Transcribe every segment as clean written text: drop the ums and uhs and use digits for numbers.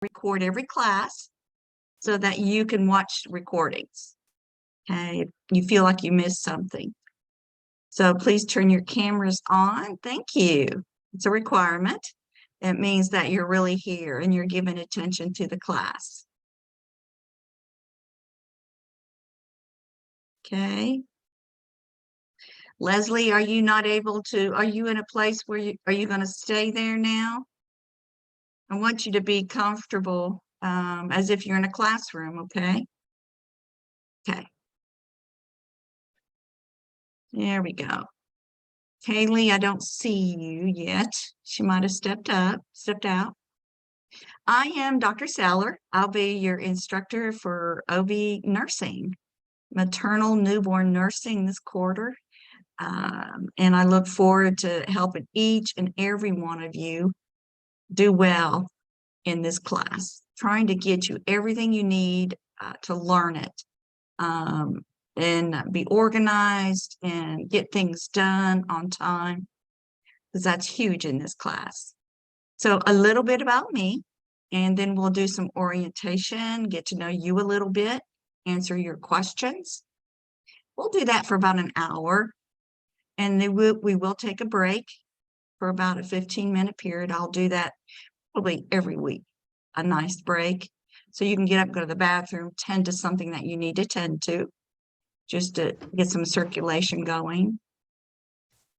record every class so that you can watch recordings. Okay, if you feel like you missed something. So please turn your cameras on. Thank you. It's a requirement. It means that you're really here and you're giving attention to the class. Okay. Leslie, are you not able to, are you in a place where are you going to stay there now? I want you to be comfortable as if you're in a classroom, okay? Okay. There we go. Kaylee, I don't see you yet. She might have stepped out. I am Dr. Saller. I'll be your instructor for OB nursing, maternal newborn nursing this quarter. And I look forward to helping each and every one of you do well in this class, trying to get you everything you need to learn it and be organized and get things done on time, because that's huge in this class. So a little bit about me, and then we'll do some orientation, get to know you a little bit, answer your questions. We'll do that for about an hour, and then we will take a break for about a 15-minute period. I'll do that probably every week, a nice break. So you can get up, go to the bathroom, tend to something that you need to tend to, just to get some circulation going.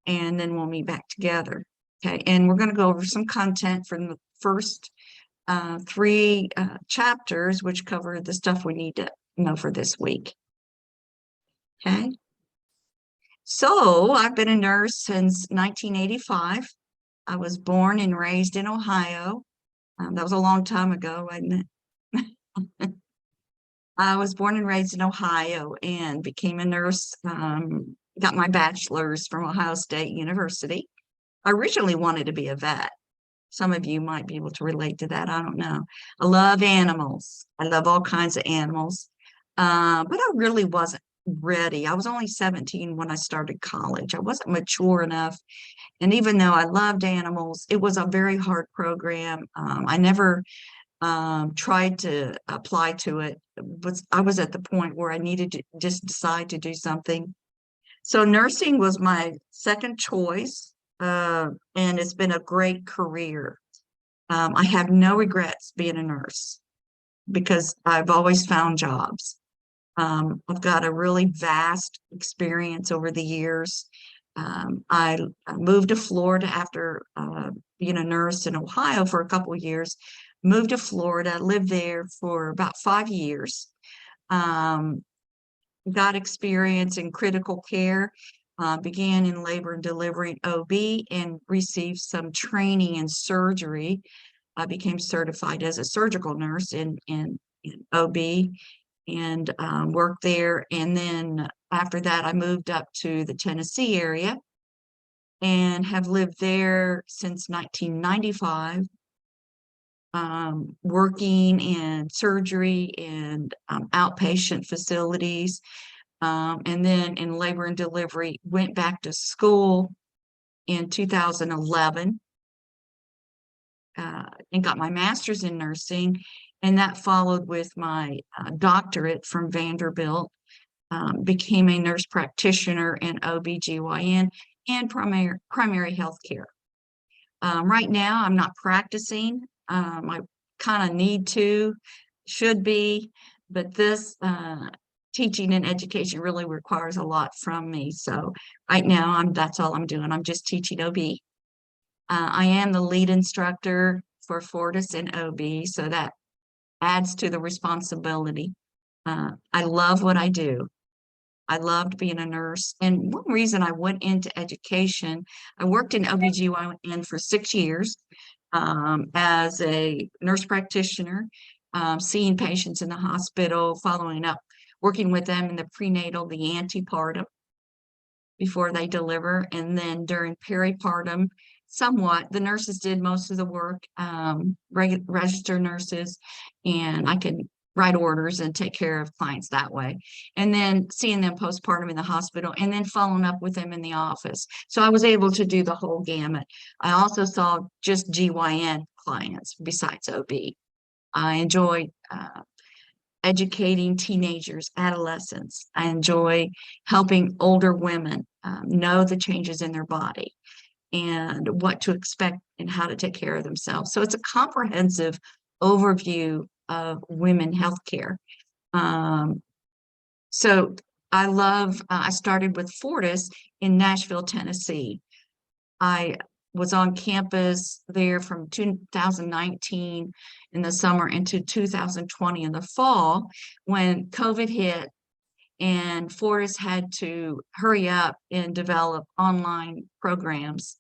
And then we'll meet back together. Okay, and we're going to go over some content from the first three chapters, which cover the stuff we need to know for this week. Okay. So I've been a nurse since 1985. I was born and raised in Ohio. That was a long time ago, wasn't it? I was born and raised in Ohio and became a nurse, got my bachelor's from Ohio State University. I originally wanted to be a vet. Some of you might be able to relate to that. I don't know. I love animals. I love all kinds of animals. But I really wasn't ready. I was only 17 when I started college. I wasn't mature enough. And even though I loved animals, it was a very hard program. I never tried to apply to it, but I was at the point where I needed to just decide to do something. So nursing was my second choice, and it's been a great career. I have no regrets being a nurse because I've always found jobs. I've got a really vast experience over the years. I moved to Florida after being a nurse in Ohio for a couple of years, moved to Florida, lived there for about 5 years, got experience in critical care, began in labor and delivery and OB, and received some training in surgery. I became certified as a surgical nurse in OB and worked there. And then after that, I moved up to the Tennessee area and have lived there since 1995, working in surgery and outpatient facilities. And then in labor and delivery, went back to school in 2011 and got my master's in nursing. And that followed with my doctorate from Vanderbilt, became a nurse practitioner in OB/GYN and primary health care. Right now, I'm not practicing. I kind of need to, should be, but this teaching and education really requires a lot from me. So right now, that's all I'm doing. I'm just teaching OB. I am the lead instructor for Fortis and OB, so that adds to the responsibility. I love what I do. I loved being a nurse. And one reason I went into education, I worked in OB/GYN for 6 years as a nurse practitioner, seeing patients in the hospital, following up, working with them in the prenatal, the antepartum before they deliver, and then during peripartum, somewhat. The nurses did most of the work, register nurses, and I could write orders and take care of clients that way. And then seeing them postpartum in the hospital and then following up with them in the office. So I was able to do the whole gamut. I also saw just GYN clients besides OB. I enjoy educating teenagers, adolescents. I enjoy helping older women know the changes in their body and what to expect and how to take care of themselves. So it's a comprehensive overview of women healthcare. Um, so I started with Fortis in Nashville, Tennessee. I was on campus there from 2019 in the summer into 2020 in the fall when COVID hit and Fortis had to hurry up and develop online programs.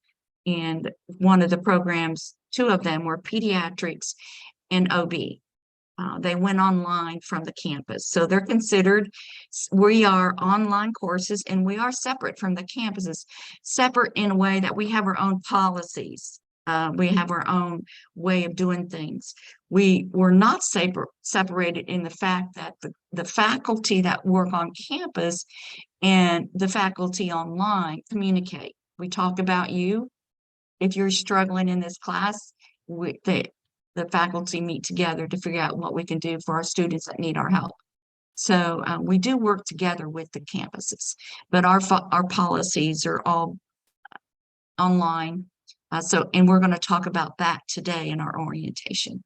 And one of the programs, two of them were pediatrics and OB. They went online from the campus. So they're considered, we are online courses and we are separate from the campuses, separate in a way that we have our own policies. We have our own way of doing things. We were not separated in the fact that the faculty that work on campus and the faculty online communicate. We talk about you. If you're struggling in this class, the faculty meet together to figure out what we can do for our students that need our help. So we do work together with the campuses, but our policies are all online. And we're going to talk about that today in our orientation.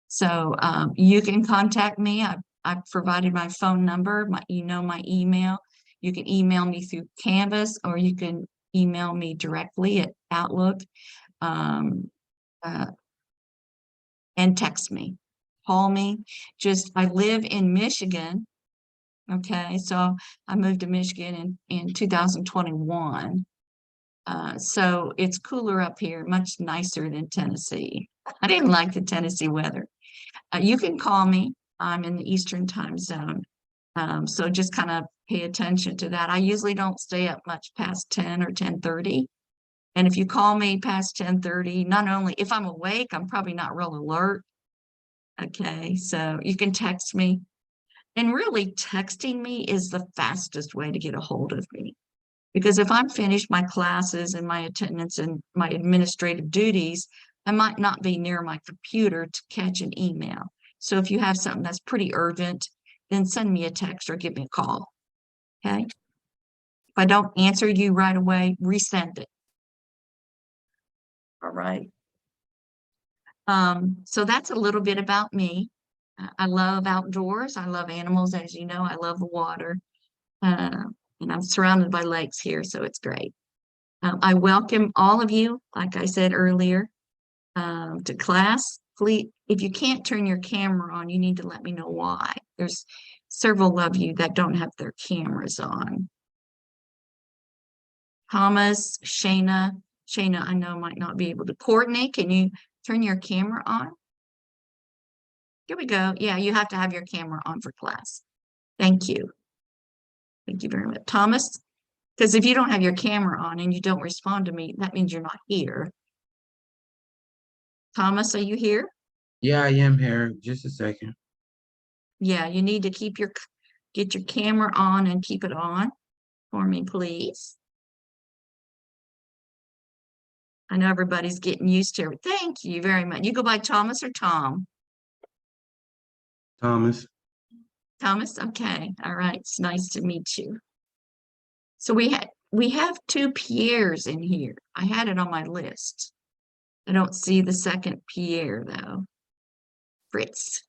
So you can contact me. I've provided my phone number, my email. You can email me through Canvas, or you can email me directly at Outlook. And text me, call me. I live in Michigan. Okay, so I moved to Michigan in 2021. So it's cooler up here, much nicer than Tennessee. I didn't like the Tennessee weather. You can call me. I'm in the Eastern time zone. So just kind of pay attention to that. I usually don't stay up much past 10 or 10:30. And if you call me past 10:30, not only if I'm awake, I'm probably not real alert. Okay, so you can text me. And really, texting me is the fastest way to get a hold of me. Because if I'm finished my classes and my attendance and my administrative duties, I might not be near my computer to catch an email. So if you have something that's pretty urgent, then send me a text or give me a call. Okay. If I don't answer you right away, resend it. All right. So that's a little bit about me. I love outdoors. I love animals, as you know. I love the water. And I'm surrounded by lakes here, so it's great. I welcome all of you, like I said earlier, to class. Please, if you can't turn your camera on, you need to let me know why. There's several of you that don't have their cameras on. Thomas, Shayna, I know might not be able to. Courtney, can you turn your camera on? Here we go. Yeah, you have to have your camera on for class. Thank you. Thank you very much. Thomas, because if you don't have your camera on and you don't respond to me, that means you're not here. Thomas, are you here? Yeah, I am here. Just a second. Yeah, you need to get your camera on and keep it on for me, please. I know everybody's getting used to it. Thank you very much. You go by Thomas or Tom? Thomas. Thomas? Okay. All right. It's nice to meet you. So we have two Pierres in here. I had it on my list. I don't see the second Pierre though. Fritz.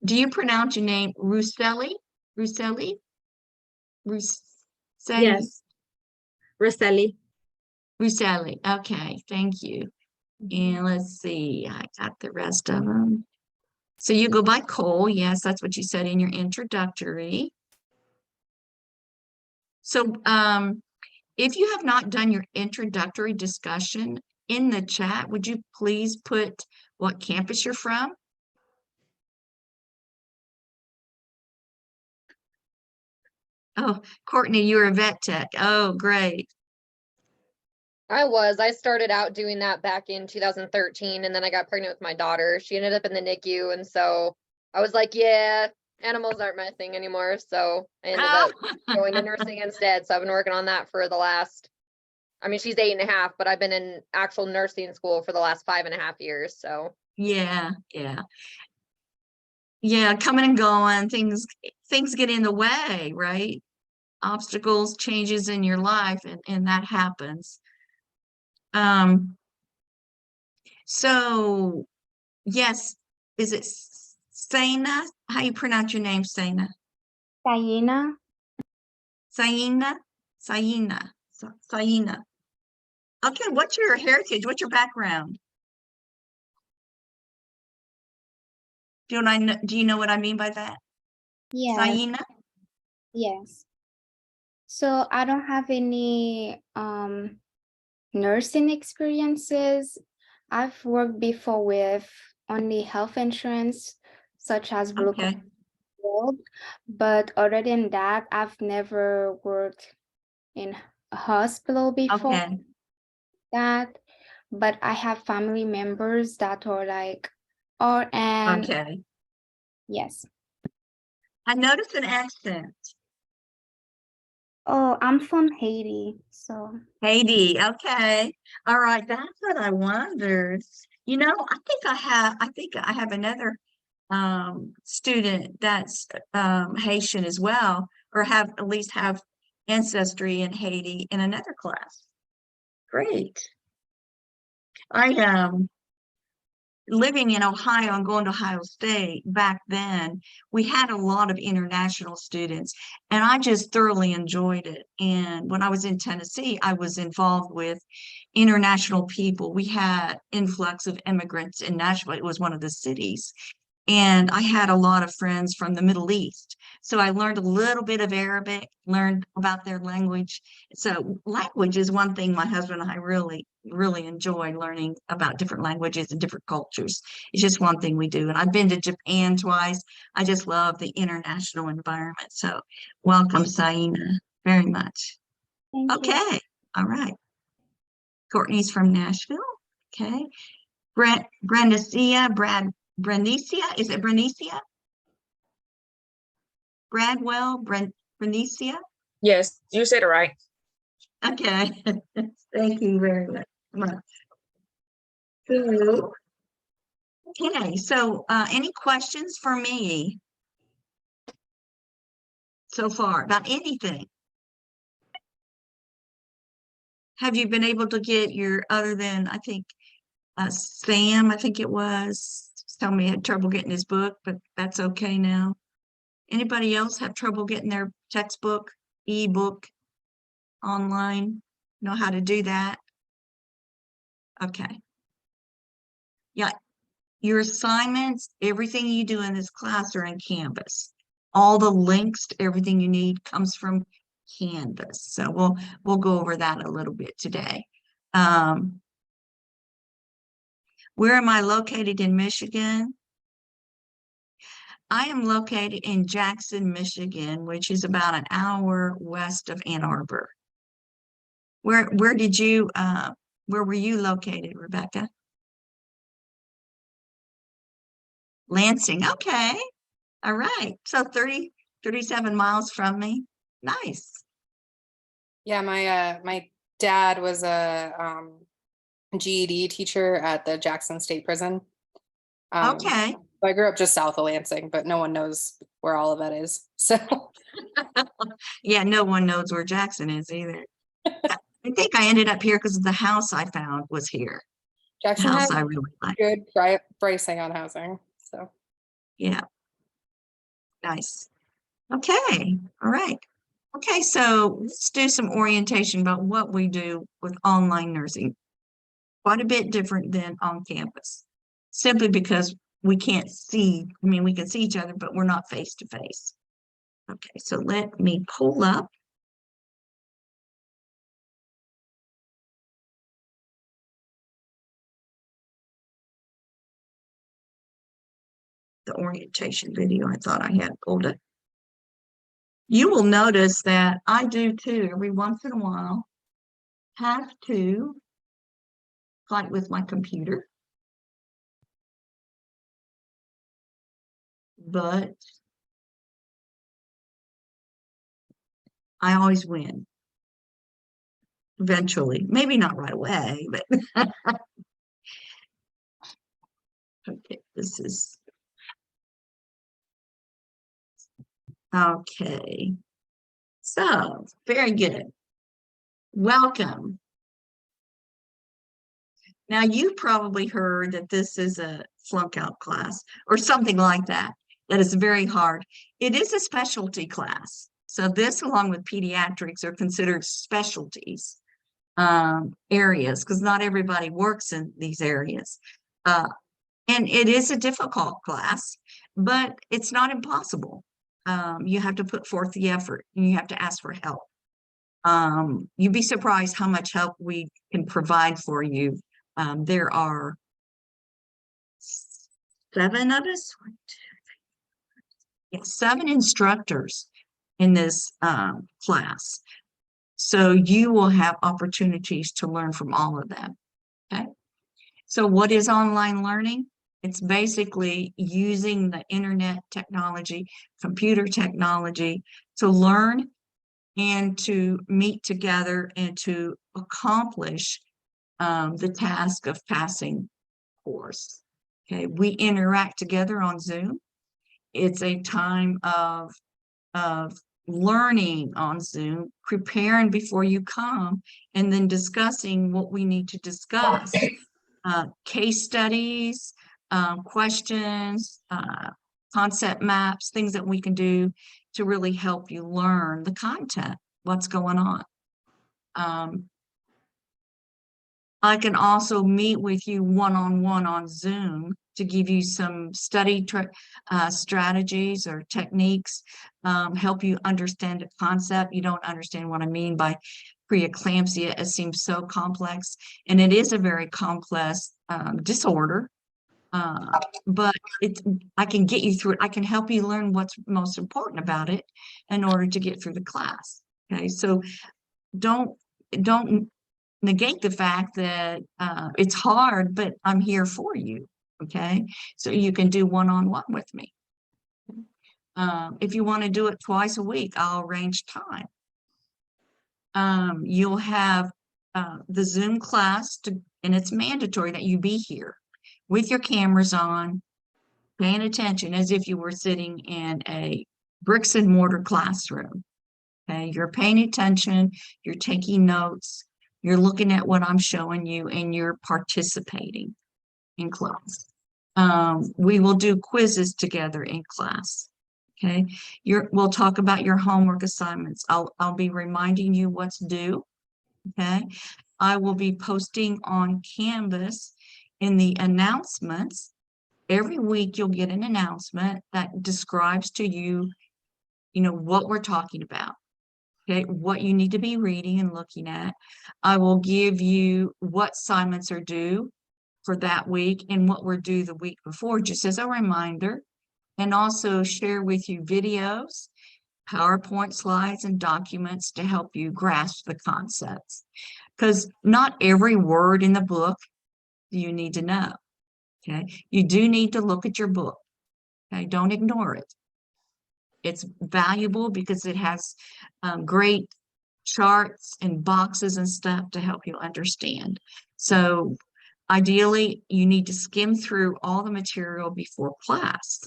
Do you pronounce your name Russelli? Russelli? Russelli? Yes, Rosselli. Russelli. Okay, thank you. And let's see, I got the rest of them. So you go by Cole. Yes, that's what you said in your introductory. So if you have not done your introductory discussion in the chat, would you please put what campus you're from? Oh, Courtney, you're a vet tech. Oh, great. I started out doing that back in 2013, and then I got pregnant with my daughter. She ended up in the NICU, and so I was like, yeah, animals aren't my thing anymore. So I ended up going to nursing instead. So I've been working on that for the last I mean, she's 8.5, but I've been in actual nursing school for the last 5.5 years. So Yeah, yeah. Yeah, coming and going, things get in the way, right? Obstacles, changes in your life, and that happens. So yes, is it Saina? How you pronounce your name, Saina? Diana, Saina? Saina. Okay, what's your heritage? What's your background? Do you know what I mean by that? yes, Saina? yes. So I don't have any nursing experiences. I've worked before with only health insurance, such as Blue Cross Okay, Gold, but other than that, I've never worked in a hospital before okay, that. But I have family members that are like RN. okay. Yes. I noticed an accent. Oh, I'm from Haiti, so Haiti, okay. All right, that's what I wondered. You know, I think I have another student that's Haitian as well, or have at least have ancestry in Haiti in another class. Great. I living in Ohio and going to Ohio State back then, we had a lot of international students, and I just thoroughly enjoyed it. And when I was in Tennessee, I was involved with international people. We had influx of immigrants in Nashville. It was one of the cities. And I had a lot of friends from the Middle East. So I learned a little bit of Arabic, learned about their language. So language is one thing my husband and I really enjoy learning about different languages and different cultures. It's just one thing we do. And I've been to Japan twice. I just love the international environment. So welcome, Saina, very much. thank you. Okay. All right. Courtney's from Nashville. Okay. Brenicia, is it Brenicia? Brenicia? Yes, you said it right. Okay, thank you very much. So, okay, so any questions for me so far about anything? Have you been able to get your, other than, I think, Sam, I think it was, told me he had trouble getting his book, but that's okay now. Anybody else have trouble getting their textbook, ebook, online? Know how to do that? Okay. Yeah, your assignments, everything you do in this class are in Canvas. All the links to everything you need comes from Canvas. So we'll go over that a little bit today. Where am I located in Michigan? I am located in Jackson, Michigan, which is about an hour west of Ann Arbor. Where were you located, Rebecca? Lansing. Okay. All right. So 37 miles from me. Nice. Yeah, my dad was a GED teacher at the Jackson State Prison. Okay. So I grew up just south of Lansing, but no one knows where all of that is. So Yeah, no one knows where Jackson is either. I think I ended up here because the house I found was here. The Jackson house has I really like. good pricing on housing. So Yeah, nice. Okay, all right. Okay, so let's do some orientation about what we do with online nursing. Quite a bit different than on campus, simply because we can't see, I mean, we can see each other, but we're not face to face. Okay, so let me pull up the orientation video. I thought I had pulled it. You will notice that I do too, every once in a while, have to fight with my computer, but I always win. eventually, maybe not right away, but okay, this is okay. So, very good. Welcome. Now, you probably heard that this is a flunk out class or something like that. That is very hard. It is a specialty class. So this, along with pediatrics, are considered specialties areas because not everybody works in these areas. And it is a difficult class, but it's not impossible. You have to put forth the effort and you have to ask for help. You'd be surprised how much help we can provide for you. There are 7 of us. 1, 2, 3, 4, 5, 6, 7 instructors in this class. So you will have opportunities to learn from all of them. Okay. So what is online learning? It's basically using the internet technology, computer technology to learn and to meet together and to accomplish the task of passing course. Okay, we interact together on Zoom. It's a time of learning on Zoom, preparing before you come, and then discussing what we need to discuss. Case studies, questions, concept maps, things that we can do to really help you learn the content, what's going on. I can also meet with you one-on-one on Zoom to give you some study strategies or techniques, help you understand a concept. You don't understand what I mean by preeclampsia. It seems so complex, and it is a very complex disorder. But I can get you through it. I can help you learn what's most important about it in order to get through the class. Okay, so don't negate the fact that it's hard, but I'm here for you. Okay, so you can do one-on-one with me. If you want to do it twice a week, I'll arrange time. You'll have the Zoom class and it's mandatory that you be here with your cameras on, paying attention as if you were sitting in a bricks and mortar classroom. Okay, you're paying attention, you're taking notes, you're looking at what I'm showing you, and you're participating in class. We will do quizzes together in class. Okay, we'll talk about your homework assignments. I'll be reminding you what's due. Okay, I will be posting on Canvas in the announcements. Every week you'll get an announcement that describes to you, what we're talking about. Okay, what you need to be reading and looking at. I will give you what assignments are due for that week and what were due the week before, just as a reminder, and also share with you videos, PowerPoint slides, and documents to help you grasp the concepts. Because not every word in the book do you need to know. Okay, you do need to look at your book. Okay, don't ignore it. It's valuable because it has great charts and boxes and stuff to help you understand. So ideally, you need to skim through all the material before class.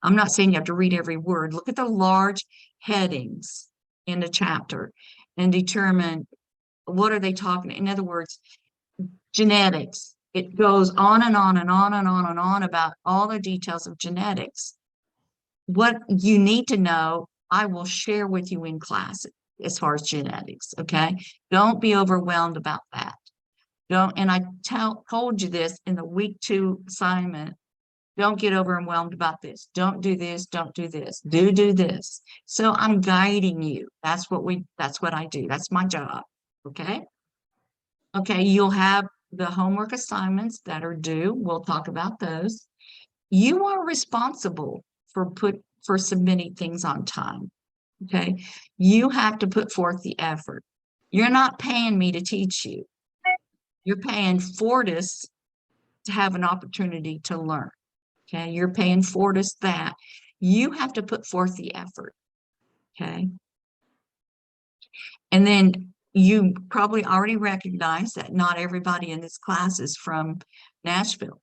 I'm not saying you have to read every word. Look at the large headings in the chapter and determine what are they talking. In other words, genetics. It goes on and on and on and on and on about all the details of genetics. What you need to know, I will share with you in class as far as genetics, okay? Don't be overwhelmed about that. And I told you this in the week 2 assignment, don't get overwhelmed about this. Don't do this, don't do this. Do this. So I'm guiding you. That's what I do. That's my job, okay? Okay, you'll have the homework assignments that are due. We'll talk about those. You are responsible for submitting things on time. Okay, you have to put forth the effort. You're not paying me to teach you. You're paying Fortis to have an opportunity to learn. Okay, you're paying Fortis that. You have to put forth the effort. Okay, and then you probably already recognize that not everybody in this class is from Nashville,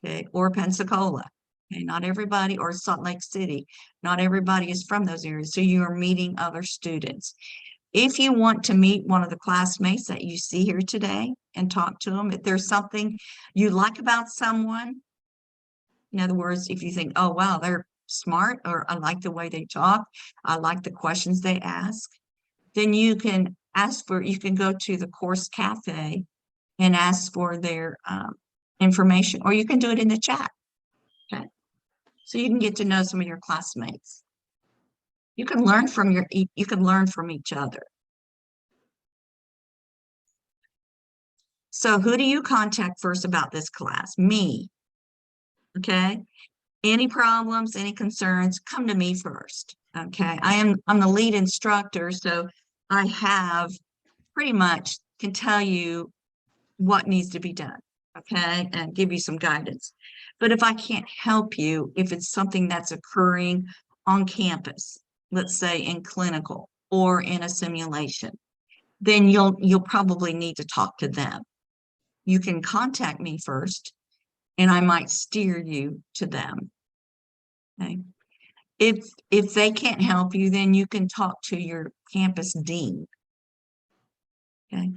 okay, or Pensacola. Okay, not everybody, or Salt Lake City. Not everybody is from those areas. So you are meeting other students. If you want to meet one of the classmates that you see here today and talk to them, if there's something you like about someone, in other words, if you think, oh, wow, they're smart, or I like the way they talk, I like the questions they ask, then you can you can go to the course cafe and ask for their information, or you can do it in the chat. Okay. So you can get to know some of your classmates. You can learn from you can learn from each other. So who do you contact first about this class? Me. Okay. Any problems, any concerns, come to me first. Okay. I'm the lead instructor, so I have pretty much can tell you what needs to be done. Okay, and give you some guidance. But if I can't help you, if it's something that's occurring on campus, let's say in clinical or in a simulation, then you'll probably need to talk to them. You can contact me first, and I might steer you to them. Okay. If they can't help you, then you can talk to your campus dean. Okay.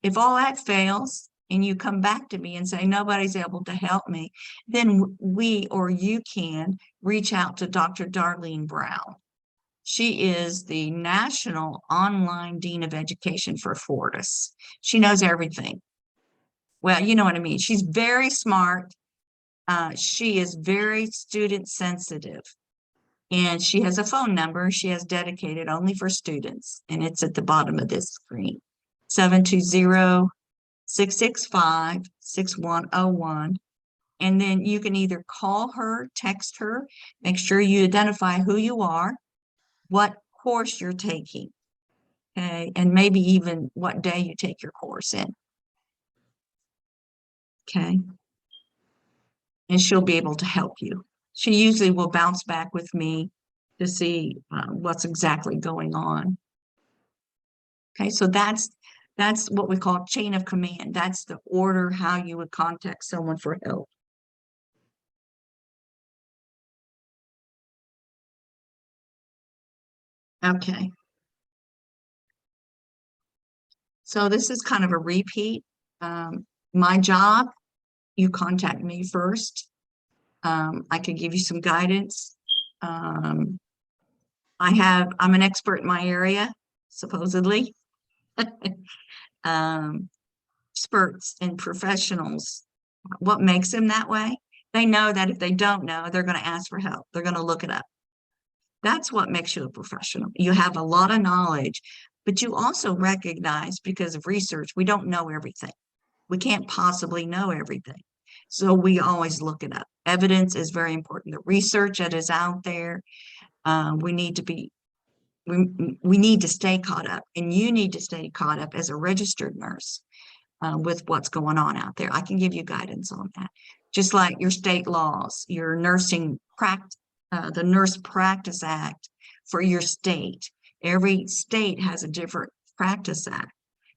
If all that fails and you come back to me and say nobody's able to help me, then we or you can reach out to Dr. Darlene Brown. She is the National Online Dean of Education for Fortis. She knows everything. Well, you know what I mean. She's very smart. She is very student sensitive. And she has a phone number she has dedicated only for students. And it's at the bottom of this screen. 720-665-6101. And then you can either call her, text her, make sure you identify who you are, what course you're taking, okay, and maybe even what day you take your course in. Okay. And she'll be able to help you. She usually will bounce back with me to see what's exactly going on. Okay, so that's what we call chain of command. That's the order how you would contact someone for help. Okay. So this is kind of a repeat. My job, you contact me first. I can give you some guidance. I'm an expert in my area, supposedly. Experts and professionals. What makes them that way? They know that if they don't know, they're going to ask for help. They're going to look it up. That's what makes you a professional. You have a lot of knowledge, but you also recognize, because of research, we don't know everything. We can't possibly know everything. So we always look it up. Evidence is very important. The research that is out there, we need to stay caught up, and you need to stay caught up as a registered nurse with what's going on out there. I can give you guidance on that. Just like your state laws, your nursing practice, the Nurse Practice Act for your state. Every state has a different practice act.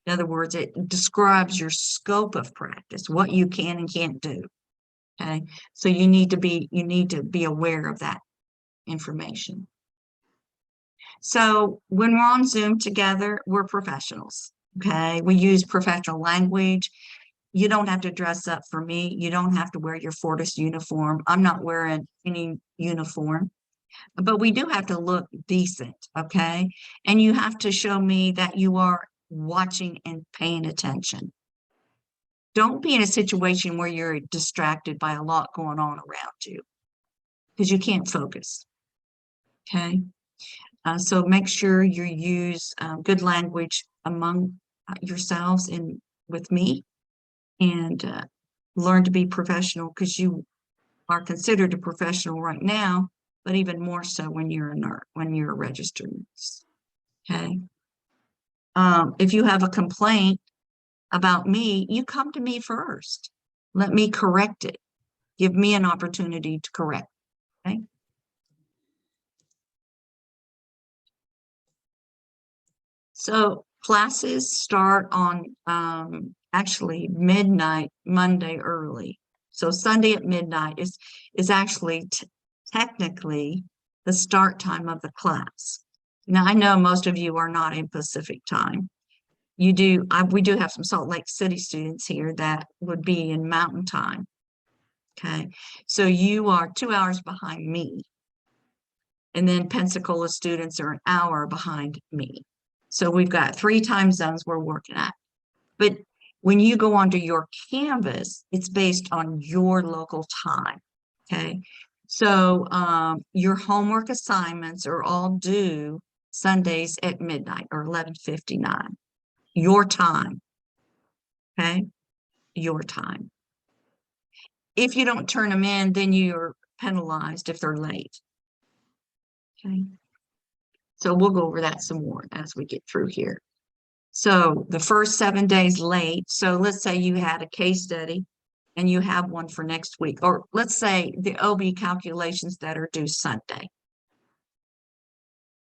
In other words, it describes your scope of practice, what you can and can't do. Okay, so you need to be aware of that information. So when we're on Zoom together, we're professionals. Okay, we use professional language. You don't have to dress up for me. You don't have to wear your Fortis uniform. I'm not wearing any uniform, but we do have to look decent, okay? And you have to show me that you are watching and paying attention. Don't be in a situation where you're distracted by a lot going on around you, because you can't focus, okay? So make sure you use good language among yourselves and with me, and learn to be professional, because you are considered a professional right now, but even more so when you're a nurse, when you're a registered nurse. Okay. If you have a complaint about me, you come to me first. Let me correct it. Give me an opportunity to correct. Okay. So Classes start on actually midnight Monday early. So Sunday at midnight is actually technically the start time of the class. Now I know most of you are not in Pacific time. We do have some Salt Lake City students here that would be in Mountain Time. Okay, so you are 2 hours behind me. And then Pensacola students are an hour behind me. So we've got 3 time zones we're working at. But when you go onto your Canvas, it's based on your local time. Okay, so your homework assignments are all due Sundays at midnight or 11:59. Your time. Okay, your time. If you don't turn them in, then you're penalized if they're late. Okay. So we'll go over that some more as we get through here. So the first 7 days late. So let's say you had a case study and you have one for next week, or let's say the OB calculations that are due Sunday.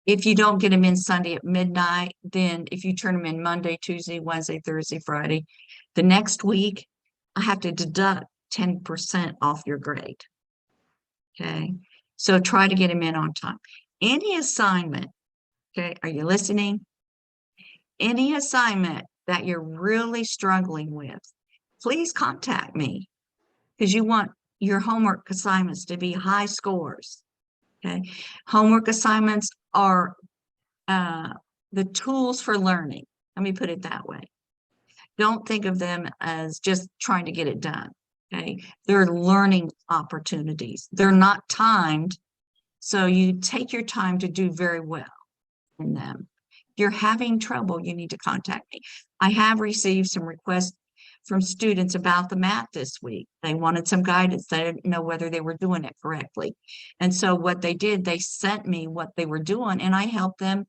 If you don't get them in Sunday at midnight, then if you turn them in Monday, Tuesday, Wednesday, Thursday, Friday, the next week, I have to deduct 10% off your grade. Okay. So try to get them in on time. Any assignment, okay, are you listening? Any assignment that you're really struggling with, please contact me because you want your homework assignments to be high scores. Okay. Homework assignments are the tools for learning. Let me put it that way. Don't think of them as just trying to get it done. Okay. They're learning opportunities. They're not timed. So you take your time to do very well in them. If you're having trouble, you need to contact me. I have received some requests from students about the math this week. They wanted some guidance. They didn't know whether they were doing it correctly. And so what they did, they sent me what they were doing and I helped them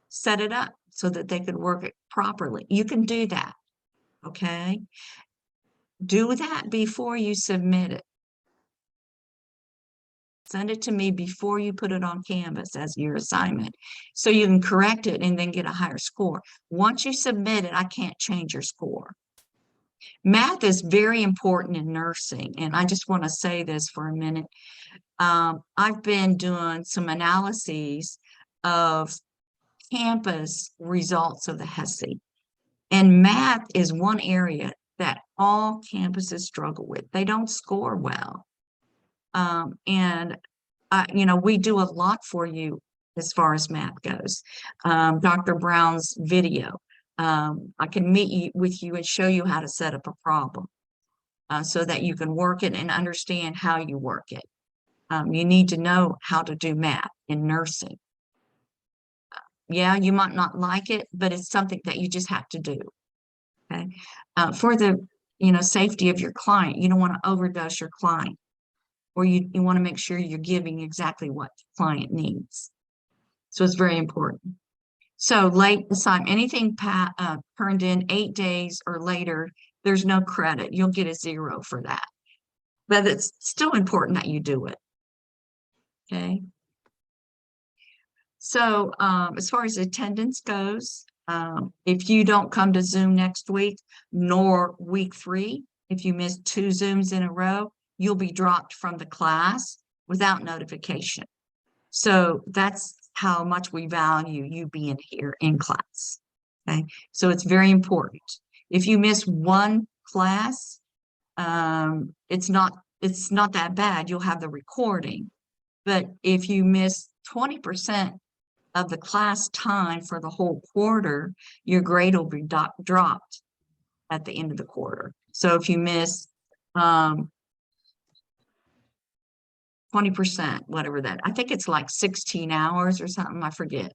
set it up so that they could work it properly. You can do that. Okay. Do that before you submit it. Send it to me before you put it on Canvas as your assignment so you can correct it and then get a higher score. Once you submit it, I can't change your score. Math is very important in nursing, and I just want to say this for a minute. I've been doing some analyses of campus results of the HESI, and math is one area that all campuses struggle with. They don't score well. You know, we do a lot for you as far as math goes. Dr. Brown's video. I can meet with you and show you how to set up a problem so that you can work it and understand how you work it. You need to know how to do math in nursing. Yeah, you might not like it, but it's something that you just have to do. Okay. For the, safety of your client, you don't want to overdose your client, or you want to make sure you're giving exactly what the client needs. So it's very important. So late assignment, anything turned in 8 days or later, there's no credit. You'll get a 0 for that. But it's still important that you do it. Okay. So as far as attendance goes, if you don't come to Zoom next week, nor week 3, if you miss 2 Zooms in a row, you'll be dropped from the class without notification. So that's how much we value you being here in class. Okay, so it's very important. If you miss 1 class, it's not that bad. You'll have the recording. But if you miss 20% of the class time for the whole quarter, your grade will be dropped at the end of the quarter. So if you miss 20%, whatever that, I think it's like 16 hours or something, I forget.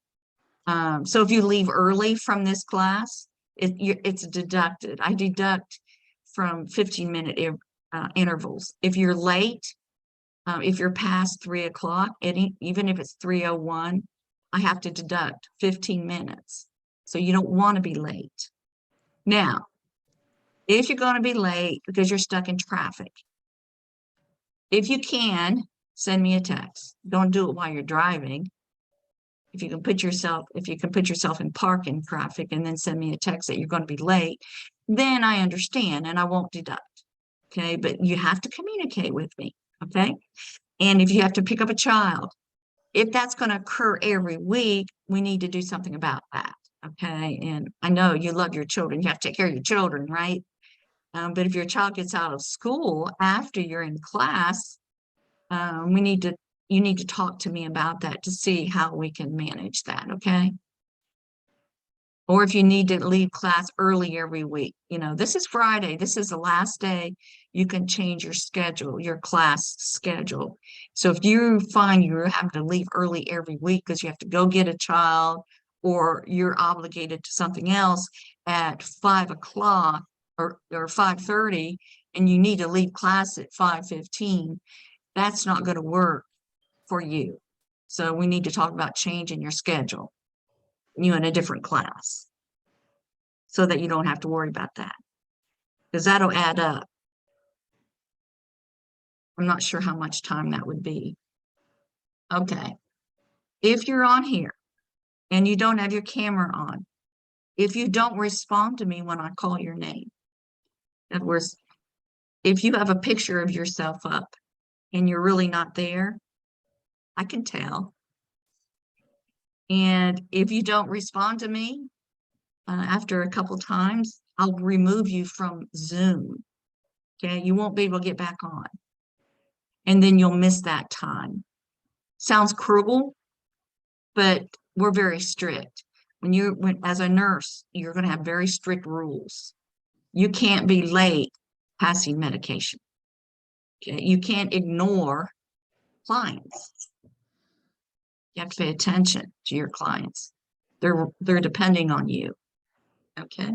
So if you leave early from this class, it's deducted. I deduct from 15-minute intervals. If you're late, if you're past 3 o'clock, even if it's 3:01, I have to deduct 15 minutes. So you don't want to be late. Now, if you're going to be late because you're stuck in traffic, if you can, send me a text. Don't do it while you're driving. if you can put yourself in parking traffic and then send me a text that you're going to be late, then I understand and I won't deduct. Okay, but you have to communicate with me. Okay. And if you have to pick up a child, if that's going to occur every week, we need to do something about that. Okay. And I know you love your children. You have to take care of your children, right? But if your child gets out of school after you're in class, you need to talk to me about that to see how we can manage that. Okay. Or if you need to leave class early every week, this is Friday. This is the last day you can change your schedule, your class schedule. So if you find you're having to leave early every week because you have to go get a child or you're obligated to something else at 5 o'clock or 5:30 and you need to leave class at 5:15, that's not going to work for you. So we need to talk about changing your schedule, you in a different class, so that you don't have to worry about that, because that'll add up. I'm not sure how much time that would be. Okay. If you're on here and you don't have your camera on, if you don't respond to me when I call your name, in other words, if you have a picture of yourself up and you're really not there, I can tell. And if you don't respond to me after a couple times, I'll remove you from Zoom. Okay, you won't be able to get back on. And then you'll miss that time. Sounds cruel, but we're very strict. As a nurse, you're going to have very strict rules. You can't be late passing medication. Okay, you can't ignore clients. You have to pay attention to your clients. They're depending on you. Okay,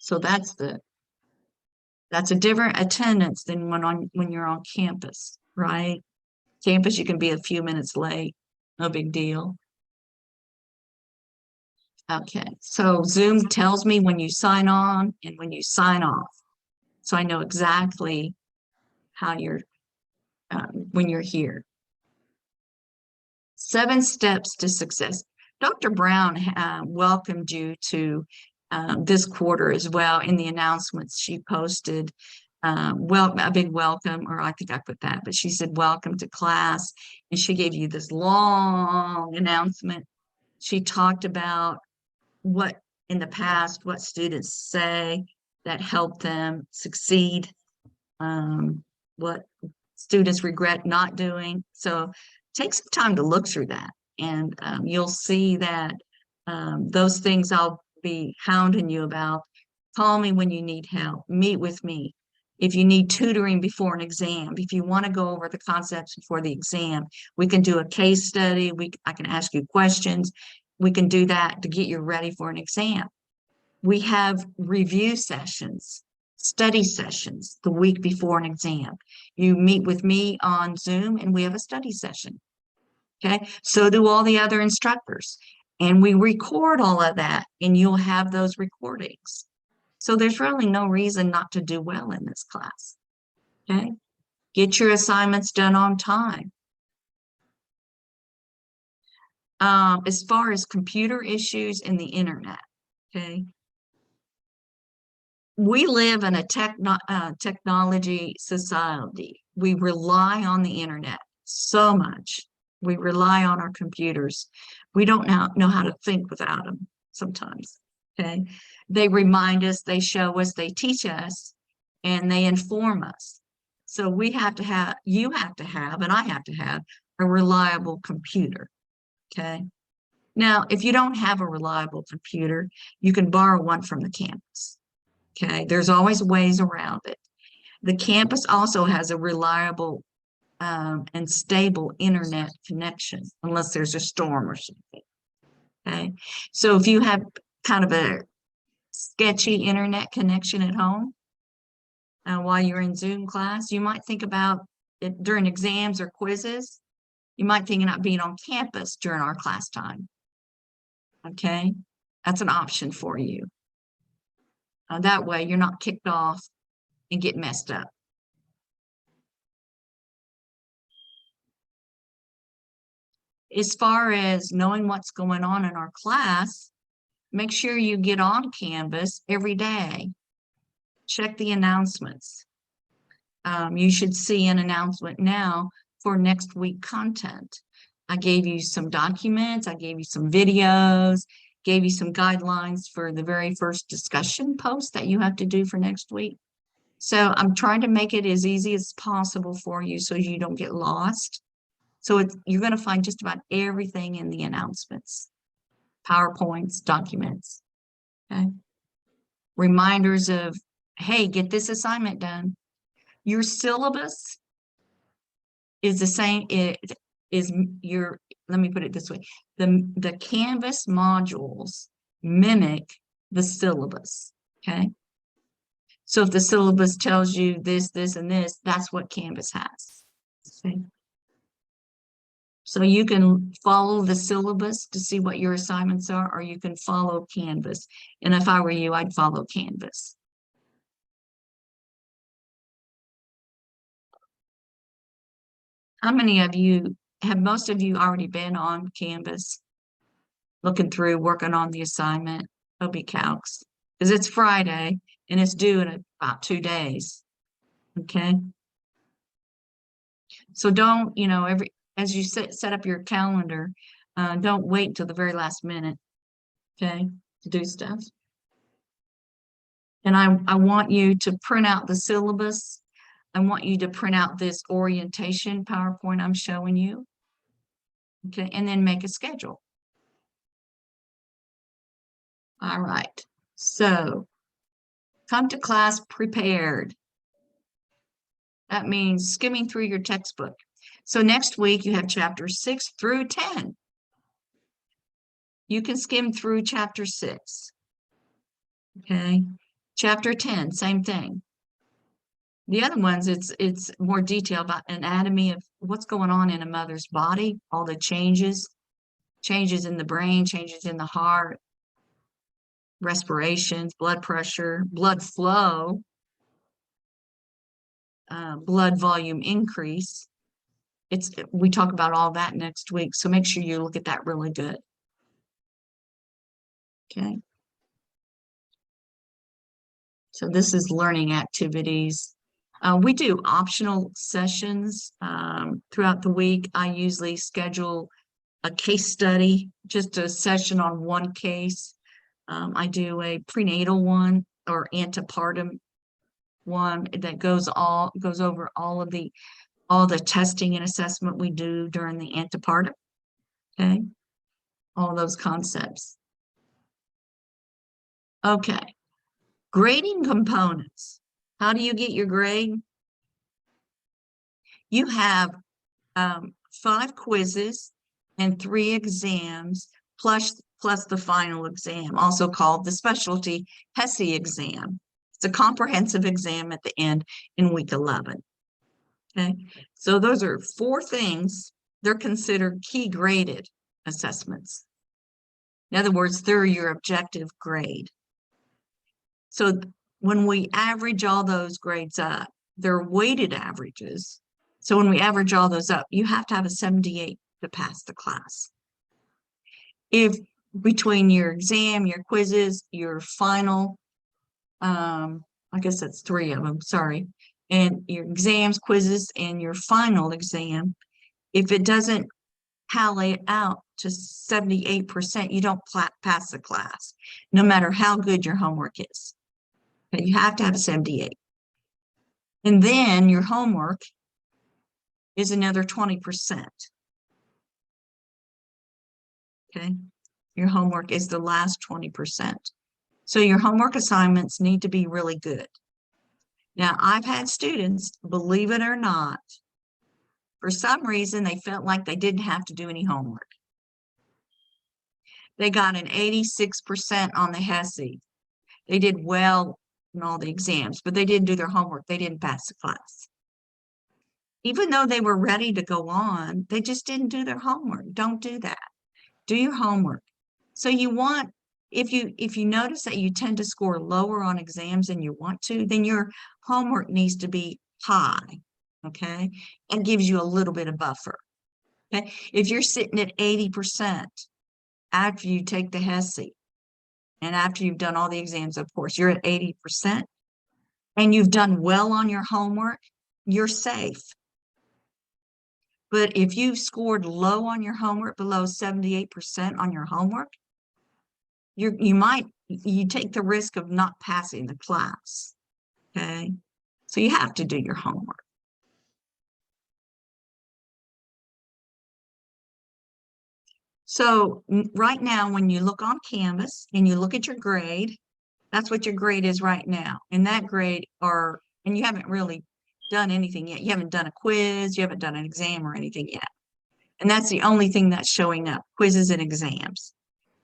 so that's a different attendance than when you're on campus, right? Campus, you can be a few minutes late, no big deal. Okay, so Zoom tells me when you sign on and when you sign off. So I know exactly how when you're here. 7 steps to success. Dr. Brown welcomed you to this quarter as well in the announcements she posted. A big welcome, or I think I put that, but she said, welcome to class. And she gave you this long announcement. She talked about what in the past, what students say that helped them succeed, what students regret not doing. So take some time to look through that, and you'll see that those things I'll be hounding you about. Call me when you need help. Meet with me. If you need tutoring before an exam, if you want to go over the concepts before the exam, we can do a case study. I can ask you questions. We can do that to get you ready for an exam. We have review sessions, study sessions the week before an exam. You meet with me on Zoom and we have a study session. Okay, so do all the other instructors. And we record all of that and you'll have those recordings. So there's really no reason not to do well in this class. Okay, get your assignments done on time. As far as computer issues and the internet, okay, we live in a technology society. We rely on the internet so much. We rely on our computers. We don't know how to think without them sometimes, okay? They remind us, they show us, they teach us, and they inform us. So you have to have, and I have to have a reliable computer, okay? Now, if you don't have a reliable computer, you can borrow one from the campus. Okay, there's always ways around it. The campus also has a reliable and stable internet connection, unless there's a storm or something. Okay, so if you have kind of a sketchy internet connection at home while you're in Zoom class, you might think about it during exams or quizzes. You might think about being on campus during our class time. Okay, that's an option for you. That way you're not kicked off and get messed up. As far as knowing what's going on in our class, make sure you get on Canvas every day. Check the announcements. You should see an announcement now for next week content. I gave you some documents, I gave you some videos, gave you some guidelines for the very first discussion post that you have to do for next week. So I'm trying to make it as easy as possible for you so you don't get lost. So you're going to find just about everything in the announcements, PowerPoints, documents, okay? Reminders of, hey, get this assignment done. Your syllabus is the same, let me put it this way. The Canvas modules mimic the syllabus, okay? So if the syllabus tells you this, this, and this, that's what Canvas has, okay? So you can follow the syllabus to see what your assignments are, or you can follow Canvas. And if I were you, I'd follow Canvas. How many of you, have most of you already been on Canvas? Looking through, working on the assignment, OB Calcs, because it's Friday and it's due in about 2 days, okay? So don't, as you set up your calendar, don't wait till the very last minute, okay, to do stuff. And I want you to print out the syllabus. I want you to print out this orientation PowerPoint I'm showing you, okay, and then make a schedule. All right, so come to class prepared. That means skimming through your textbook. So next week you have chapters 6 through 10. You can skim through chapter 6. Okay. Chapter 10, same thing. The other ones, it's more detail about anatomy of what's going on in a mother's body, all the changes in the brain, changes in the heart, respirations, blood pressure, blood flow, blood volume increase. We talk about all that next week, so make sure you look at that really good. Okay. So this is learning activities. We do optional sessions throughout the week. I usually schedule a case study, just a session on one case. I do a prenatal one or antepartum one that goes over all the testing and assessment we do during the antepartum. Okay, all those concepts. Okay, grading components. How do you get your grade? You have 5 quizzes and 3 exams, plus the final exam, also called the specialty HESI exam. It's a comprehensive exam at the end in week 11. Okay, so those are 4 things. They're considered key graded assessments. In other words, they're your objective grade. So when we average all those grades up, they're weighted averages. So when we average all those up, you have to have a 78 to pass the class. If between your exam, your quizzes, your final, I guess that's 3 of them, sorry, and your exams, quizzes, and your final exam, if it doesn't tally out to 78%, you don't pass the class, no matter how good your homework is. Okay, you have to have a 78. And then your homework is another 20%. Okay, your homework is the last 20%. So your homework assignments need to be really good. Now, I've had students, believe it or not, for some reason, they felt like they didn't have to do any homework. They got an 86% on the HESI. They did well in all the exams, but they didn't do their homework. They didn't pass the class. Even though they were ready to go on, they just didn't do their homework. Don't do that. Do your homework. So you want, if you notice that you tend to score lower on exams than you want to, then your homework needs to be high, okay? And gives you a little bit of buffer. Okay, if you're sitting at 80% after you take the HESI and after you've done all the exams, of course, you're at 80% and you've done well on your homework, you're safe. But if you've scored low on your homework, below 78% on your homework, you take the risk of not passing the class. Okay, so you have to do your homework. So right now, when you look on Canvas and you look at your grade, that's what your grade is right now. And that grade and you haven't really done anything yet. You haven't done a quiz, you haven't done an exam or anything yet. And that's the only thing that's showing up, quizzes and exams.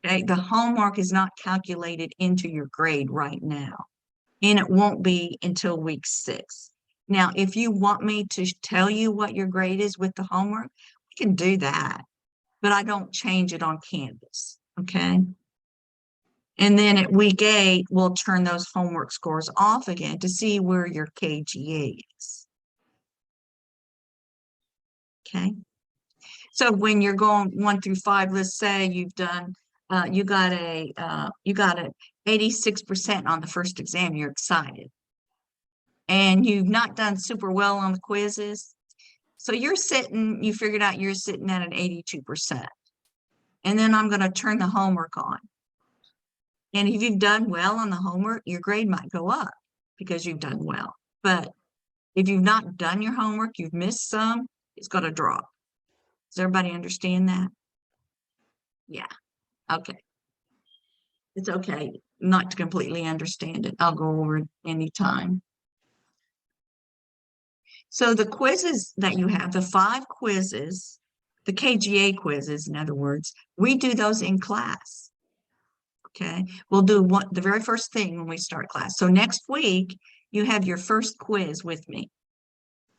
Okay, the homework is not calculated into your grade right now. And it won't be until week 6. Now, if you want me to tell you what your grade is with the homework, we can do that, but I don't change it on Canvas, okay? And then at week 8, we'll turn those homework scores off again to see where your KGA is. Okay? So when you're going 1 through 5, let's say you've done, you got a 86% on the first exam, you're excited. And you've not done super well on the quizzes. So you figured out you're sitting at an 82%. And then I'm going to turn the homework on. And if you've done well on the homework, your grade might go up because you've done well. But if you've not done your homework, you've missed some, it's going to drop. Does everybody understand that? Yeah. Okay. It's okay not to completely understand it. I'll go over it anytime. So the quizzes that you have, the 5 quizzes, the KGA quizzes, in other words, we do those in class. Okay, we'll do the very first thing when we start class. So next week, you have your first quiz with me.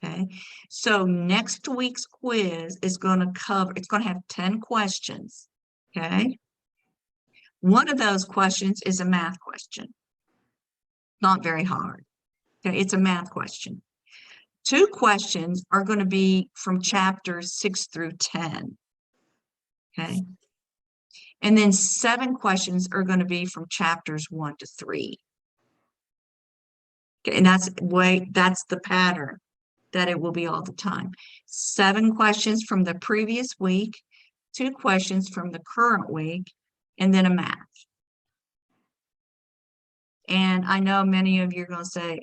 Okay, so next week's quiz is going to it's going to have 10 questions. Okay, one of those questions is a math question. Not very hard. Okay, it's a math question. 2 questions are going to be from chapters 6 through 10. Okay. And then 7 questions are going to be from chapters 1 to 3. Okay, and that's the pattern that it will be all the time. 7 questions from the previous week, 2 questions from the current week, and then a math. And I know many of you are going to say,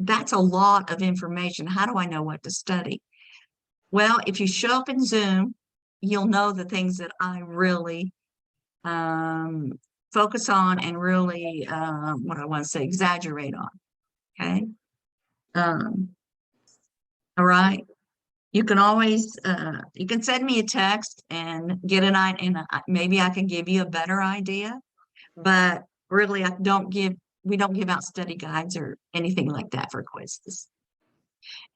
that's a lot of information. How do I know what to study? Well, if you show up in Zoom, you'll know the things that I really focus on and really, what I want to say, exaggerate on. Okay. All right. You can always, you can send me a text and get an idea, and maybe I can give you a better idea, but really we don't give out study guides or anything like that for quizzes.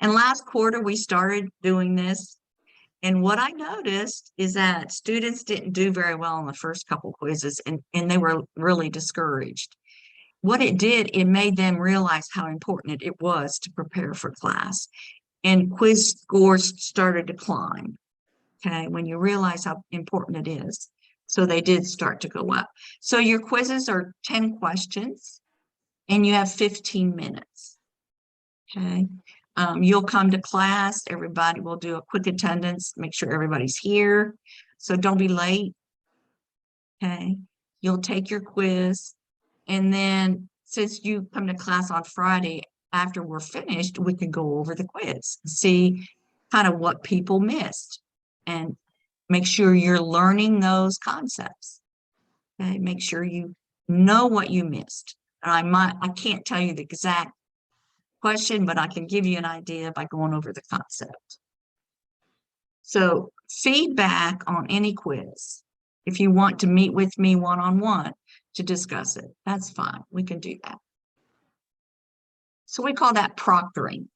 And last quarter, we started doing this. And what I noticed is that students didn't do very well on the first couple quizzes, and they were really discouraged. What it did, it made them realize how important it was to prepare for class. And quiz scores started to climb, okay, when you realize how important it is. So they did start to go up. So your quizzes are 10 questions, and you have 15 minutes, okay? You'll come to class, everybody will do a quick attendance, make sure everybody's here. So don't be late, okay? You'll take your quiz, and then since you come to class on Friday, after we're finished, we can go over the quiz, see kind of what people missed, and make sure you're learning those concepts, okay? Make sure you know what you missed. I can't tell you the exact question, but I can give you an idea by going over the concept. So feedback on any quiz, if you want to meet with me one-on-one to discuss it, that's fine. We can do that. So we call that proctoring,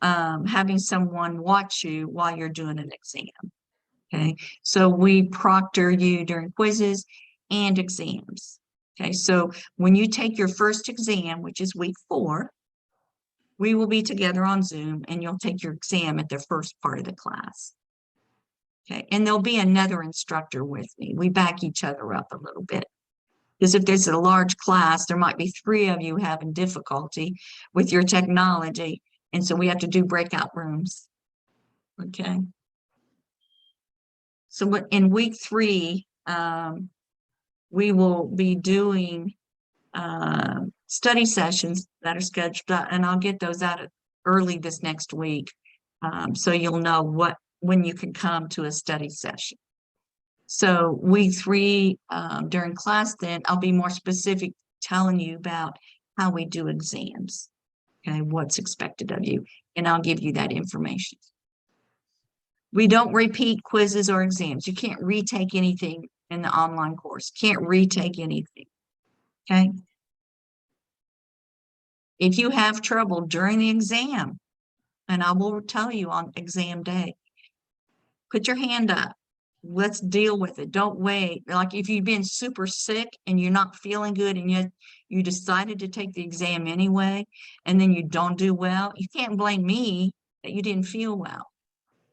having someone watch you while you're doing an exam. Okay, so we proctor you during quizzes and exams. Okay, so when you take your first exam, which is week 4, we will be together on Zoom, and you'll take your exam at the first part of the class. Okay, and there'll be another instructor with me. We back each other up a little bit. Because if there's a large class, there might be 3 of you having difficulty with your technology. And so we have to do breakout rooms. Okay. So what in week 3, we will be doing study sessions that are scheduled out, and I'll get those out early this next week. So you'll know when you can come to a study session. So week 3, during class, then I'll be more specific, telling you about how we do exams, okay, what's expected of you, and I'll give you that information. We don't repeat quizzes or exams. You can't retake anything in the online course. Can't retake anything, okay? If you have trouble during the exam, and I will tell you on exam day, put your hand up. Let's deal with it. Don't wait. Like if you've been super sick and you're not feeling good and yet you decided to take the exam anyway, and then you don't do well, you can't blame me that you didn't feel well.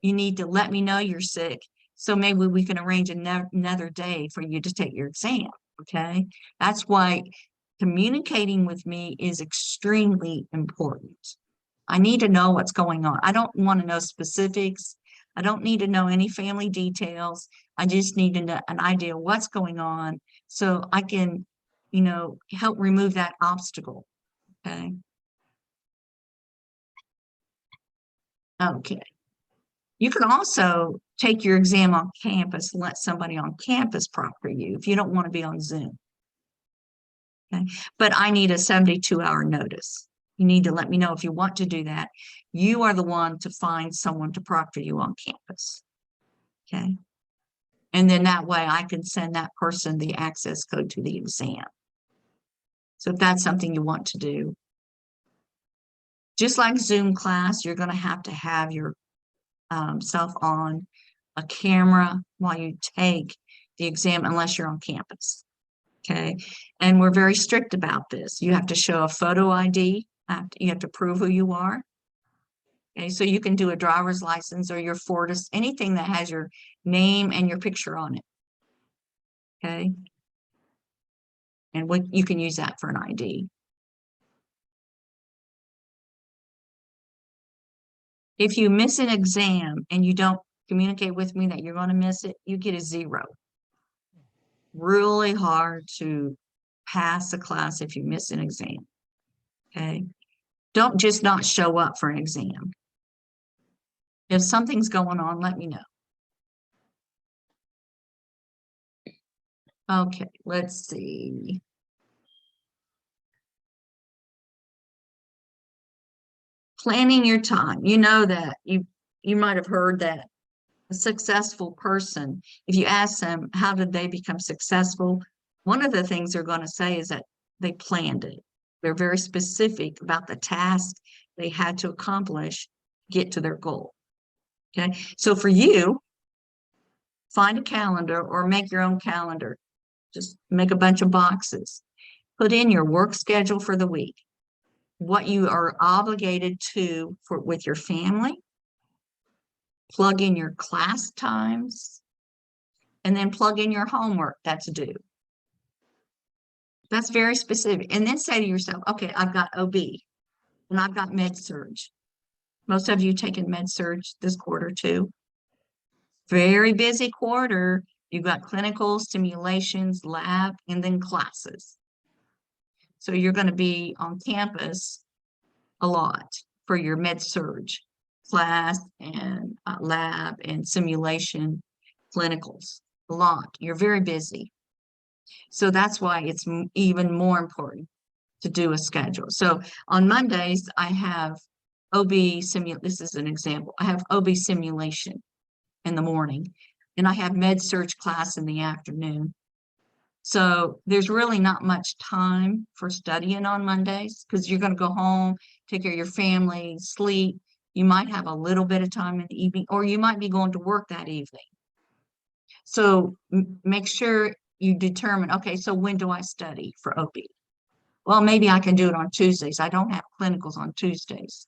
You need to let me know you're sick. So maybe we can arrange another day for you to take your exam. Okay. That's why communicating with me is extremely important. I need to know what's going on. I don't want to know specifics. I don't need to know any family details. I just need to know an idea of what's going on so I can, help remove that obstacle. Okay. Okay. You can also take your exam on campus and let somebody on campus proctor you if you don't want to be on Zoom. Okay. But I need a 72-hour notice. You need to let me know if you want to do that. You are the one to find someone to proctor you on campus. Okay. And then that way I can send that person the access code to the exam. So if that's something you want to do, just like Zoom class, you're going to have your self on a camera while you take the exam unless you're on campus. Okay. And we're very strict about this. You have to show a photo ID. You have to prove who you are. Okay. So you can do a driver's license or your Fortis, anything that has your name and your picture on it. Okay. And you can use that for an ID. If you miss an exam and you don't communicate with me that you're going to miss it, you get a 0. Really hard to pass a class if you miss an exam. Okay. Don't just not show up for an exam. If something's going on, let me know. Okay, let's see. Planning your time. You know that you might have heard that a successful person, if you ask them how did they become successful, one of the things they're going to say is that they planned it. They're very specific about the task they had to accomplish to get to their goal. Okay, so for you, find a calendar or make your own calendar. Just make a bunch of boxes. Put in your work schedule for the week, what you are obligated to with your family, plug in your class times, and then plug in your homework that's due. That's very specific. And then say to yourself, okay, I've got OB and I've got med surge. Most of you taken med surge this quarter too. Very busy quarter. You've got clinical, simulations, lab, and then classes. So you're going to be on campus a lot for your med surge class and lab and simulation clinicals. A lot. You're very busy. So that's why it's even more important to do a schedule. So on Mondays, I have OB simulation. This is an example. I have OB simulation in the morning, and I have med surge class in the afternoon. So there's really not much time for studying on Mondays because you're going to go home, take care of your family, sleep. You might have a little bit of time in the evening, or you might be going to work that evening. So make sure you determine, okay, so when do I study for OB? Well, maybe I can do it on Tuesdays. I don't have clinicals on Tuesdays.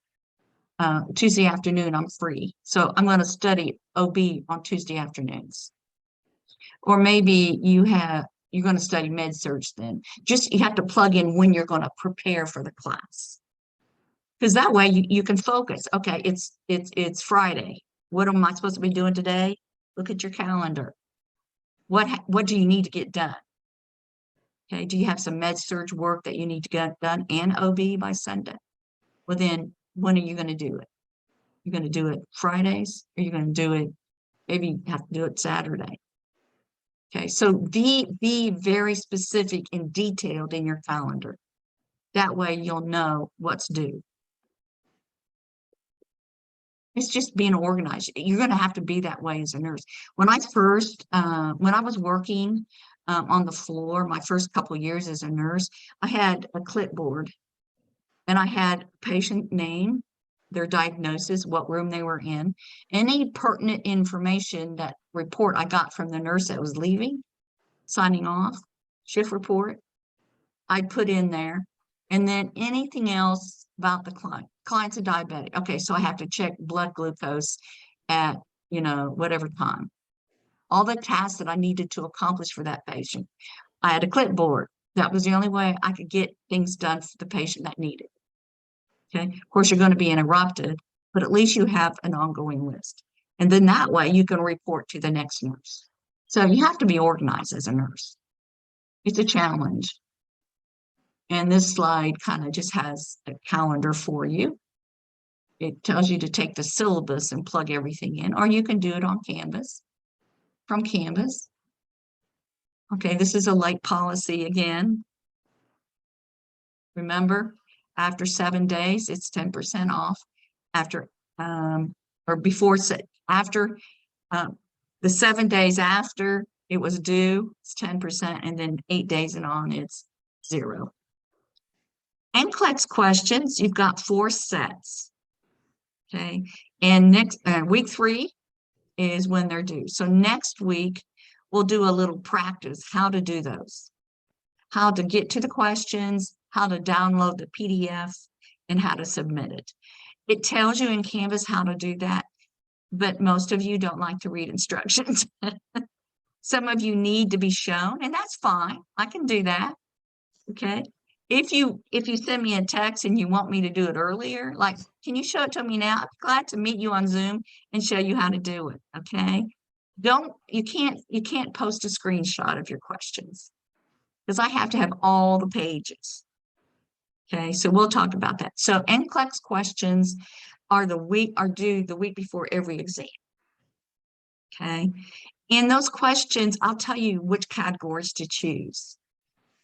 Tuesday afternoon, I'm free. So I'm going to study OB on Tuesday afternoons. Or maybe you're going to study med surge then. Just you have to plug in when you're going to prepare for the class. Because that way you can focus. Okay, it's Friday. What am I supposed to be doing today? Look at your calendar. What do you need to get done? Okay, do you have some med surge work that you need to get done and OB by Sunday? Well, then when are you going to do it? You're going to do it Fridays, or you're going to do it, maybe you have to do it Saturday. Okay, so be very specific and detailed in your calendar. That way you'll know what's due. It's just being organized. You're going to have to be that way as a nurse. When I was working on the floor, my first couple of years as a nurse, I had a clipboard and I had patient name, their diagnosis, what room they were in, any pertinent information, that report I got from the nurse that was leaving, signing off, shift report, I'd put in there. And then anything else about the client. Client's a diabetic. Okay, so I have to check blood glucose at, whatever time. All the tasks that I needed to accomplish for that patient. I had a clipboard. That was the only way I could get things done for the patient that needed. Okay, of course, you're going to be interrupted, but at least you have an ongoing list. And then that way you can report to the next nurse. So you have to be organized as a nurse. It's a challenge. And this slide kind of just has a calendar for you. It tells you to take the syllabus and plug everything in, or you can do it on Canvas, from Canvas. Okay, this is a late policy again. Remember, after 7 days, it's 10% off. After, or before, after the 7 days after it was due, it's 10%, and then 8 days and on, it's 0. NCLEX questions, you've got 4 sets. Okay, and next week 3 is when they're due. So next week we'll do a little practice how to do those, how to get to the questions, how to download the PDF, and how to submit it. It tells you in Canvas how to do that, but most of you don't like to read instructions. Some of you need to be shown, and that's fine. I can do that. Okay. If you send me a text and you want me to do it earlier, like, can you show it to me now? I'm glad to meet you on Zoom and show you how to do it. Okay. You can't post a screenshot of your questions because I have to have all the pages. Okay. So we'll talk about that. So NCLEX questions are due the week before every exam. Okay. In those questions, I'll tell you which categories to choose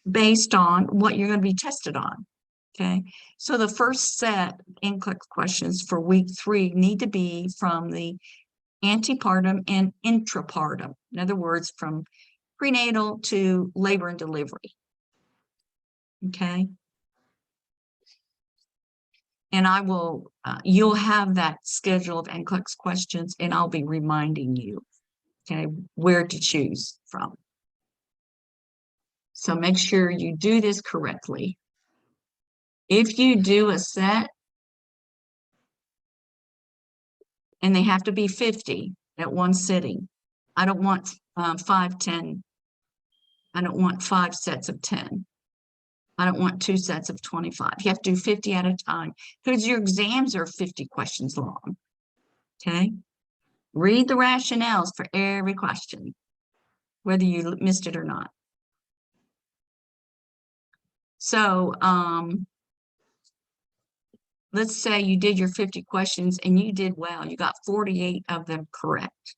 based on what you're going to be tested on. Okay, so the first set NCLEX questions for week 3 need to be from the antepartum and intrapartum. In other words, from prenatal to labor and delivery. Okay. And I will, you'll have that schedule of NCLEX questions, and I'll be reminding you, okay, where to choose from. So make sure you do this correctly. If you do a set, and they have to be 50 at one sitting, I don't want 5, 10. I don't want 5 sets of 10. I don't want 2 sets of 25. You have to do 50 at a time because your exams are 50 questions long. Okay. Read the rationales for every question, whether you missed it or not. So, let's say you did your 50 questions and you did well. You got 48 of them correct.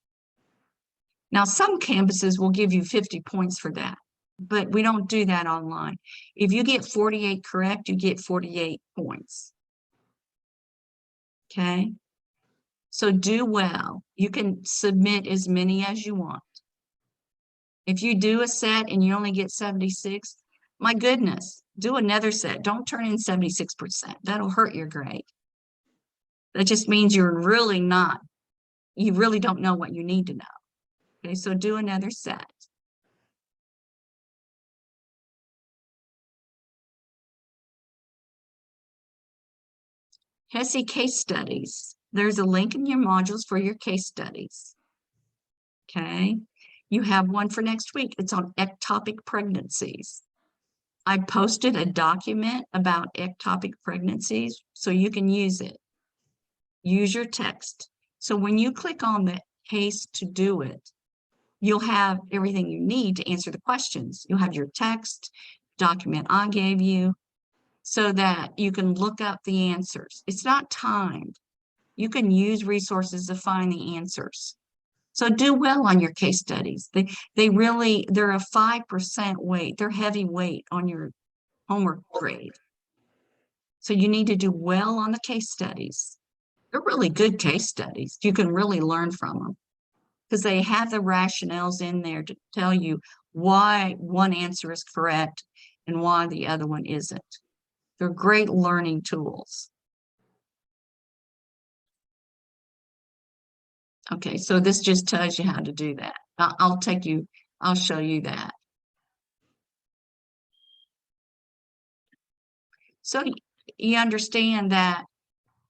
Now, some campuses will give you 50 points for that, but we don't do that online. If you get 48 correct, you get 48 points. Okay? So do well. You can submit as many as you want. If you do a set and you only get 76, my goodness, do another set. Don't turn in 76%. That'll hurt your grade. That just means you really don't know what you need to know. Okay, so do another set. HESI case studies. There's a link in your modules for your case studies. Okay. You have one for next week. It's on ectopic pregnancies. I posted a document about ectopic pregnancies, so you can use it. Use your text. So when you click on the case to do it, you'll have everything you need to answer the questions. You'll have your text, document I gave you, so that you can look up the answers. It's not timed. You can use resources to find the answers. So do well on your case studies. They're a 5% weight. They're heavy weight on your homework grade. So you need to do well on the case studies. They're really good case studies. You can really learn from them because they have the rationales in there to tell you why one answer is correct and why the other one isn't. They're great learning tools. Okay, so this just tells you how to do that. I'll show you that. So you understand that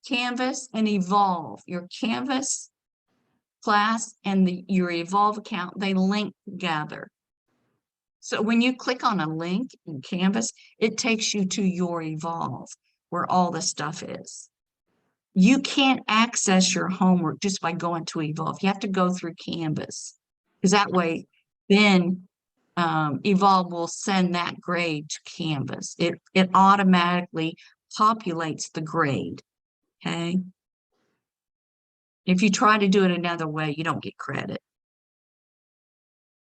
Canvas and Evolve, your Canvas class and your Evolve account, they link together. So when you click on a link in Canvas, it takes you to your Evolve where all the stuff is. You can't access your homework just by going to Evolve. You have to go through Canvas because that way then Evolve will send that grade to Canvas. It automatically populates the grade, okay? If you try to do it another way, you don't get credit.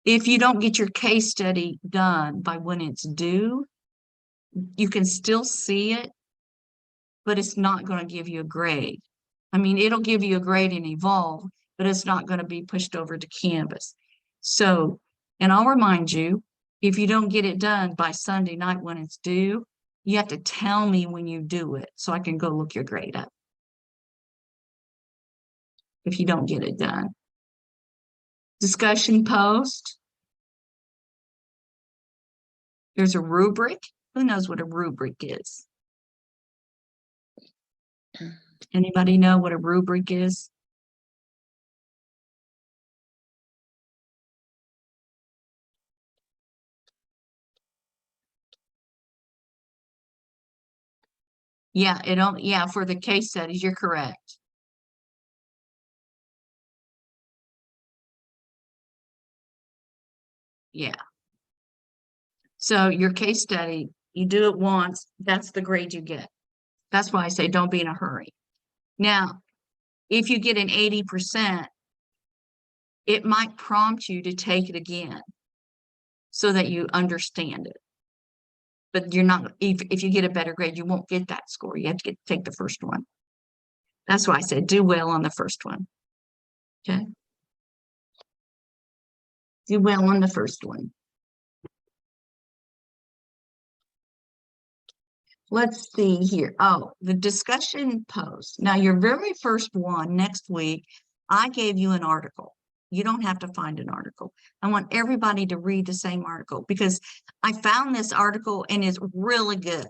If you don't get your case study done by when it's due, you can still see it, but it's not going to give you a grade. I mean, it'll give you a grade in Evolve, but it's not going to be pushed over to Canvas. So, and I'll remind you, if you don't get it done by Sunday night when it's due, you have to tell me when you do it so I can go look your grade up. If you don't get it done. Discussion post. There's a rubric. Who knows what a rubric is? Anybody know what a rubric is? Yeah, for the case studies, you're correct. Yeah. So your case study, you do it once, that's the grade you get. That's why I say don't be in a hurry. Now, if you get an 80%, it might prompt you to take it again so that you understand it. But you're not, if you get a better grade, you won't get that score. You have to take the first one. That's why I said do well on the first one. Okay. Do well on the first one. Let's see here. Oh, the discussion post. Now, your very first one next week, I gave you an article. You don't have to find an article. I want everybody to read the same article because I found this article and it's really good.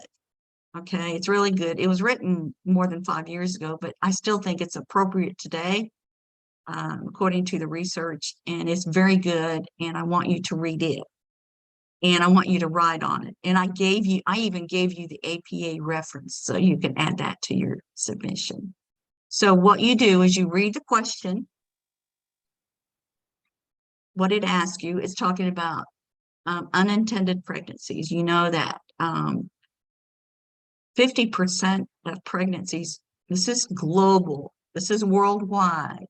Okay, it's really good. It was written more than 5 years ago, but I still think it's appropriate today, according to the research, and it's very good, and I want you to read it. And I want you to write on it. And I even gave you the APA reference, so you can add that to your submission. So what you do is you read the question, what it asks you. It's talking about unintended pregnancies. You know that 50% of pregnancies, this is global, this is worldwide,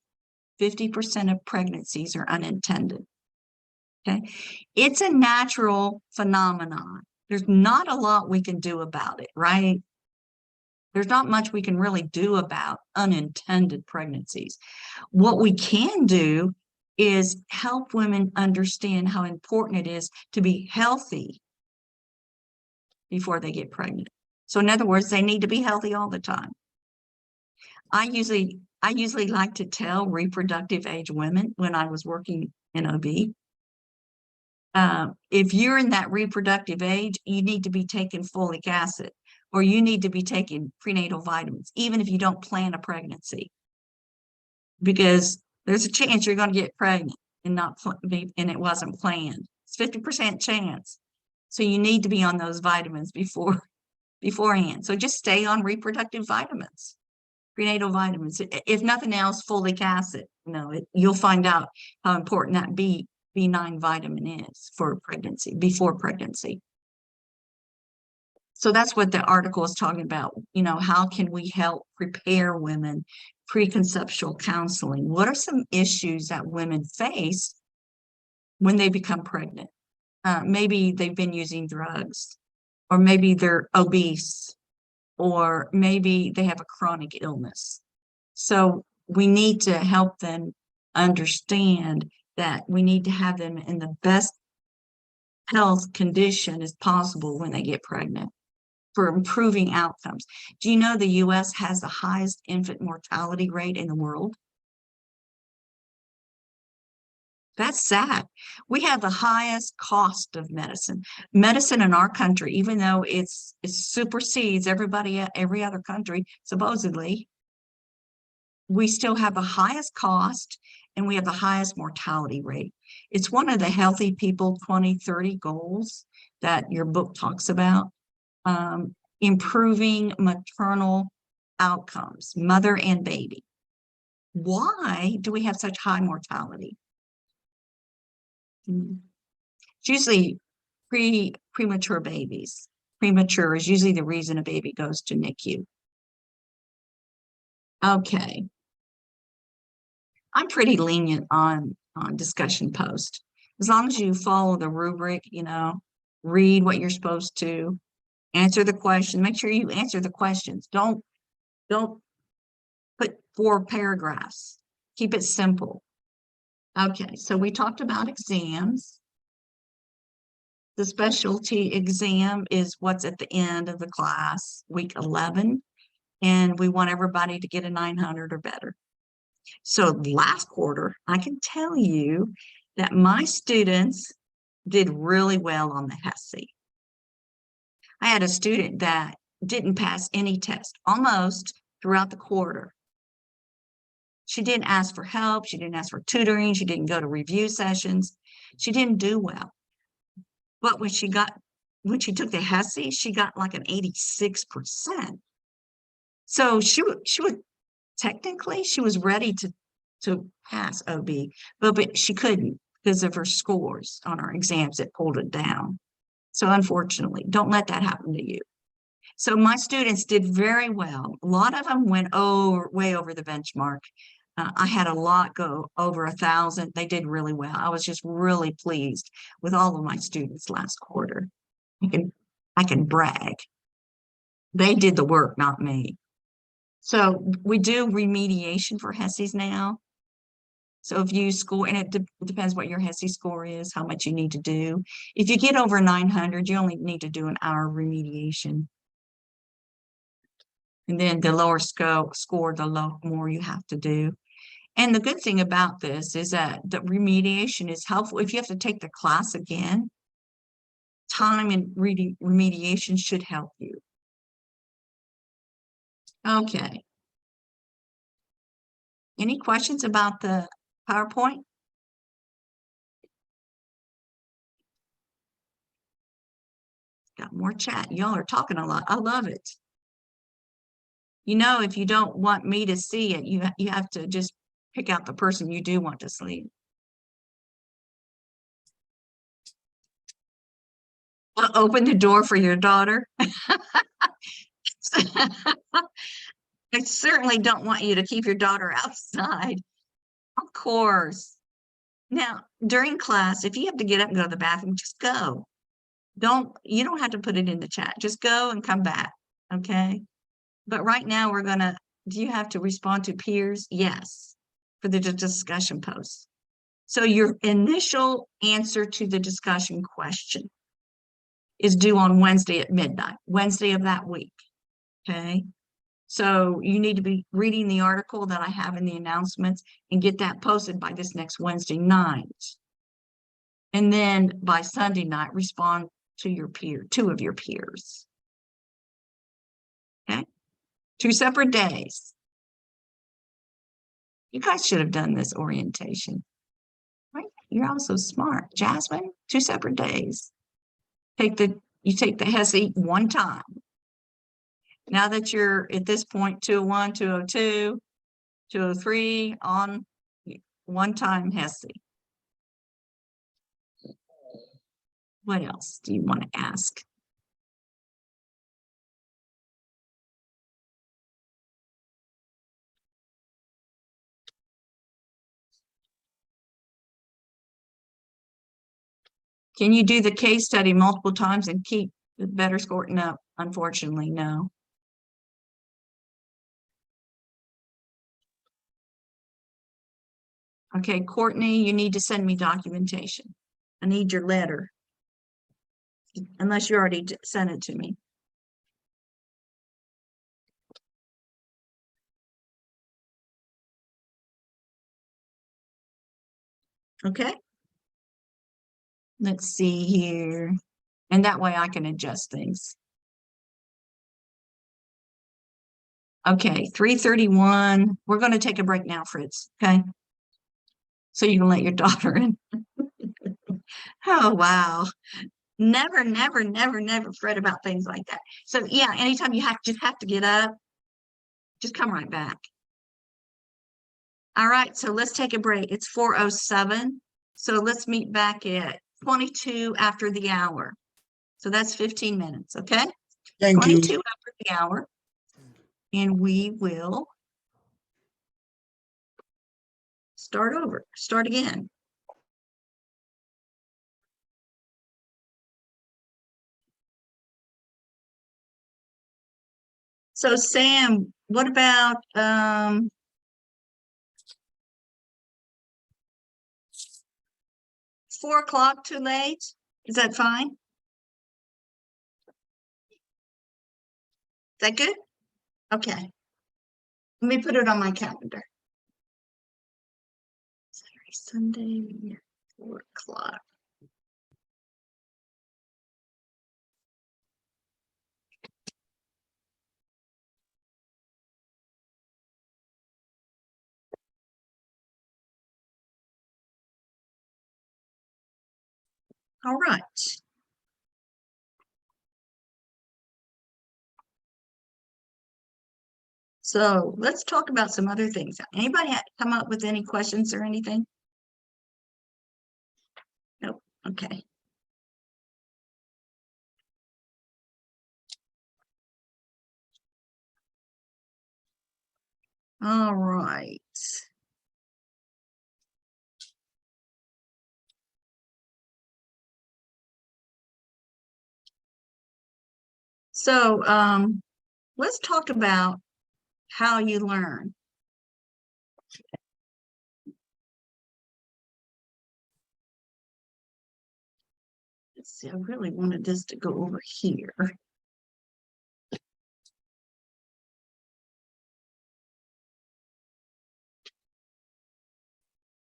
50% of pregnancies are unintended. Okay, it's a natural phenomenon. There's not a lot we can do about it, right? There's not much we can really do about unintended pregnancies. What we can do is help women understand how important it is to be healthy before they get pregnant. So in other words, they need to be healthy all the time. I usually like to tell reproductive age women when I was working in OB, if you're in that reproductive age, you need to be taking folic acid. or you need to be taking prenatal vitamins, even if you don't plan a pregnancy, because there's a chance you're going to get pregnant and and it wasn't planned. It's 50% chance. So you need to be on those vitamins beforehand. So just stay on reproductive vitamins, prenatal vitamins. If nothing else, folic acid. You'll find out how important that B9 vitamin is for pregnancy, before pregnancy. So that's what the article is talking about. How can we help prepare women? Preconceptual counseling. What are some issues that women face when they become pregnant? Maybe they've been using drugs, or maybe they're obese, or maybe they have a chronic illness. So we need to help them understand that we need to have them in the best health condition as possible when they get pregnant for improving outcomes. Do you know the U.S. has the highest infant mortality rate in the world? That's sad. We have the highest cost of medicine. Medicine in our country, even though it supersedes every other country, supposedly, we still have the highest cost and we have the highest mortality rate. It's one of the Healthy People 2030 goals that your book talks about, improving maternal outcomes, mother and baby. Why do we have such high mortality? It's usually premature babies. Premature is usually the reason a baby goes to NICU. Okay. I'm pretty lenient on discussion post. As long as you follow the rubric, read what you're supposed to, answer the question, make sure you answer the questions. Don't put 4 paragraphs. Keep it simple. Okay, so we talked about exams. The specialty exam is what's at the end of the class, week 11, and we want everybody to get a 900 or better. So last quarter, I can tell you that my students did really well on the HESI. I had a student that didn't pass any test, almost throughout the quarter. She didn't ask for help. She didn't ask for tutoring. She didn't go to review sessions. She didn't do well. But when she took the HESI, she got like an 86%. So she technically she was ready to pass OB, but she couldn't because of her scores on her exams that pulled it down. So unfortunately, don't let that happen to you. So my students did very well. A lot of them went way over the benchmark. I had a lot go over 1,000. They did really well. I was just really pleased with all of my students last quarter. I can brag. They did the work, not me. So we do remediation for HESIs now. So if you score, and it depends what your HESI score is, how much you need to do. If you get over 900, you only need to do an hour remediation. And then the lower score, the more you have to do. And the good thing about this is that the remediation is helpful. If you have to take the class again, time and remediation should help you. Okay. Any questions about the PowerPoint? Got more chat. Y'all are talking a lot. I love it. If you don't want me to see it, you have to just pick out the person you do want to see. Open the door for your daughter. I certainly don't want you to keep your daughter outside. Of course. Now, during class, if you have to get up and go to the bathroom, just go. You don't have to put it in the chat. Just go and come back. Okay. But right now do you have to respond to peers? Yes. For the discussion posts. So your initial answer to the discussion question is due on Wednesday at midnight, Wednesday of that week. Okay. So you need to be reading the article that I have in the announcements and get that posted by this next Wednesday night. And then by Sunday night, respond to 2 of your peers. 2 separate days. You guys should have done this orientation. Right? You're all so smart. Jasmine, 2 separate days. You take the HESI one time. Now that you're at this point, 201, 202, 203 on one time HESI. What else do you want to ask? Can you do the case study multiple times and keep the better score? No, unfortunately, no. Okay, Courtney, you need to send me documentation. I need your letter. Unless you already sent it to me. Okay. Let's see here. And that way I can adjust things. Okay, 3:31. We're going to take a break now, Fritz. Okay. So you can let your daughter in. Oh, wow. Never, never, never, never fret about things like that. So yeah, anytime you just have to get up, just come right back. All right, so let's take a break. It's 4:07. So let's meet back at 22 after the hour. So that's 15 minutes, okay? Thank you. 22 after the hour. And we will start over, start again. So Sam, what about 4 o'clock too late? Is that fine? Is that good? Okay. Let me put it on my calendar. Saturday, Sunday, 4 o'clock. All right. So let's talk about some other things. Anybody come up with any questions or anything? Nope. Okay. All right. So let's talk about how you learn. Let's see, I really wanted this to go over here.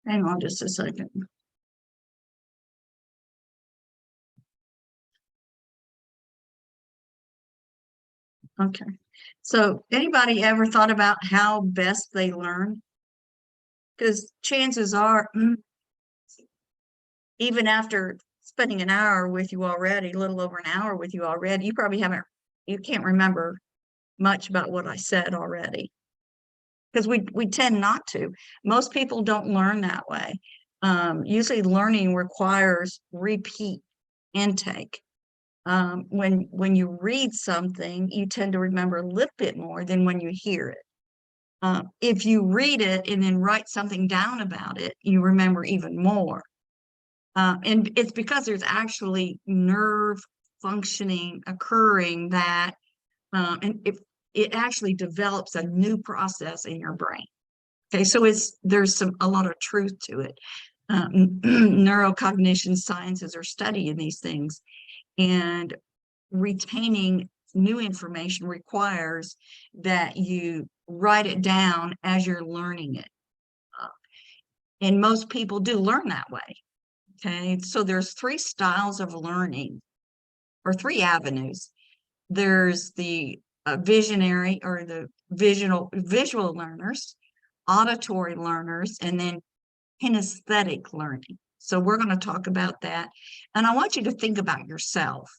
Hang on just a second. Okay. So anybody ever thought about how best they learn? Because chances are, even after spending an hour with you already, a little over an hour with you already, you can't remember much about what I said already. Because we tend not to. Most people don't learn that way. Usually learning requires repeat intake. When you read something, you tend to remember a little bit more than when you hear it. If you read it and then write something down about it, you remember even more. And it's because there's actually nerve functioning occurring that, and it actually develops a new process in your brain. Okay, so there's a lot of truth to it. Neurocognition sciences are studying these things, and retaining new information requires that you write it down as you're learning it. And most people do learn that way. Okay, so there's 3 styles of learning, or 3 avenues. There's the visionary or the visual learners, auditory learners, and then kinesthetic learning. So we're going to talk about that. And I want you to think about yourself,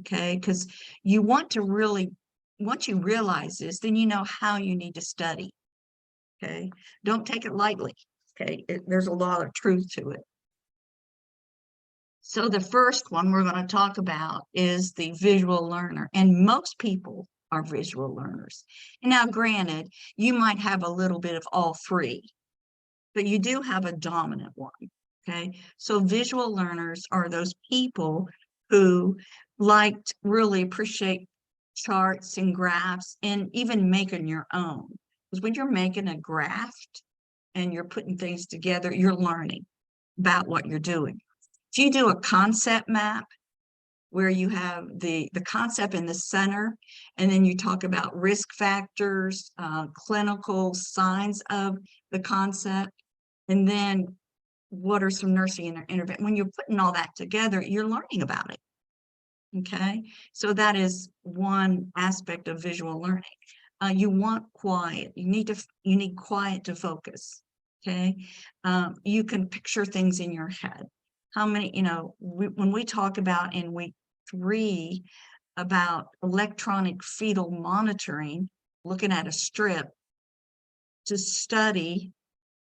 okay? Because you want to really, once you realize this, then you know how you need to study, okay? Don't take it lightly, okay? There's a lot of truth to it. So the first one we're going to talk about is the visual learner, and most people are visual learners. And now, granted, you might have a little bit of all three, but you do have a dominant one, okay? So visual learners are those people who really appreciate charts and graphs and even making your own. Because when you're making a graph and you're putting things together, you're learning about what you're doing. If you do a concept map where you have the concept in the center, and then you talk about risk factors, clinical signs of the concept, and then what are some nursing intervention. When you're putting all that together, you're learning about it. Okay, so that is one aspect of visual learning. You want quiet. You need quiet to focus. Okay, you can picture things in your head. How many, when we talk about in week 3 about electronic fetal monitoring, looking at a strip to study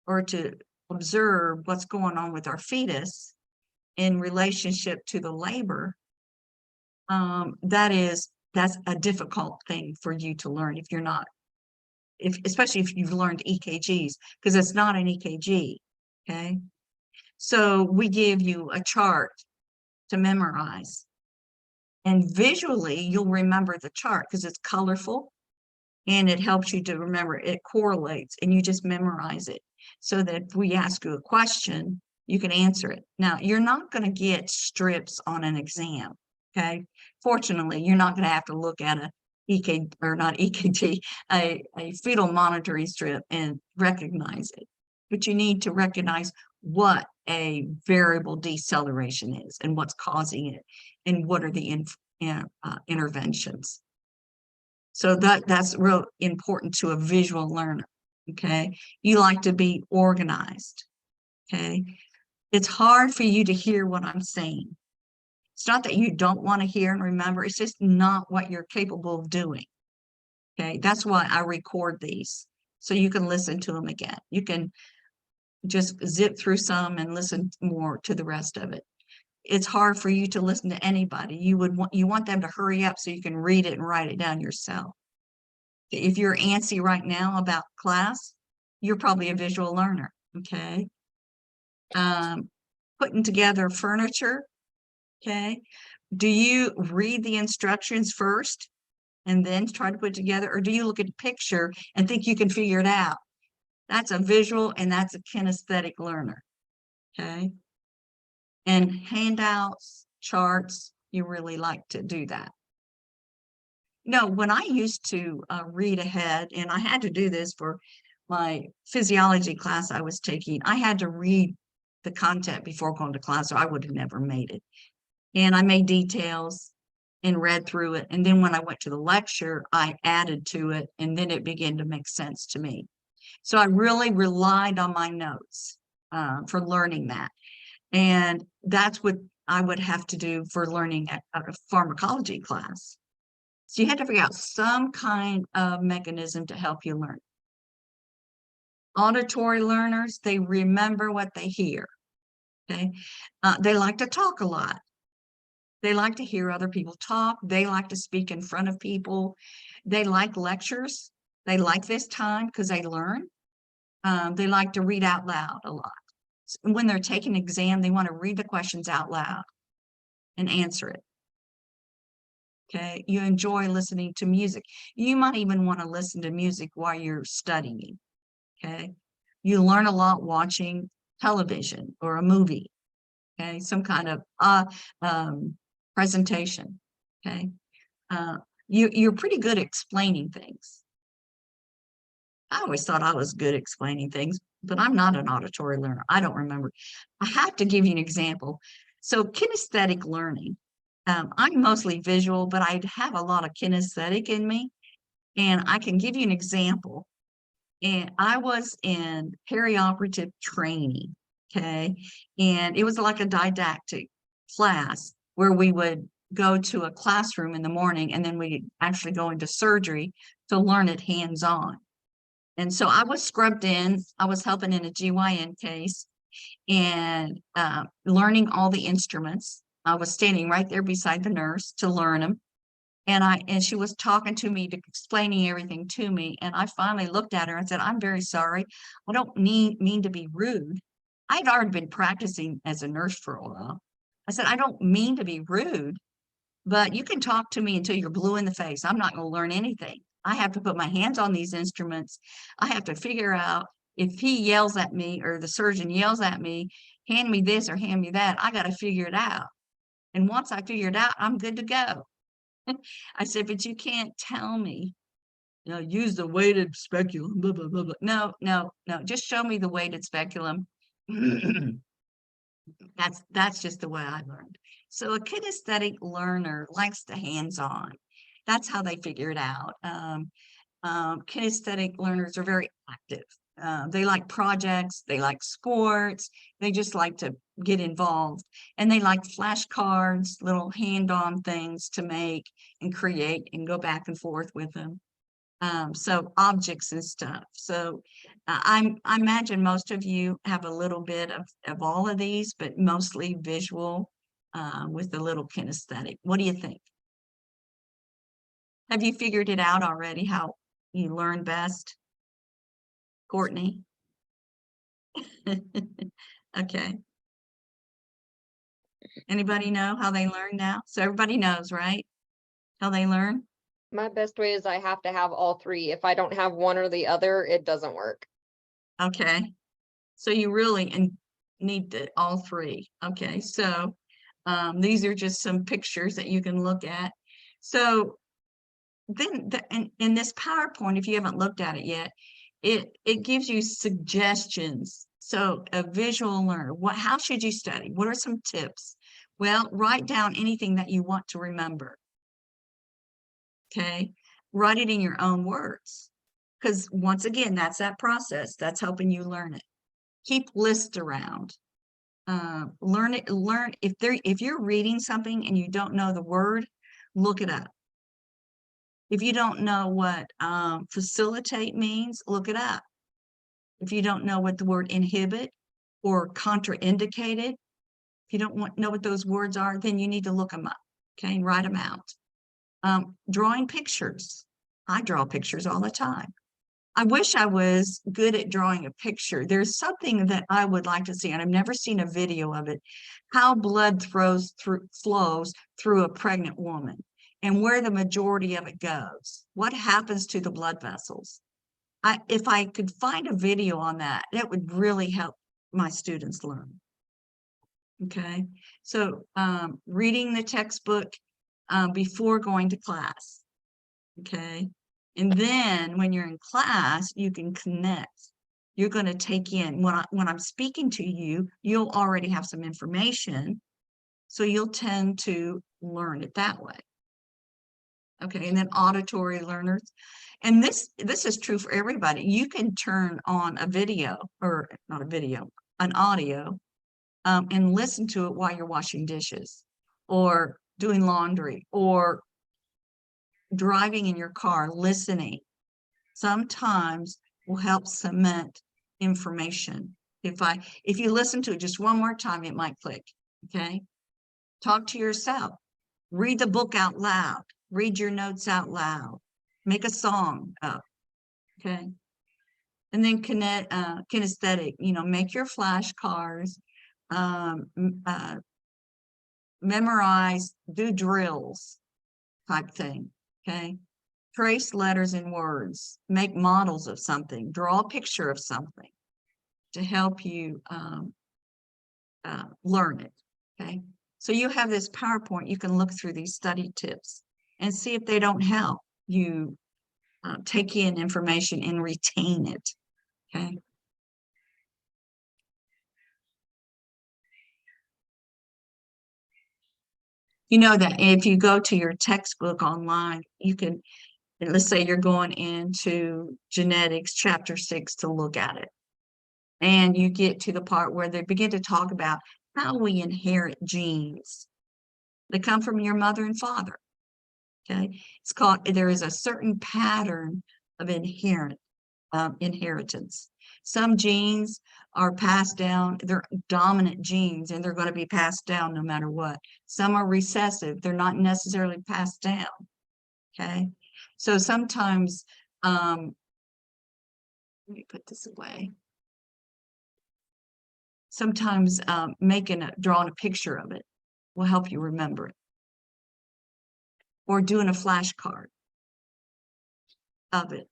or to observe what's going on with our fetus in relationship to the labor, that's a difficult thing for you to learn if you're not, especially if you've learned EKGs, because it's not an EKG, okay? So we give you a chart to memorize, and visually you'll remember the chart because it's colorful and it helps you to remember. It correlates and you just memorize it so that if we ask you a question, you can answer it. Now, you're not going to get strips on an exam, okay? Fortunately, you're not going to have to look at a EKG, or not EKG, a fetal monitoring strip and recognize it. But you need to recognize what a variable deceleration is and what's causing it and what are the interventions. So that's real important to a visual learner, okay? You like to be organized, okay? It's hard for you to hear what I'm saying. It's not that you don't want to hear and remember, it's just not what you're capable of doing, okay? That's why I record these, so you can listen to them again. You can just zip through some and listen more to the rest of it. It's hard for you to listen to anybody. You want them to hurry up so you can read it and write it down yourself. If you're antsy right now about class, you're probably a visual learner, okay? Putting together furniture, okay? Do you read the instructions first and then try to put it together, or do you look at the picture and think you can figure it out? That's a visual and that's a kinesthetic learner, okay? And handouts, charts, you really like to do that. No, when I used to read ahead, and I had to do this for my physiology class I was taking, I had to read the content before going to class, or I would have never made it. And I made details and read through it. And then when I went to the lecture, I added to it, and then it began to make sense to me. So I really relied on my notes for learning that. And that's what I would have to do for learning at a pharmacology class. So you had to figure out some kind of mechanism to help you learn. Auditory learners, they remember what they hear, okay? They like to talk a lot. They like to hear other people talk. They like to speak in front of people. They like lectures. They like this time because they learn. They like to read out loud a lot. When they're taking an exam, they want to read the questions out loud and answer it. Okay, you enjoy listening to music. You might even want to listen to music while you're studying. Okay, you learn a lot watching television or a movie. Okay, some kind of presentation. Okay, you're pretty good at explaining things. I always thought I was good at explaining things, but I'm not an auditory learner. I don't remember. I have to give you an example. So kinesthetic learning, I'm mostly visual, but I have a lot of kinesthetic in me. And I can give you an example. And I was in perioperative training, okay? And it was like a didactic class where we would go to a classroom in the morning and then we actually go into surgery to learn it hands-on. And so I was scrubbed in, I was helping in a GYN case and learning all the instruments. I was standing right there beside the nurse to learn them. And she was talking to me, explaining everything to me. And I finally looked at her and said, I'm very sorry. I don't mean to be rude. I'd already been practicing as a nurse for a while. I said, I don't mean to be rude, but you can talk to me until you're blue in the face. I'm not going to learn anything. I have to put my hands on these instruments. I have to figure out if he yells at me or the surgeon yells at me, hand me this or hand me that, I got to figure it out. And once I figure it out, I'm good to go. I said, but you can't tell me, use the weighted speculum, blah, blah, blah, blah. No, no, no, just show me the weighted speculum. That's just the way I learned. So a kinesthetic learner likes the hands-on. That's how they figure it out. Kinesthetic learners are very active. They like projects, they like sports, they just like to get involved, and they like flashcards, little hand-on things to make and create and go back and forth with them. So objects and stuff. So I imagine most of you have a little bit of all of these, but mostly visual with a little kinesthetic. What do you think? Have you figured it out already, how you learn best? Courtney? Okay. Anybody know how they learn now? So everybody knows, right? How they learn? My best way is I have to have all three. If I don't have one or the other, it doesn't work. Okay. So you really need all three. Okay. So these are just some pictures that you can look at. So then in this PowerPoint, if you haven't looked at it yet, it gives you suggestions. So a visual learner, how should you study? What are some tips? Well, write down anything that you want to remember. Okay, write it in your own words. Because once again, that's that process. That's helping you learn it. Keep lists around. Learn if you're reading something and you don't know the word, look it up. If you don't know what facilitate means, look it up. If you don't know what the word inhibit or contraindicated, if you don't know what those words are, then you need to look them up, okay, and write them out. Drawing pictures. I draw pictures all the time. I wish I was good at drawing a picture. There's something that I would like to see, and I've never seen a video of it, how blood flows through a pregnant woman and where the majority of it goes. What happens to the blood vessels? If I could find a video on that, that would really help my students learn. Okay, so reading the textbook before going to class. Okay, and then when you're in class, you can connect. You're going to take in when I'm speaking to you, you'll already have some information, so you'll tend to learn it that way. Okay, and then auditory learners. And this is true for everybody. You can turn on a video, or not a video, an audio, and listen to it while you're washing dishes or doing laundry or driving in your car. Listening sometimes will help cement information. If you listen to it just one more time, it might click. Okay, talk to yourself, read the book out loud, read your notes out loud, make a song up. Okay, and then kinesthetic, make your flashcards, memorize, do drills type thing. Okay, trace letters and words, make models of something, draw a picture of something to help you learn it. Okay, so you have this PowerPoint, you can look through these study tips and see if they don't help you take in information and retain it. Okay. You know that if you go to your textbook online, you can, let's say you're going into genetics, chapter 6 to look at it. And you get to the part where they begin to talk about how we inherit genes. They come from your mother and father. Okay. It's called, there is a certain pattern of inheritance. Some genes are passed down, they're dominant genes, and they're going to be passed down no matter what. Some are recessive, they're not necessarily passed down. Okay. So sometimes, let me put this away. Sometimes drawing a picture of it will help you remember it. Or doing a flashcard of it.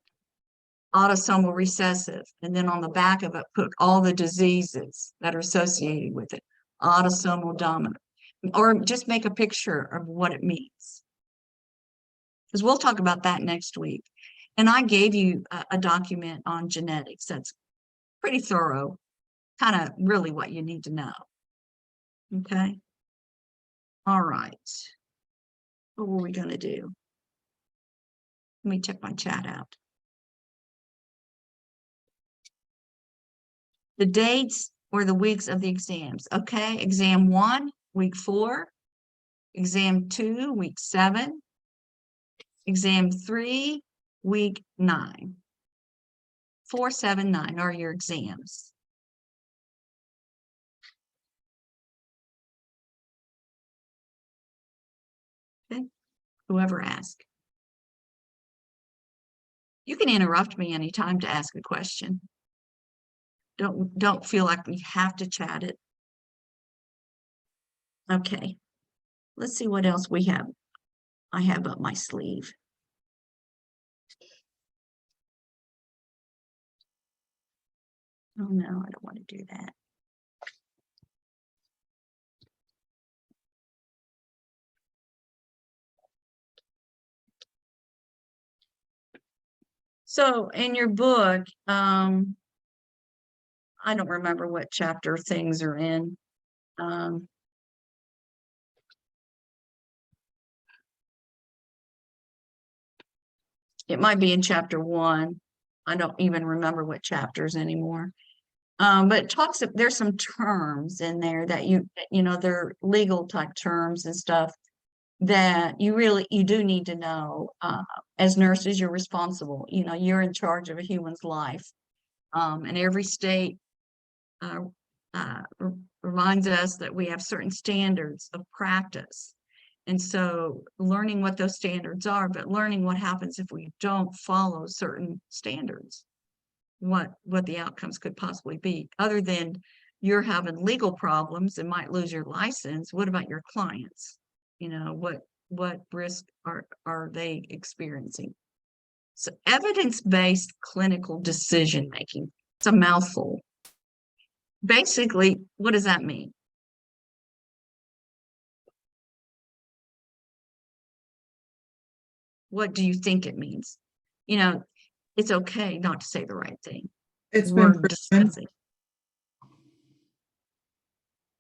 Autosomal recessive, and then on the back of it, put all the diseases that are associated with it. Autosomal dominant. Or just make a picture of what it means. Because we'll talk about that next week. And I gave you a document on genetics that's pretty thorough, kind of really what you need to know. Okay. All right. What were we going to do? Let me check my chat out. The dates or the weeks of the exams. Okay. Exam 1, week 4. Exam 2, week 7. Exam 3, week 9. 4, 7, 9 are your exams. Okay. Whoever asked. You can interrupt me anytime to ask a question. Don't feel like we have to chat it. Okay. Let's see what else I have up my sleeve. Oh no, I don't want to do that. So in your book, I don't remember what chapter things are in. It might be in chapter 1. I don't even remember what chapters anymore. But it talks, there's some terms in there that you know, they're legal type terms and stuff that you do need to know. As nurses, you're responsible. You know, you're in charge of a human's life. And every state reminds us that we have certain standards of practice. And so learning what those standards are, but learning what happens if we don't follow certain standards, what the outcomes could possibly be, other than you're having legal problems and might lose your license. What about your clients? You know, what risk are they experiencing? So evidence-based clinical decision making. It's a mouthful. Basically, what does that mean? What do you think it means? You know, it's okay not to say the right thing. It's We're been proven. discussing.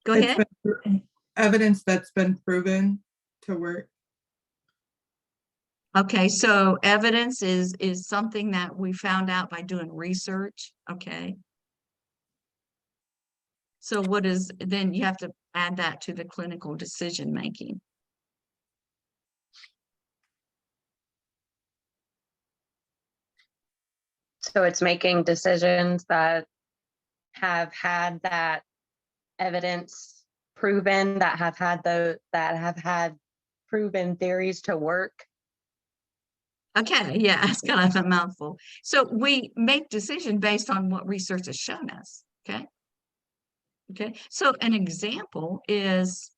Go It's ahead. been evidence that's been proven to work. Okay, so evidence is something that we found out by doing research. Okay. So what is, then you have to add that to the clinical decision making. So it's making decisions that have had that evidence proven, that have had proven theories to work. Okay, yeah, it's kind of a mouthful. So we make decisions based on what research has shown us. Okay. Okay, so an example is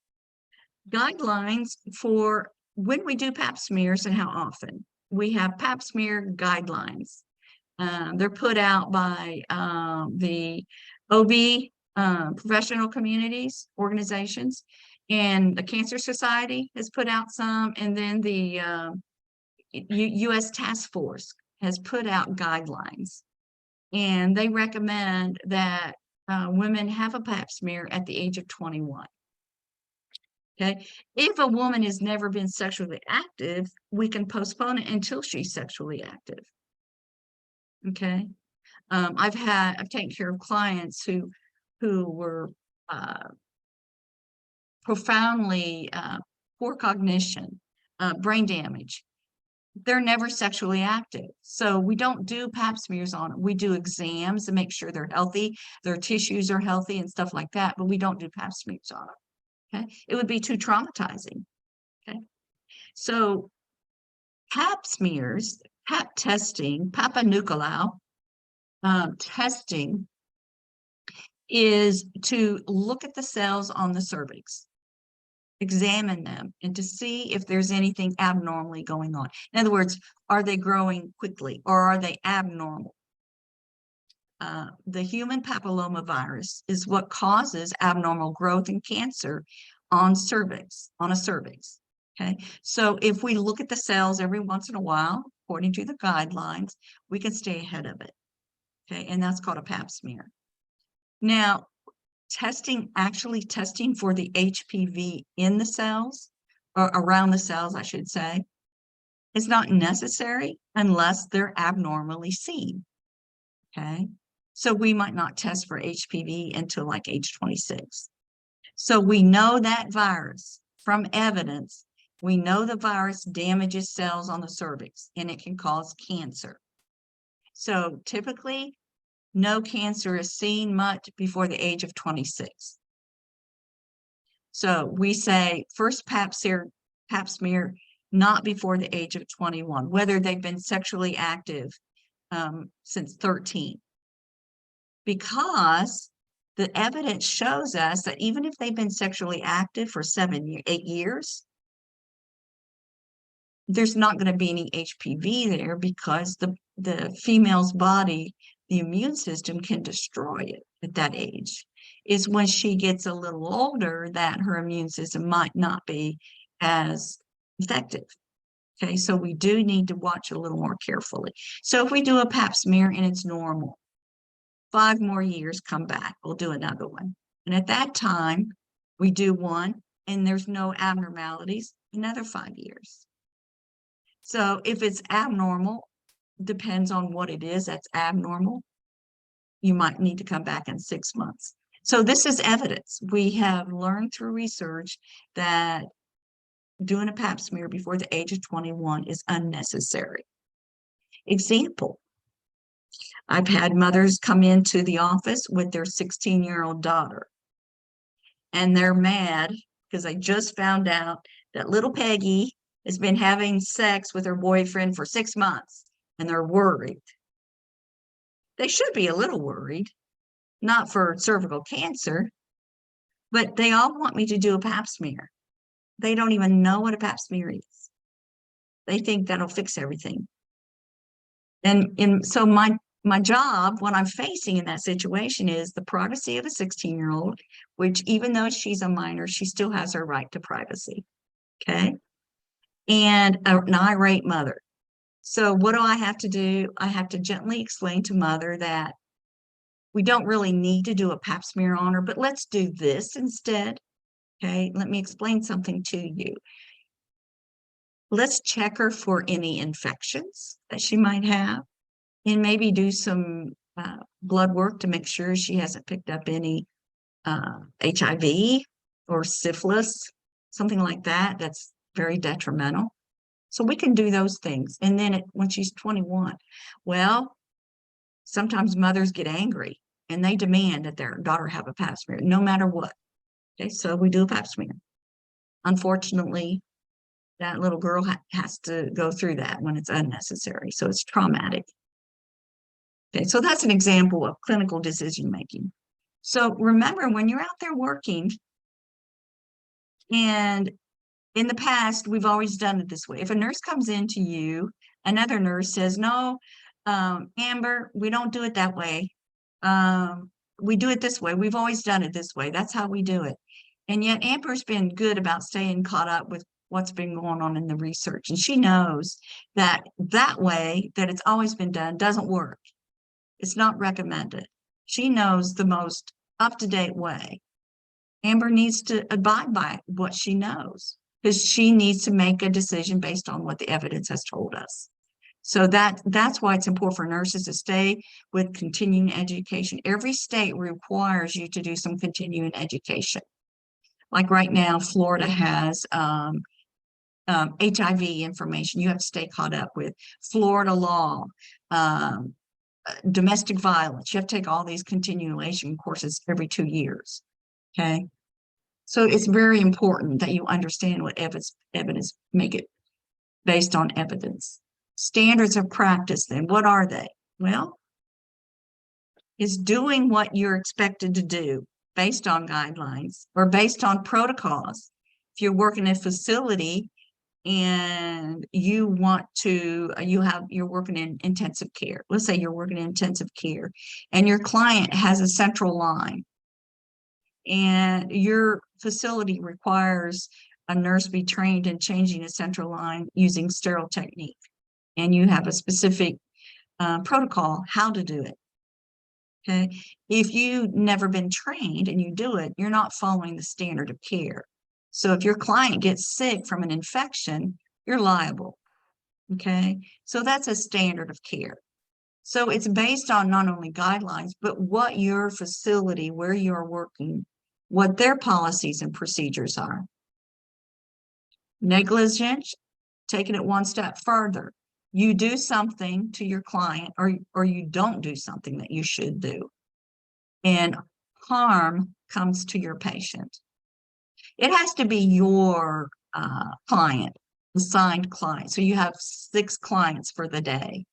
guidelines for when we do pap smears and how often. We have pap smear guidelines. They're put out by the OB professional communities, organizations, and the Cancer Society has put out some, and then the U.S. Task Force has put out guidelines. And they recommend that women have a pap smear at the age of 21. Okay, if a woman has never been sexually active, we can postpone it until she's sexually active. Okay, I've taken care of clients who were profoundly poor cognition, brain damage. They're never sexually active. So we don't do pap smears on them. We do exams to make sure they're healthy, their tissues are healthy and stuff like that, but we don't do pap smears on them. Okay, it would be too traumatizing. Okay, so pap smears, pap testing, Papa Nicolau testing is to look at the cells on the cervix, examine them, and to see if there's anything abnormally going on. In other words, are they growing quickly or are they abnormal? The human papillomavirus is what causes abnormal growth and cancer on a cervix. Okay, so if we look at the cells every once in a while, according to the guidelines, we can stay ahead of it. Okay, and that's called a pap smear. Now, actually testing for the HPV in the cells, or around the cells, I should say, is not necessary unless they're abnormally seen. Okay, so we might not test for HPV until like age 26. So we know that virus from evidence. We know the virus damages cells on the cervix and it can cause cancer. So typically, no cancer is seen much before the age of 26. So we say first pap smear, not before the age of 21, whether they've been sexually active since 13. Because the evidence shows us that even if they've been sexually active for 8 years, there's not going to be any HPV there because the female's body, the immune system can destroy it at that age. It's when she gets a little older that her immune system might not be as effective. Okay, so we do need to watch a little more carefully. So if we do a pap smear and it's normal, 5 more years, come back, we'll do another one. And at that time, we do one and there's no abnormalities, another 5 years. So if it's abnormal, depends on what it is that's abnormal, you might need to come back in 6 months. So this is evidence. We have learned through research that doing a pap smear before the age of 21 is unnecessary. Example, I've had mothers come into the office with their 16-year-old daughter, and they're mad because they just found out that little Peggy has been having sex with her boyfriend for 6 months, and they're worried. They should be a little worried, not for cervical cancer, but they all want me to do a pap smear. They don't even know what a pap smear is. They think that'll fix everything. And so my job, what I'm facing in that situation is the privacy of a 16-year-old, which even though she's a minor, she still has her right to privacy. Okay. And an irate mother. So what do I have to do? I have to gently explain to mother that we don't really need to do a pap smear on her, but let's do this instead. Okay, let me explain something to you. Let's check her for any infections that she might have and maybe do some blood work to make sure she hasn't picked up any HIV or syphilis, something like that. That's very detrimental. So we can do those things. And then when she's 21, well, sometimes mothers get angry and they demand that their daughter have a pap smear, no matter what. Okay, so we do a pap smear. Unfortunately, that little girl has to go through that when it's unnecessary. So it's traumatic. Okay, so that's an example of clinical decision making. So remember, when you're out there working, and in the past, we've always done it this way. If a nurse comes in to you, another nurse says, no, Amber, we don't do it that way. We do it this way. We've always done it this way. That's how we do it. And yet Amber's been good about staying caught up with what's been going on in the research. And she knows that that way that it's always been done doesn't work. It's not recommended. She knows the most up-to-date way. Amber needs to abide by what she knows because she needs to make a decision based on what the evidence has told us. So that's why it's important for nurses to stay with continuing education. Every state requires you to do some continuing education. Like right now, Florida has HIV information you have to stay caught up with. Florida law, domestic violence. You have to take all these continuation courses every 2 years. Okay. So it's very important that you understand what evidence make it based on evidence. Standards of practice, then what are they? Well, it's doing what you're expected to do based on guidelines or based on protocols. If you're working in a facility and you want to, you're working in intensive care. Let's say you're working in intensive care and your client has a central line and your facility requires a nurse be trained in changing a central line using sterile technique. And you have a specific protocol how to do it. Okay. If you've never been trained and you do it, you're not following the standard of care. So if your client gets sick from an infection, you're liable. Okay. So that's a standard of care. So it's based on not only guidelines, but what your facility, where you're working, what their policies and procedures are. Negligence, taking it one step further. You do something to your client or you don't do something that you should do. And harm comes to your patient. It has to be your client, assigned client. So you have 6 clients for the day.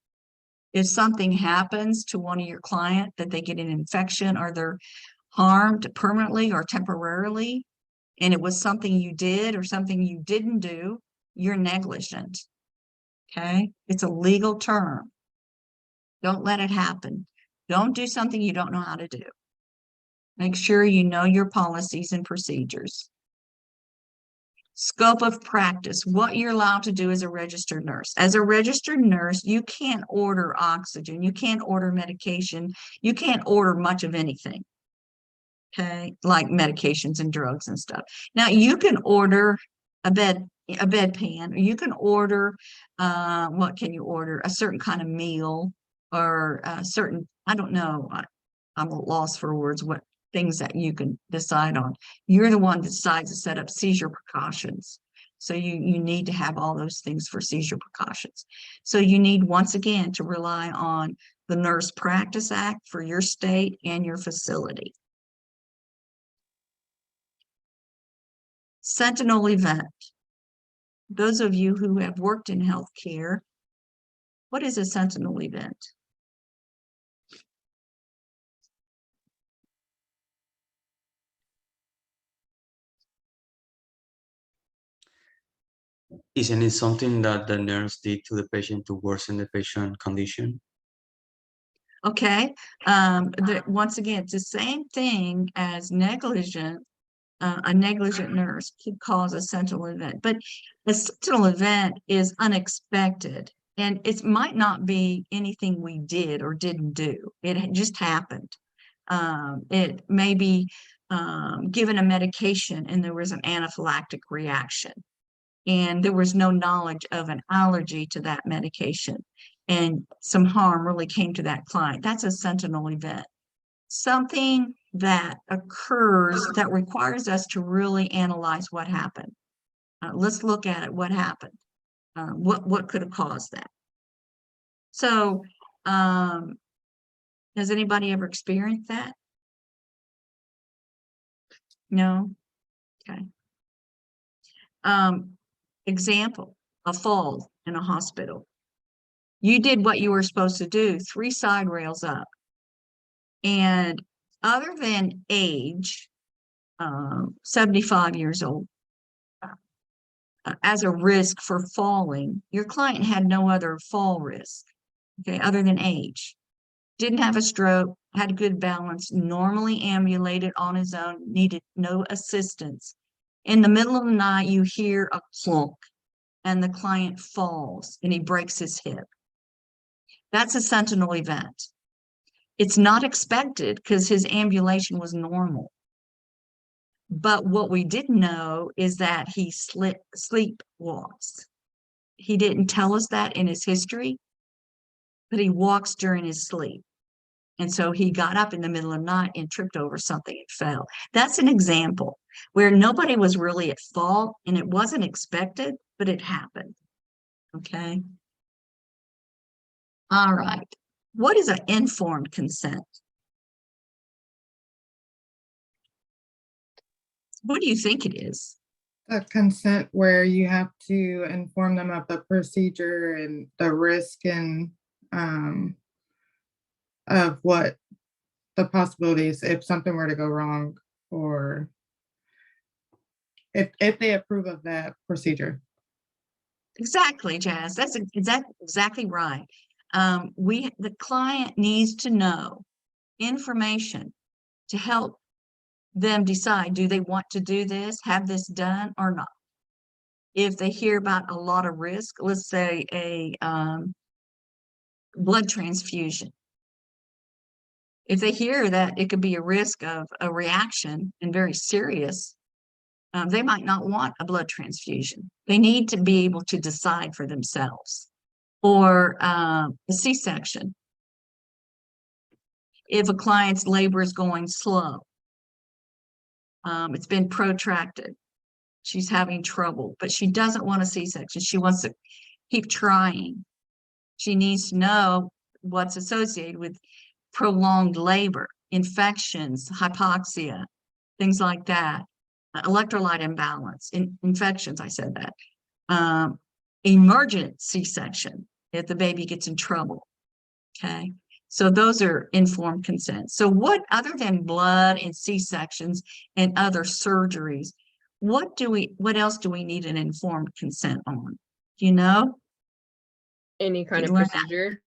If something happens to one of your client that they get an infection or they're harmed permanently or temporarily, and it was something you did or something you didn't do, you're negligent. Okay? It's a legal term. Don't let it happen. Don't do something you don't know how to do. Make sure you know your policies and procedures. Scope of practice, what you're allowed to do as a registered nurse. As a registered nurse, you can't order oxygen, you can't order medication, you can't order much of anything. Okay, like medications and drugs and stuff. Now you can order a bedpan, or you can order what can you order? A certain kind of meal or a certain, I don't know, I'm at loss for words, what things that you can decide on. You're the one that decides to set up seizure precautions. So you need to have all those things for seizure precautions. So you need, once again, to rely on the Nurse Practice Act for your state and your facility. Sentinel event. Those of you who have worked in healthcare, what is a sentinel event? Isn't it something that the nurse did to the patient to worsen the patient condition? Okay, once again, it's the same thing as negligent. A negligent nurse could cause a sentinel event, but a sentinel event is unexpected, and it might not be anything we did or didn't do. It just happened. It may be given a medication and there was an anaphylactic reaction, and there was no knowledge of an allergy to that medication, and some harm really came to that client. That's a sentinel event. Something that occurs that requires us to really analyze what happened. Let's look at it. What happened? What could have caused that? So, has anybody ever experienced that? No? Okay. Example, a fall in a hospital. You did what you were supposed to do, 3 side rails up. And other than age, 75 years old, as a risk for falling, your client had no other fall risk, okay, other than age. Didn't have a stroke, had good balance, normally ambulated on his own, needed no assistance. In the middle of the night, you hear a clunk and the client falls and he breaks his hip. That's a sentinel event. It's not expected because his ambulation was normal. But what we didn't know is that he sleepwalks. He didn't tell us that in his history, but he walks during his sleep. And so he got up in the middle of the night and tripped over something and fell. That's an example where nobody was really at fault and it wasn't expected, but it happened. Okay. All right. What is an informed consent? What do you think it is? A consent where you have to inform them of the procedure and the risk and of what the possibilities if something were to go wrong, or if they approve of that procedure. Exactly, Jazz. That's exactly right. The client needs to know information to help them decide, do they want to do this, have this done or not? If they hear about a lot of risk, let's say a blood transfusion. If they hear that it could be a risk of a reaction and very serious, they might not want a blood transfusion. They need to be able to decide for themselves. Or a C-section. If a client's labor is going slow, it's been protracted, she's having trouble, but she doesn't want a C-section. She wants to keep trying. She needs to know what's associated with prolonged labor, infections, hypoxia, things like that, electrolyte imbalance, infections, I said that, emergent C-section if the baby gets in trouble, okay? So those are informed consent. So what, other than blood and C-sections and other surgeries, what else do we need an informed consent on? Do you know? Any kind Did of you learn that? procedure.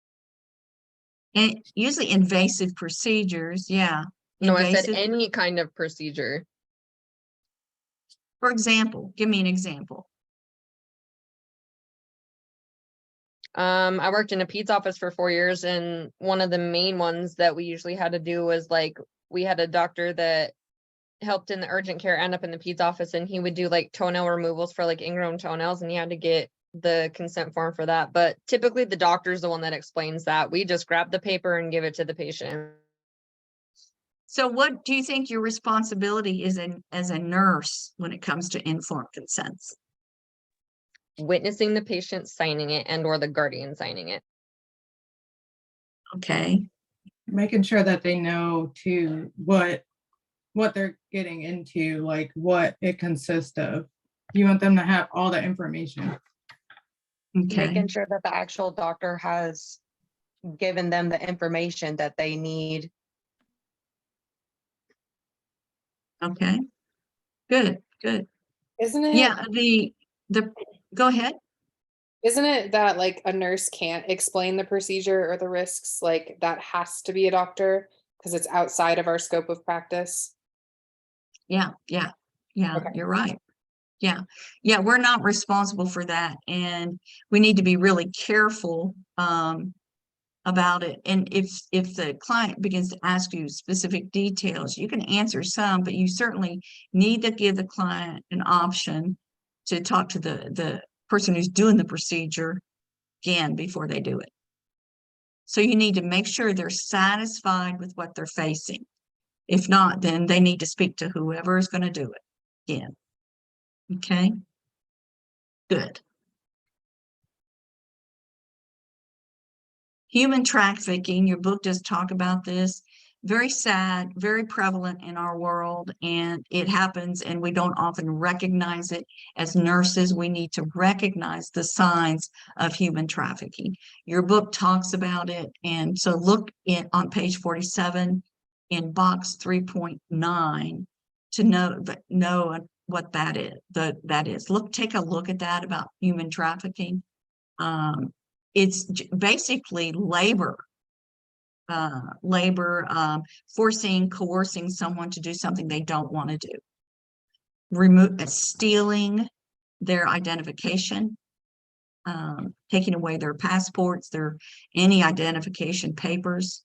And usually invasive procedures, yeah. No, I said Invasive. any kind of procedure. For example, give me an example. I worked in a peds office for 4 years, and one of the main ones that we usually had to do was like, we had a doctor that helped in the urgent care end up in the peds office, and he would do like toenail removals for like ingrown toenails, and he had to get the consent form for that. But typically the doctor's the one that explains that. We just grab the paper and give it to the patient. So what do you think your responsibility is as a nurse when it comes to informed consents? Witnessing the patient signing it and or the guardian signing it. Okay, Making sure that they know too what they're getting into, like what it consists of. You want them to have all the information. okay, Making sure that the actual doctor has given them the information that they need. okay. Good, good. Isn't it? Yeah, go ahead. Isn't it that like a nurse can't explain the procedure or the risks? Like that has to be a doctor because it's outside of our scope of practice. Yeah, Okay. you're right. Yeah, we're not responsible for that, and we need to be really careful about it. And if the client begins to ask you specific details, you can answer some, but you certainly need to give the client an option to talk to the person who's doing the procedure again before they do it. So you need to make sure they're satisfied with what they're facing. If not, then they need to speak to whoever is going to do it again. Okay, good. Human trafficking, your book does talk about this. Very sad, very prevalent in our world, and it happens, and we don't often recognize it. As nurses, we need to recognize the signs of human trafficking. Your book talks about it, and so look on page 47 in box 3.9 to know what that is. Take a look at that about human trafficking. It's basically labor, coercing someone to do something they don't want to do. Stealing their identification, taking away their passports, any identification papers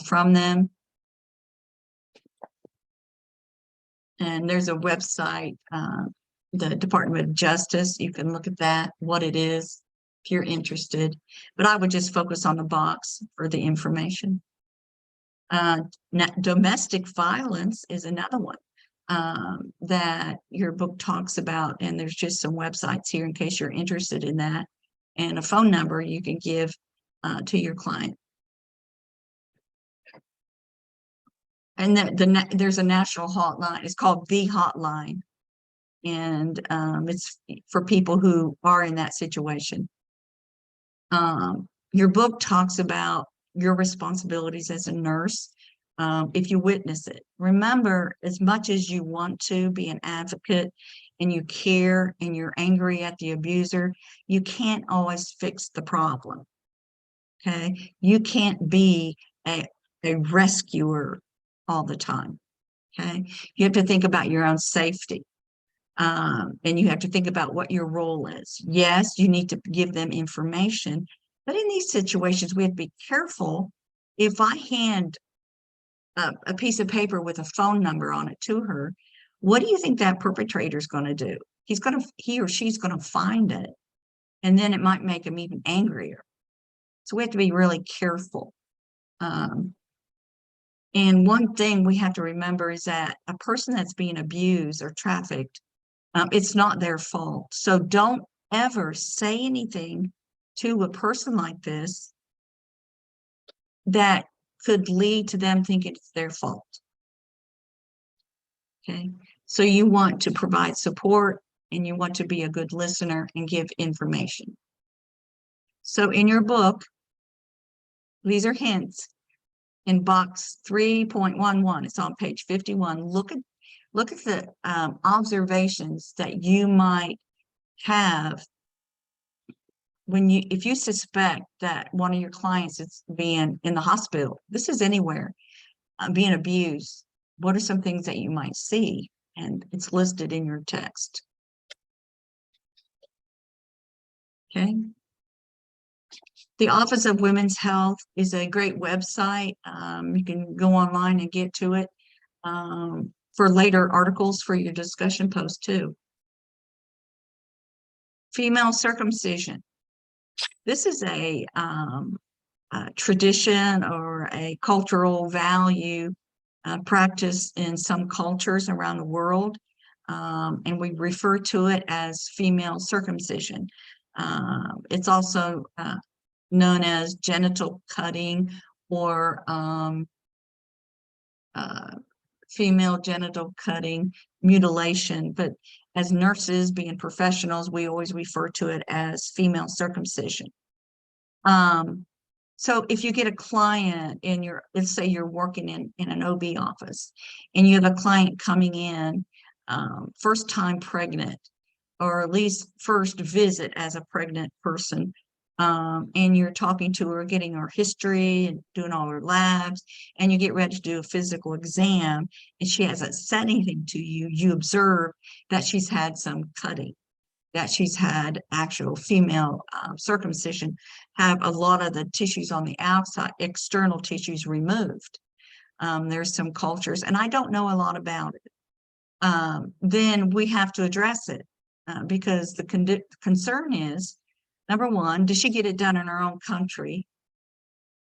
from them. And there's a website, the Department of Justice. You can look at that, what it is, if you're interested. But I would just focus on the box for the information. Domestic violence is another one that your book talks about, and there's just some websites here in case you're interested in that, and a phone number you can give to your client. And there's a national hotline. It's called The Hotline, and it's for people who are in that situation. Your book talks about your responsibilities as a nurse. If you witness it, remember, as much as you want to be an advocate and you care and you're angry at the abuser, you can't always fix the problem. Okay, you can't be a rescuer all the time. Okay, you have to think about your own safety. And you have to think about what your role is. Yes, you need to give them information, but in these situations, we have to be careful. If I hand a piece of paper with a phone number on it to her, what do you think that perpetrator is going to do? He or she's going to find it, and then it might make him even angrier. So we have to be really careful. And one thing we have to remember is that a person that's being abused or trafficked, it's not their fault. So don't ever say anything to a person like this that could lead to them thinking it's their fault. Okay, so you want to provide support and you want to be a good listener and give information. So in your book, these are hints. In box 3.11, it's on page 51. Look at the observations that you might have if you suspect that one of your clients is being in the hospital. This is anywhere, being abused. What are some things that you might see? And it's listed in your text. Okay. The Office of Women's Health is a great website. You can go online and get to it for later articles for your discussion post too. Female circumcision. This is a tradition or a cultural value practice in some cultures around the world, and we refer to it as female circumcision. It's also known as genital cutting or female genital cutting, mutilation, but as nurses, being professionals, we always refer to it as female circumcision. So if you get a client let's say you're working in an OB office and you have a client coming in, first time pregnant, or at least first visit as a pregnant person, and you're talking to her, getting her history and doing all her labs, and you get ready to do a physical exam, and she hasn't said anything to you, you observe that she's had some cutting, that she's had actual female circumcision, have a lot of the tissues on the outside, external tissues removed. There's some cultures, and I don't know a lot about it. Then we have to address it because the concern is, number one, does she get it done in her own country?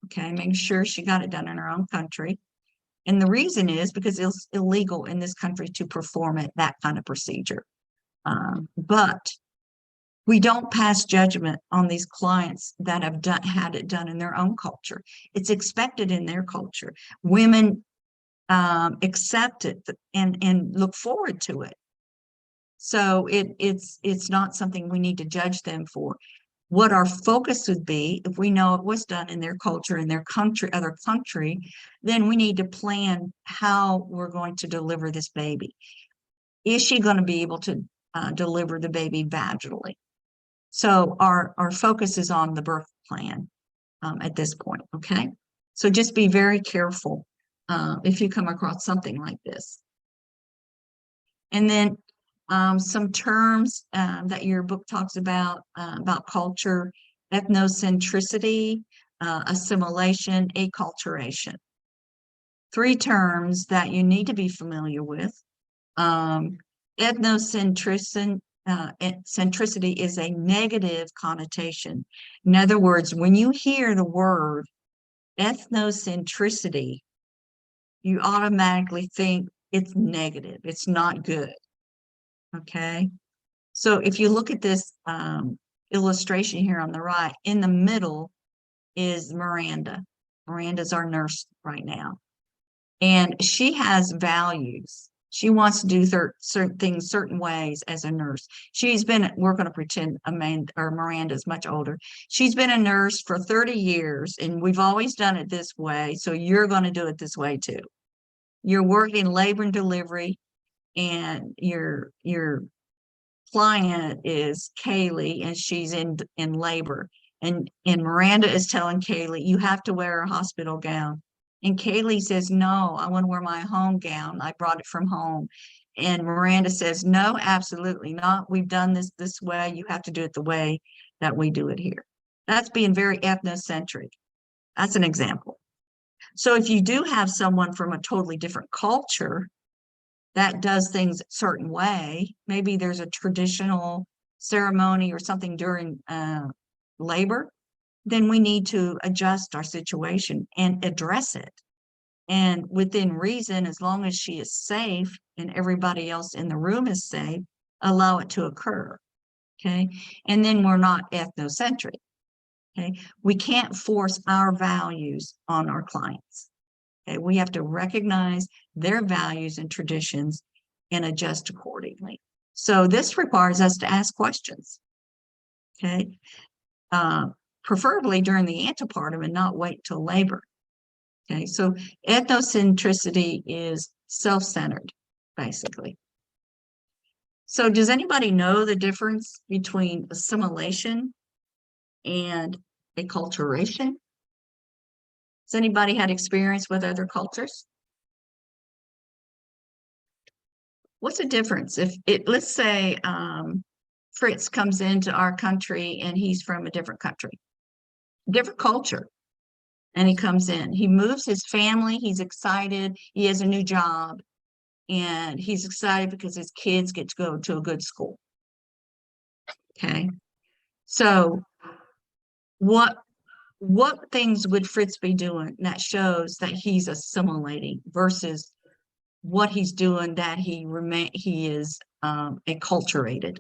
Okay, make sure she got it done in her own country. And the reason is because it's illegal in this country to perform that kind of procedure. But we don't pass judgment on these clients that have had it done in their own culture. It's expected in their culture. Women accept it and look forward to it. So it's not something we need to judge them for. What our focus would be, if we know it was done in their culture, in their country, other country, then we need to plan how we're going to deliver this baby. Is she going to be able to deliver the baby vaginally? So our focus is on the birth plan at this point, okay? So just be very careful if you come across something like this. And then some terms that your book talks about culture: ethnocentricity, assimilation, acculturation. 3 terms that you need to be familiar with. Ethnocentricity centricity is a negative connotation. In other words, when you hear the word ethnocentricity, you automatically think it's negative. It's not good. Okay. So if you look at this illustration here on the right, in the middle is Miranda. Miranda's our nurse right now. And she has values. She wants to do certain things certain ways as a nurse. We're going to pretend Miranda's much older. She's been a nurse for 30 years, and we've always done it this way. So you're going to do it this way too. You're working labor and delivery, and your client is Kaylee, and she's in labor. And Miranda is telling Kaylee, you have to wear a hospital gown. And Kaylee says, no, I want to wear my home gown. I brought it from home. And Miranda says, no, absolutely not. We've done this way. You have to do it the way that we do it here. That's being very ethnocentric. That's an example. So if you do have someone from a totally different culture that does things a certain way, maybe there's a traditional ceremony or something during labor, then we need to adjust our situation and address it. And within reason, as long as she is safe and everybody else in the room is safe, allow it to occur. Okay. And then we're not ethnocentric. Okay. We can't force our values on our clients. Okay. We have to recognize their values and traditions and adjust accordingly. So this requires us to ask questions. Okay. Preferably during the antepartum and not wait till labor. Okay, so ethnocentricity is self-centered, basically. So does anybody know the difference between assimilation and acculturation? Has anybody had experience with other cultures? What's the difference? Let's say Fritz comes into our country and he's from a different country, different culture. And he comes in, he moves his family, he's excited, he has a new job, and he's excited because his kids get to go to a good school. Okay. So what things would Fritz be doing that shows that he's assimilating versus what he's doing that he is acculturated?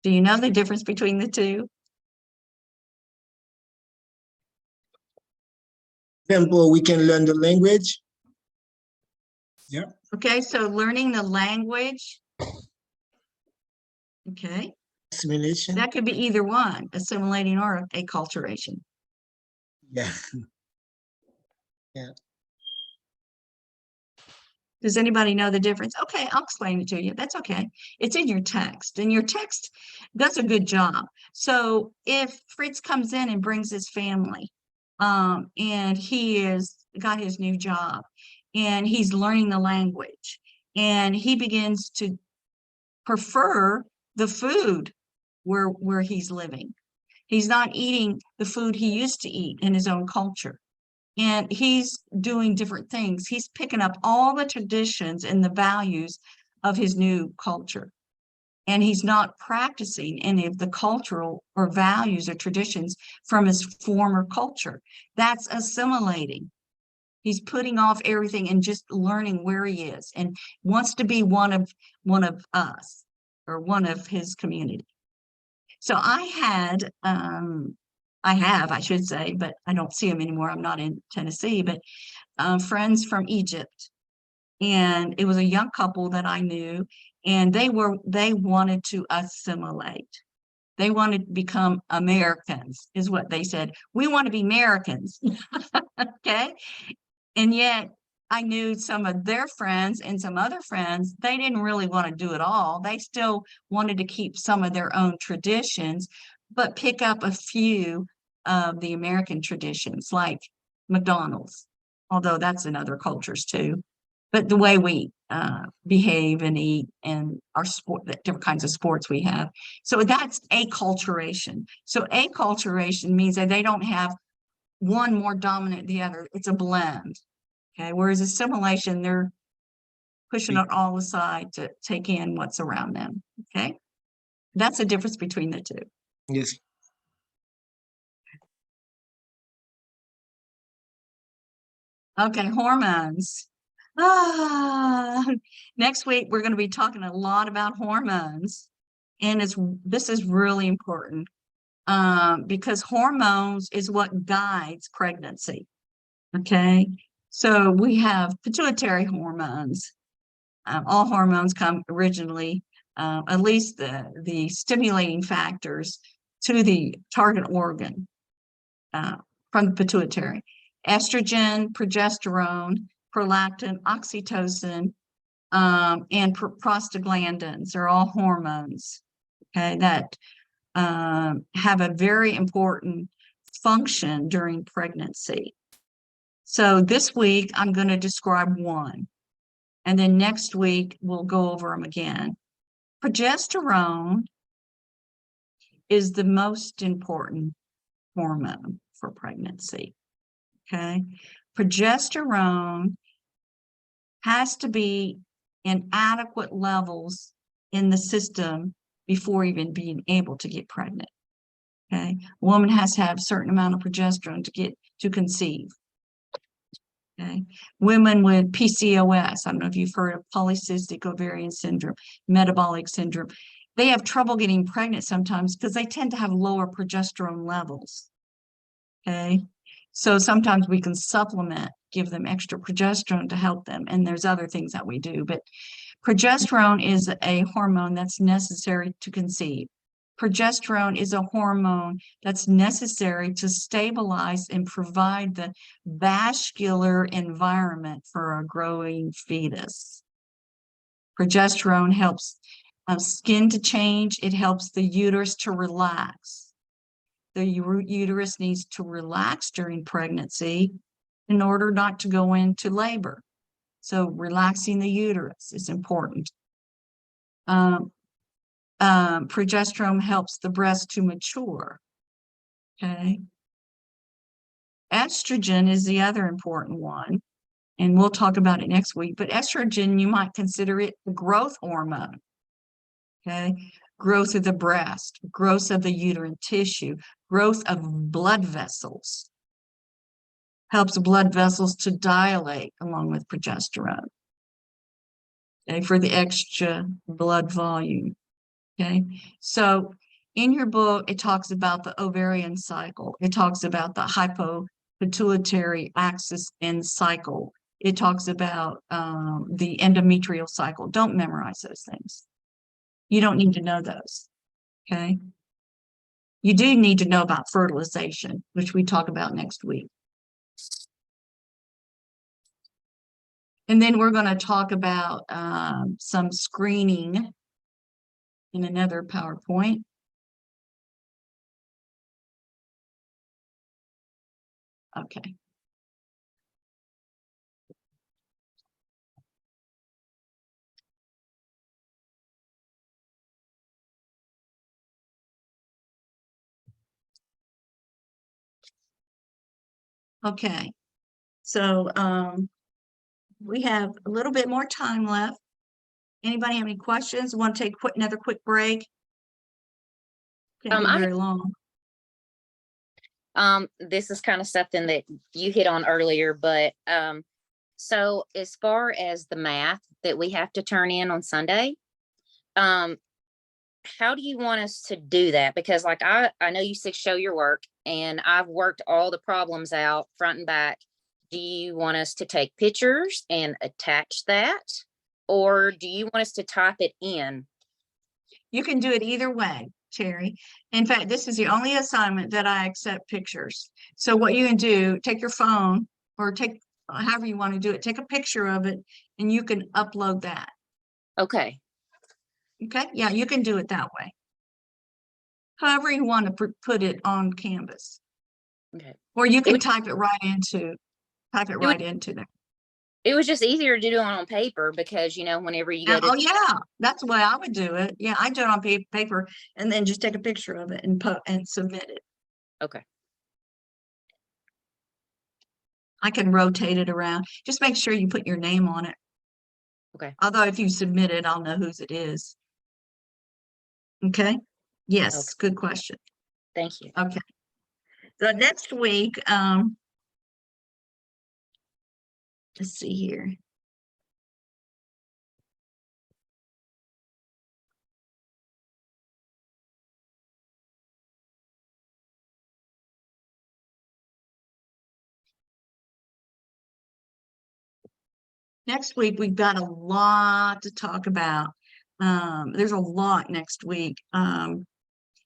Do you know the difference between the two? Example, we can learn the language. Yeah. Okay, so learning the language. Okay. Assimilation. That could be either one, assimilating or acculturation. Yeah. Yeah. Does anybody know the difference? Okay, I'll explain it to you. That's okay. It's in your text, and your text does a good job. So if Fritz comes in and brings his family, and he is got his new job, and he's learning the language, and he begins to prefer the food where he's living. He's not eating the food he used to eat in his own culture. And he's doing different things. He's picking up all the traditions and the values of his new culture. And he's not practicing any of the cultural or values or traditions from his former culture. That's assimilating. He's putting off everything and just learning where he is and wants to be one of us or one of his community. So I should say, but I don't see them anymore. I'm not in Tennessee, but friends from Egypt. And it was a young couple that I knew, and they wanted to assimilate. They wanted to become Americans, is what they said. We want to be Americans. Okay. And yet I knew some of their friends and some other friends, they didn't really want to do it all. They still wanted to keep some of their own traditions, but pick up a few of the American traditions, like McDonald's, although that's in other cultures too. But the way we behave and eat and our sport, the different kinds of sports we have. So that's acculturation. So acculturation means that they don't have one more dominant than the other. It's a blend. Okay. Whereas assimilation, pushing it all aside to take in what's around them. Okay. That's the difference between the two. Yes. Okay, hormones. Ah, next week we're going to be talking a lot about hormones, and this is really important because hormones is what guides pregnancy. Okay, so we have pituitary hormones. All hormones come originally, at least the stimulating factors to the target organ from the pituitary. Estrogen, progesterone, prolactin, oxytocin, and prostaglandins are all hormones, okay, that have a very important function during pregnancy. So this week, I'm going to describe one, and then next week, we'll go over them again. Progesterone is the most important hormone for pregnancy. Okay, progesterone has to be in adequate levels in the system before even being able to get pregnant. Okay, a woman has to have a certain amount of progesterone to conceive. Okay, women with PCOS, I don't know if you've heard of polycystic ovarian syndrome, metabolic syndrome, they have trouble getting pregnant sometimes because they tend to have lower progesterone levels. Okay, so sometimes we can supplement, give them extra progesterone to help them, and there's other things that we do, but progesterone is a hormone that's necessary to conceive. Progesterone is a hormone that's necessary to stabilize and provide the vascular environment for a growing fetus. Progesterone helps skin to change. It helps the uterus to relax. The uterus needs to relax during pregnancy in order not to go into labor. So relaxing the uterus is important. Progesterone helps the breast to mature. Okay. Estrogen is the other important one, and we'll talk about it next week. But estrogen, you might consider it a growth hormone. Okay. Growth of the breast, growth of the uterine tissue, growth of blood vessels. Helps blood vessels to dilate along with progesterone. Okay, for the extra blood volume. Okay, so in your book, it talks about the ovarian cycle. It talks about the hypopituitary axis and cycle. It talks about the endometrial cycle. Don't memorize those things. You don't need to know those. Okay. You do need to know about fertilization, which we talk about next week. And then we're going to talk about some screening in another PowerPoint. Okay. Okay. So we have a little bit more time left. Anybody have any questions? Want to take another quick break? Can't be very long. This is kind of something that you hit on earlier, but so as far as the math that we have to turn in on Sunday, how do you want us to do that? Because like I know you said show your work, and I've worked all the problems out front and back. Do you want us to take pictures and attach that? Or do you want us to type it in? You can do it either way, Terry. In fact, this is the only assignment that I accept pictures. So what you can do, take your phone or take however you want to do it, take a picture of it, and you can upload that. Okay. Okay, yeah, you can do it that way. However you want to put it on Canvas. Okay. Or you can type it right into there. It was just easier to do it on paper because, you know, whenever you go to. Oh yeah, that's the way I would do it. Yeah, I do it on paper and then just take a picture of it and submit it. Okay. I can rotate it around. Just make sure you put your name on it. Although if you submit it, I'll know whose it is. Okay? Yes, good question. Thank you. Okay. So next week, let's see here. Next week, we've got a lot to talk about. There's a lot next week.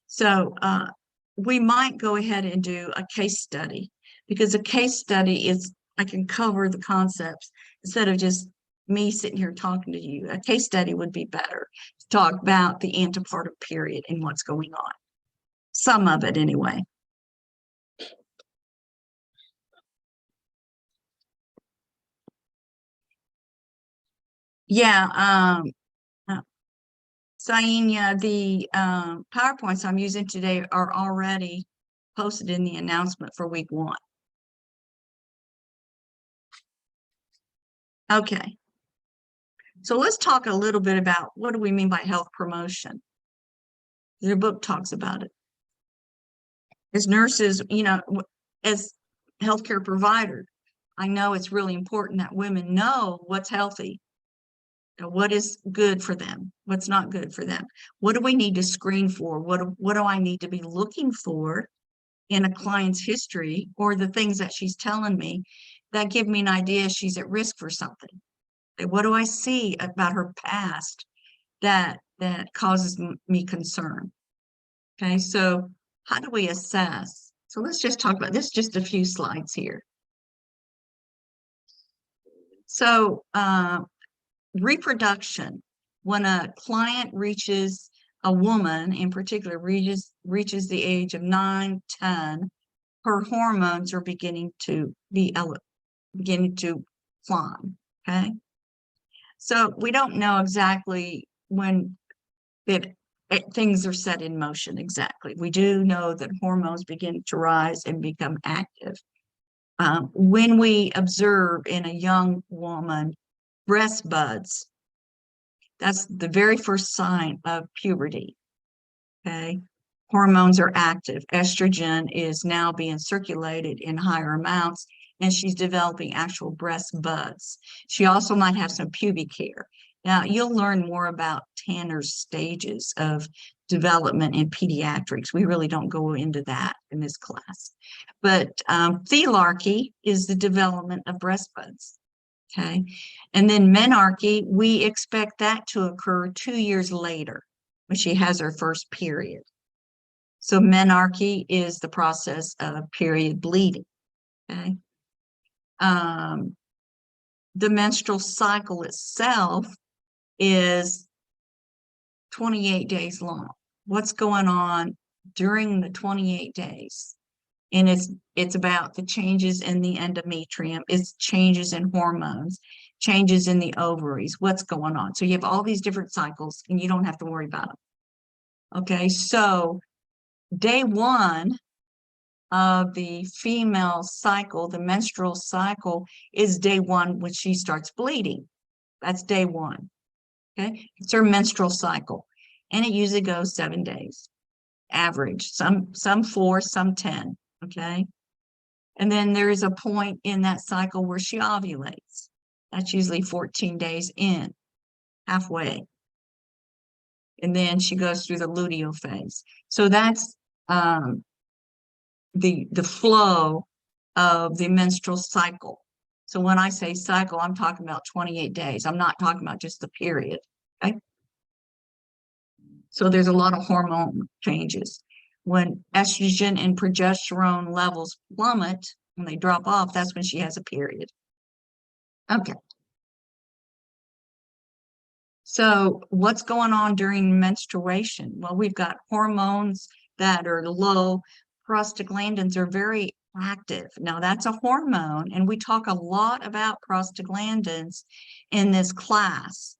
So we might go ahead and do a case study, because a case study is, I can cover the concepts instead of just me sitting here talking to you. A case study would be better to talk about the antepartum period and what's going on. Some of it anyway. Yeah, Sainya, the PowerPoints I'm using today are already posted in the announcement for week 1. Okay. So let's talk a little bit about what do we mean by health promotion. Your book talks about it. As nurses, you know, as healthcare providers, I know it's really important that women know what's healthy, what is good for them, what's not good for them. What do we need to screen for? What do I need to be looking for in a client's history or the things that she's telling me that give me an idea she's at risk for something? What do I see about her past that causes me concern? Okay, so how do we assess? So let's just talk about this, just a few slides here. So reproduction, when a client reaches, a woman in particular reaches the age of 9, 10, her hormones are beginning to climb. Okay, so we don't know exactly when things are set in motion exactly. We do know that hormones begin to rise and become active. When we observe in a young woman breast buds, that's the very first sign of puberty. Okay, hormones are active. Estrogen is now being circulated in higher amounts, and she's developing actual breast buds. She also might have some pubic hair. Now, you'll learn more about Tanner's stages of development in pediatrics. We really don't go into that in this class. But thelarchy is the development of breast buds. Okay, and then menarche, we expect that to occur 2 years later when she has her first period. So menarche is the process of period bleeding. Okay, the menstrual cycle itself is 28 days long. What's going on during the 28 days? And it's about the changes in the endometrium, it's changes in hormones, changes in the ovaries, what's going on. So you have all these different cycles and you don't have to worry about them. Okay, so day 1 of the female cycle, the menstrual cycle, is day 1 when she starts bleeding. That's day 1. Okay, it's her menstrual cycle, and it usually goes 7 days, average. Some 4, some 10. Okay, and then there is a point in that cycle where she ovulates. That's usually 14 days in, halfway. And then she goes through the luteal phase. So that's the flow of the menstrual cycle. So when I say cycle, I'm talking about 28 days. I'm not talking about just the period. Okay. So there's a lot of hormone changes. When estrogen and progesterone levels plummet, when they drop off, that's when she has a period. Okay. So what's going on during menstruation? Well, we've got hormones that are low. Prostaglandins are very active. Now, that's a hormone, and we talk a lot about prostaglandins in this class.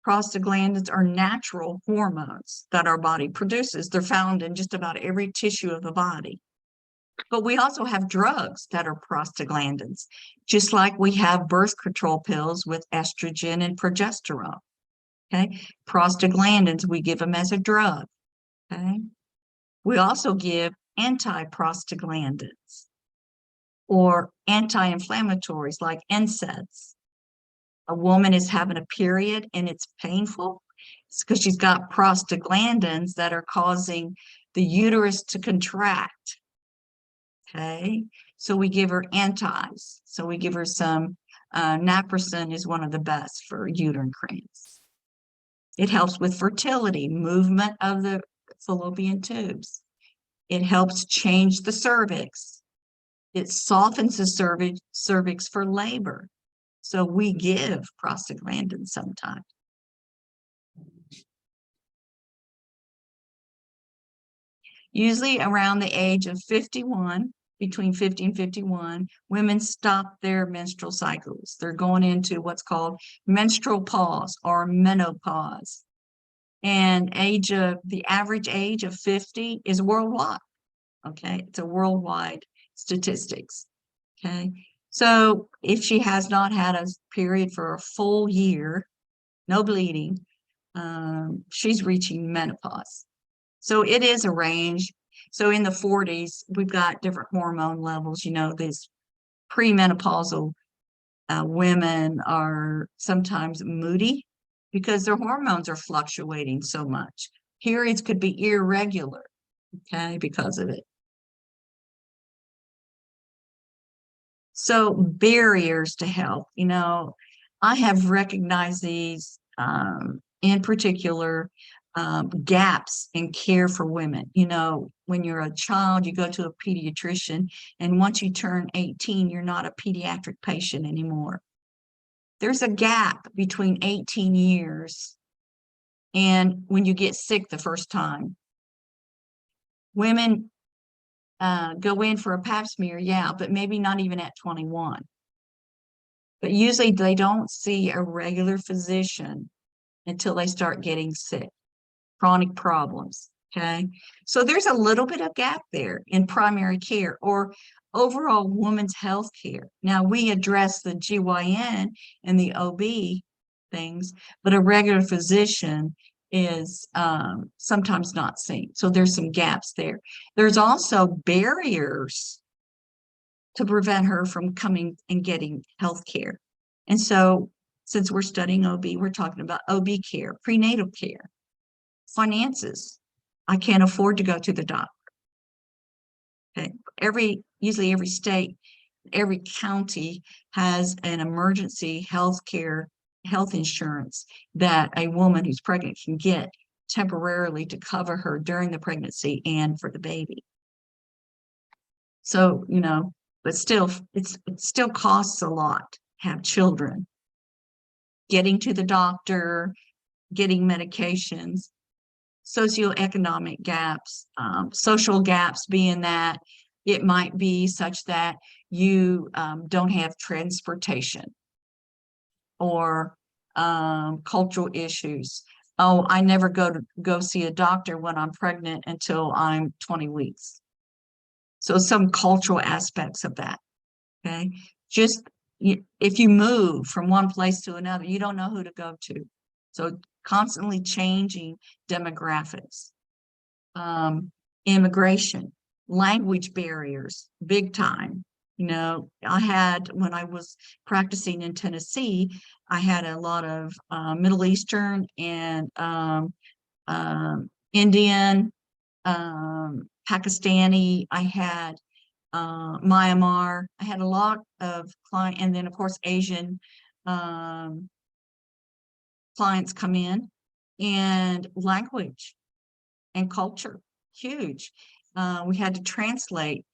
Prostaglandins are natural hormones that our body produces. They're found in just about every tissue of the body. But we also have drugs that are prostaglandins, just like we have birth control pills with estrogen and progesterone. Okay, prostaglandins, we give them as a drug. Okay, we also give antiprostaglandins or anti-inflammatories like NSAIDs. A woman is having a period and it's painful. It's because she's got prostaglandins that are causing the uterus to contract. Okay, so we give her antis. So we give her some, naproxen is one of the best for uterine cramps. It helps with fertility, movement of the fallopian tubes. It helps change the cervix. It softens the cervix for labor. So we give prostaglandins sometimes. Usually around the age of 51, between 50 and 51, women stop their menstrual cycles. They're going into what's called menstrual pause or menopause. And the average age of 50 is worldwide. Okay, it's a worldwide statistics. Okay, so if she has not had a period for a full year, no bleeding, she's reaching menopause. So it is a range. So in the 40s, we've got different hormone levels. You know, these premenopausal women are sometimes moody because their hormones are fluctuating so much. Periods could be irregular, okay, because of it. So barriers to health, you know, I have recognized these in particular gaps in care for women. You know, when you're a child, you go to a pediatrician, and once you turn 18, you're not a pediatric patient anymore. There's a gap between 18 years and when you get sick the first time. Women go in for a pap smear, yeah, but maybe not even at 21. But usually they don't see a regular physician until they start getting sick, chronic problems, okay? So there's a little bit of gap there in primary care or overall women's health care. Now we address the GYN and the OB things, but a regular physician is sometimes not seen. So there's some gaps there. There's also barriers to prevent her from coming and getting health care. And so since we're studying OB, we're talking about OB care, prenatal care, finances. I can't afford to go to the doctor. Okay. Usually every state, every county has an emergency health insurance that a woman who's pregnant can get temporarily to cover her during the pregnancy and for the baby. So, you know, but still, it still costs a lot to have children. Getting to the doctor, getting medications, socioeconomic gaps, social gaps being that it might be such that you don't have transportation or cultural issues. Oh, I never go see a doctor when I'm pregnant until I'm 20 weeks. So some cultural aspects of that, okay? Just if you move from one place to another, you don't know who to go to. So constantly changing demographics, immigration, language barriers, big time. You know, when I was practicing in Tennessee, I had a lot of Middle Eastern and Indian, Pakistani. I had Myanmar. I had a lot of clients, and then of course Asian clients come in, and language and culture, huge. We had to translate.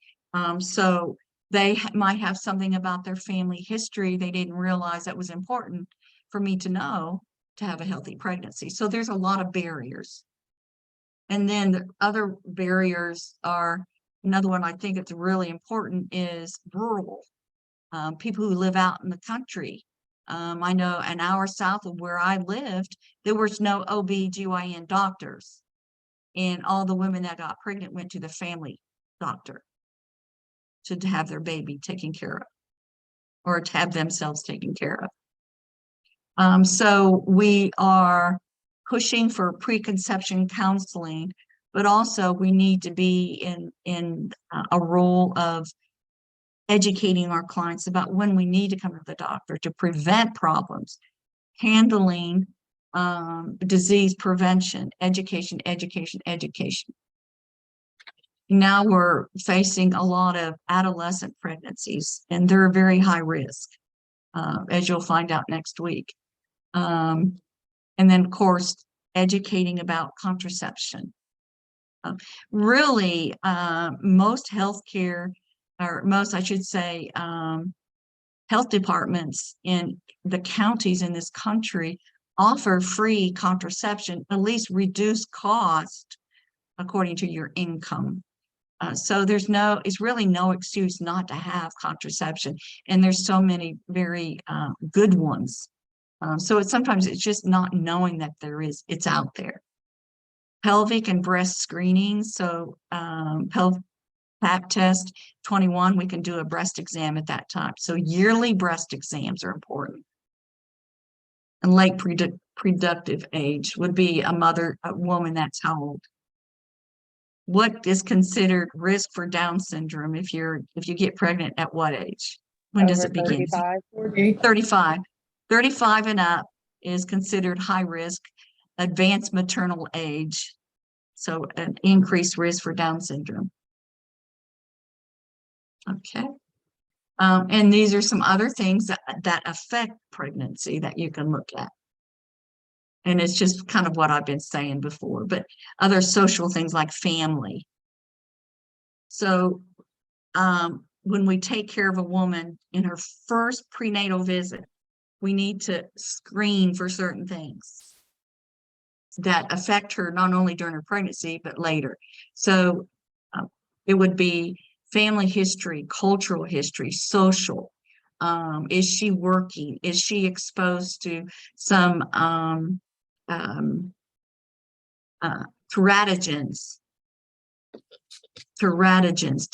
So they might have something about their family history they didn't realize that was important for me to know to have a healthy pregnancy. So there's a lot of barriers. And then the other barriers are, another one I think it's really important is rural. People who live out in the country. I know an hour south of where I lived, there was no OB/GYN doctors. And all the women that got pregnant went to the family doctor. to have their baby taken care of or to have themselves taken care of. So we are pushing for preconception counseling, but also we need to be in a role of educating our clients about when we need to come to the doctor to prevent problems, handling disease prevention, education, education, education. Now we're facing a lot of adolescent pregnancies, and they're very high risk, as you'll find out next week. And then, of course, educating about contraception. Really, most healthcare, or most, I should say, health departments in the counties in this country offer free contraception, at least reduced cost according to your income. So it's really no excuse not to have contraception. And there's so many very good ones. So sometimes it's just not knowing that it's out there. Pelvic and breast screening. So pap test, 21, we can do a breast exam at that time. So yearly breast exams are important. And late productive age would be a woman that's how old? What is considered risk for Down syndrome if you get pregnant at what age? When does Over it begin? 35. 35. 35 and up is considered high risk, advanced maternal age. So an increased risk for Down syndrome. Okay. And these are some other things that affect pregnancy that you can look at. And it's just kind of what I've been saying before, but other social things like family. So when we take care of a woman in her first prenatal visit, we need to screen for certain things that affect her not only during her pregnancy, but later. So it would be family history, cultural history, social. Is she working? Is she exposed to some teratogens, TERATOGENs.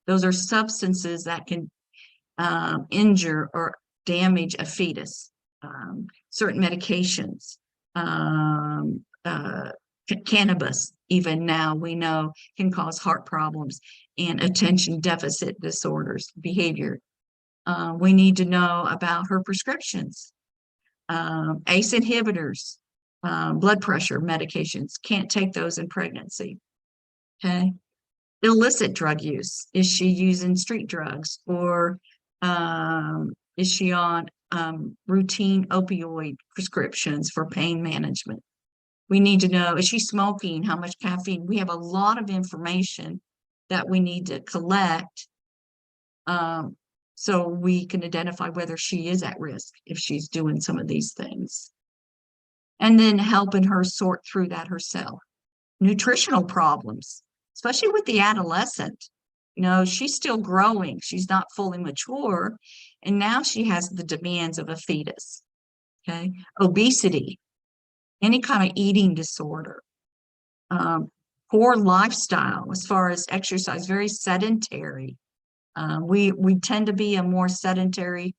Those are substances that can injure or damage a fetus. Certain medications, cannabis, even now we know can cause heart problems and attention deficit disorders, behavior. We need to know about her prescriptions. ACE inhibitors, blood pressure medications, can't take those in pregnancy. Okay. Illicit drug use. Is she using street drugs, or is she on routine opioid prescriptions for pain management? We need to know, is she smoking? How much caffeine? We have a lot of information that we need to collect so we can identify whether she is at risk if she's doing some of these things. And then helping her sort through that herself. Nutritional problems, especially with the adolescent. You know, she's still growing. She's not fully mature. And now she has the demands of a fetus. Okay. Obesity, any kind of eating disorder, poor lifestyle as far as exercise, very sedentary. We tend to be a more sedentary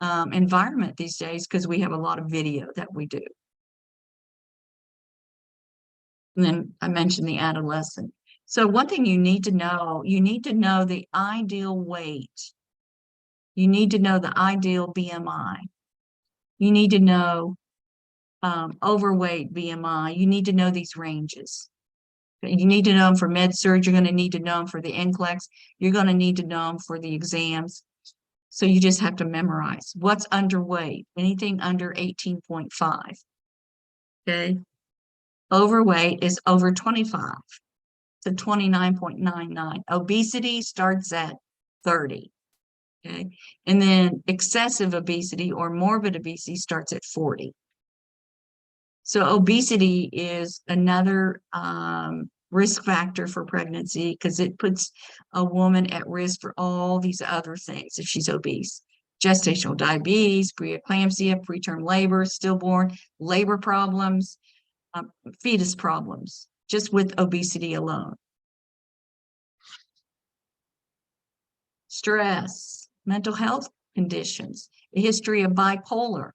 environment these days because we have a lot of video that we do. And then I mentioned the adolescent. So one thing you need to know the ideal weight. You need to know the ideal BMI. You need to know overweight BMI. You need to know these ranges. You need to know them for med surg. You're going to need to know them for the NCLEX. You're going to need to know them for the exams. So you just have to memorize what's underweight, anything under 18.5. Okay. Overweight is over 25 to 29.99. Obesity starts at 30. Okay. And then excessive obesity or morbid obesity starts at 40. So obesity is another risk factor for pregnancy because it puts a woman at risk for all these other things if she's obese. Gestational diabetes, preeclampsia, preterm labor, stillborn, labor problems, fetus problems, just with obesity alone. stress, mental health conditions, a history of bipolar.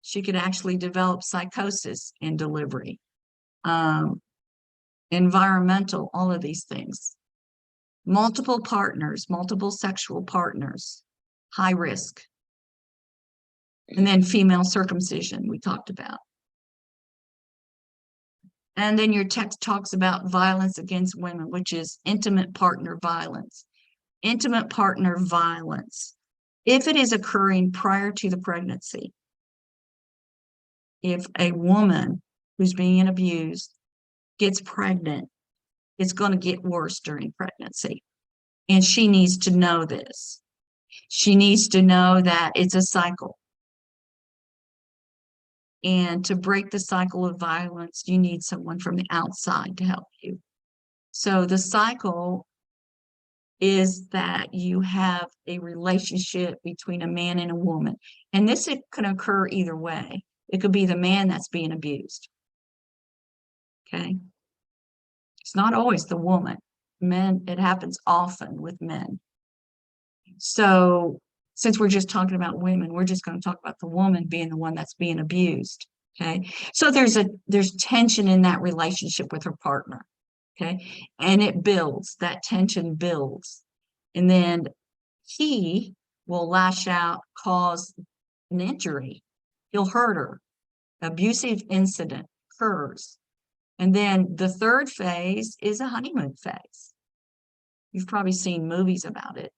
She could actually develop psychosis in delivery. Environmental, all of these things. Multiple partners, multiple sexual partners, high risk. And then female circumcision, we talked about. And then your text talks about violence against women, which is intimate partner violence. Intimate partner violence. If it is occurring prior to the pregnancy, if a woman who's being abused gets pregnant, it's going to get worse during pregnancy. And she needs to know this. She needs to know that it's a cycle. And to break the cycle of violence, you need someone from the outside to help you. So the cycle is that you have a relationship between a man and a woman. And this can occur either way. It could be the man that's being abused. Okay. It's not always the woman. Men, it happens often with men. So since we're just talking about women, we're just going to talk about the woman being the one that's being abused. Okay. So there's tension in that relationship with her partner. Okay. And it builds, that tension builds. And then he will lash out, cause an injury. He'll hurt her. Abusive incident occurs. And then the third phase is a honeymoon phase. You've probably seen movies about it,